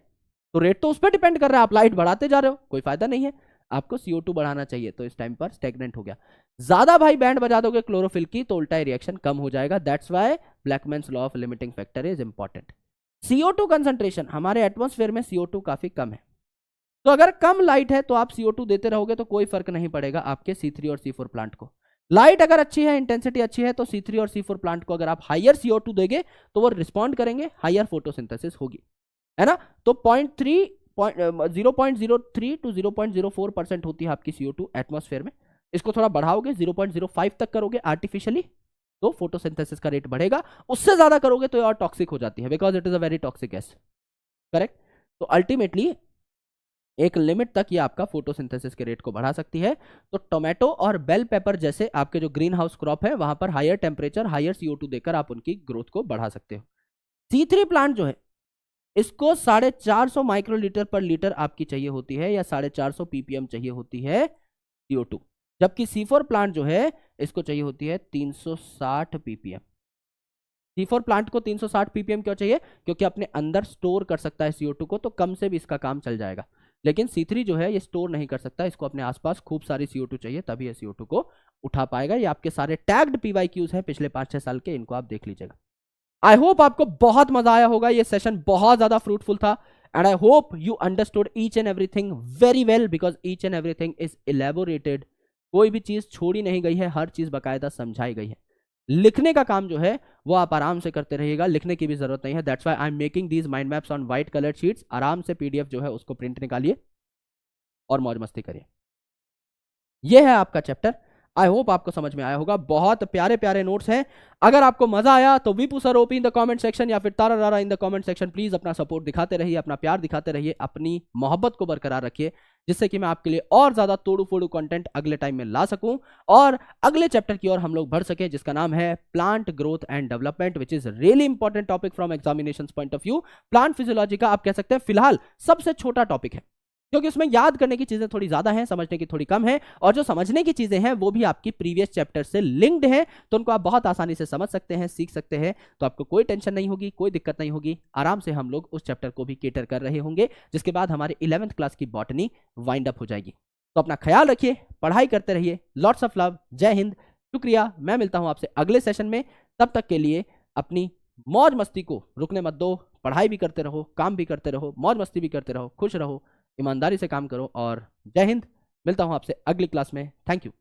तो रेट तो उस पर डिपेंड कर रहा है। आप लाइट बढ़ाते जा रहे हो, कोई फायदा नहीं है, आपको CO2 बढ़ाना चाहिए। तो इस टाइम पर स्टेगनेंट हो गया। ज्यादा भाई बैंड बजा दोगे क्लोरोफिल की तो उल्टा रिएक्शन कम हो जाएगा। That's why Blackman's law of limiting factor is important. CO2 concentration, हमारे एटमॉस्फेयर में CO2 काफी कम है, तो अगर कम लाइट है तो आप CO2 देते रहोगे तो कोई फर्क नहीं पड़ेगा आपके C3 और C4 प्लांट को। लाइट अगर अच्छी है, इंटेंसिटी अच्छी है, तो C3 और C4 प्लांट को अगर आप हायर CO2 देंगे तो वो रिस्पॉन्ड करेंगे, हायर फोटोसिंथेसिस होगी, है ना। तो 0.03 to 0.04% होती है आपकी CO2 एटमॉस्फेयर में। इसको थोड़ा बढ़ाओगे, 0.05 तक करोगे आर्टिफिशियली, तो फोटोसिंथेसिस का रेट बढ़ेगा। उससे ज्यादा करोगे तो और टॉक्सिक हो जाती है, because it is a very toxic gas, correct. तो अल्टीमेटली एक लिमिट तक ये आपका फोटोसिंथेसिस के रेट को बढ़ा सकती है। तो टोमेटो और बेल पेपर जैसे आपके जो ग्रीन हाउस क्रॉप है, वहां पर हायर टेम्परेचर, हायर CO2 देकर आप उनकी ग्रोथ को बढ़ा सकते हो। C3 प्लांट जो है, इसको 450 माइक्रोलीटर पर लीटर आपकी चाहिए होती है, या 450 ppm चाहिए होती है CO2। जबकि C4 प्लांट जो है, इसको चाहिए होती है 360 ppm। C4 प्लांट को 360 ppm क्यों चाहिए? क्योंकि अपने अंदर स्टोर कर सकता है CO2 को, तो कम से भी इसका काम चल जाएगा। लेकिन C3 जो है ये स्टोर नहीं कर सकता, इसको अपने आसपास खूब सारी CO2 चाहिए, तभी ये CO2 को उठा पाएगा। ये आपके सारे टैग्ड PYQs हैं पिछले 5-6 साल के, इनको आप देख लीजिएगा। आई होप आपको बहुत मजा आया होगा, ये सेशन बहुत ज्यादा फ्रूटफुल था, and I hope you understood each and everything very well, because each and everything is elaborated. कोई भी चीज छोड़ी नहीं गई है, हर चीज बाकायदा समझाई गई है। लिखने का काम जो है वो आप आराम से करते रहिएगा, लिखने की भी जरूरत नहीं है। That's why I am making these mind maps on white colour sheets. आराम से PDF जो है उसको प्रिंट निकालिए और मौज मस्ती करिए। ये है आपका चैप्टर। आई होप आपको समझ में आया होगा। बहुत प्यारे प्यारे नोट्स हैं। अगर आपको मजा आया तो Vipu sir OP in the comment section या फिर तारा रारा in the comment section. Please अपना सपोर्ट दिखाते रहिए, अपना प्यार दिखाते रहिए, अपनी मोहब्बत को बरकरार रखिए, जिससे कि मैं आपके लिए और ज्यादा तोड़ू फोड़ू कंटेंट अगले टाइम में ला सकूं और अगले चैप्टर की ओर हम लोग बढ़ सके, जिसका नाम है plant growth and development, which is really important topic from examination point of view. Plant physiology का आप कह सकते हैं फिलहाल सबसे छोटा टॉपिक है, क्योंकि उसमें याद करने की चीजें थोड़ी ज्यादा हैं, समझने की थोड़ी कम है, और जो समझने की चीजें हैं वो भी आपकी प्रीवियस चैप्टर से लिंक्ड हैं, तो उनको आप बहुत आसानी से समझ सकते हैं, सीख सकते हैं। तो आपको कोई टेंशन नहीं होगी, कोई दिक्कत नहीं होगी। आराम से हम लोग उस चैप्टर को भी केटर कर रहे होंगे, जिसके बाद हमारी 11th क्लास की बॉटनी वाइंड अप हो जाएगी। तो अपना ख्याल रखिए, पढ़ाई करते रहिए। लॉट्स ऑफ लव, जय हिंद, शुक्रिया। मैं मिलता हूं आपसे अगले सेशन में। तब तक के लिए अपनी मौज मस्ती को रुकने मत दो, पढ़ाई भी करते रहो, काम भी करते रहो, मौज मस्ती भी करते रहो, खुश रहो, ईमानदारी से काम करो, और जय हिंद। मिलता हूं आपसे अगली क्लास में। Thank you.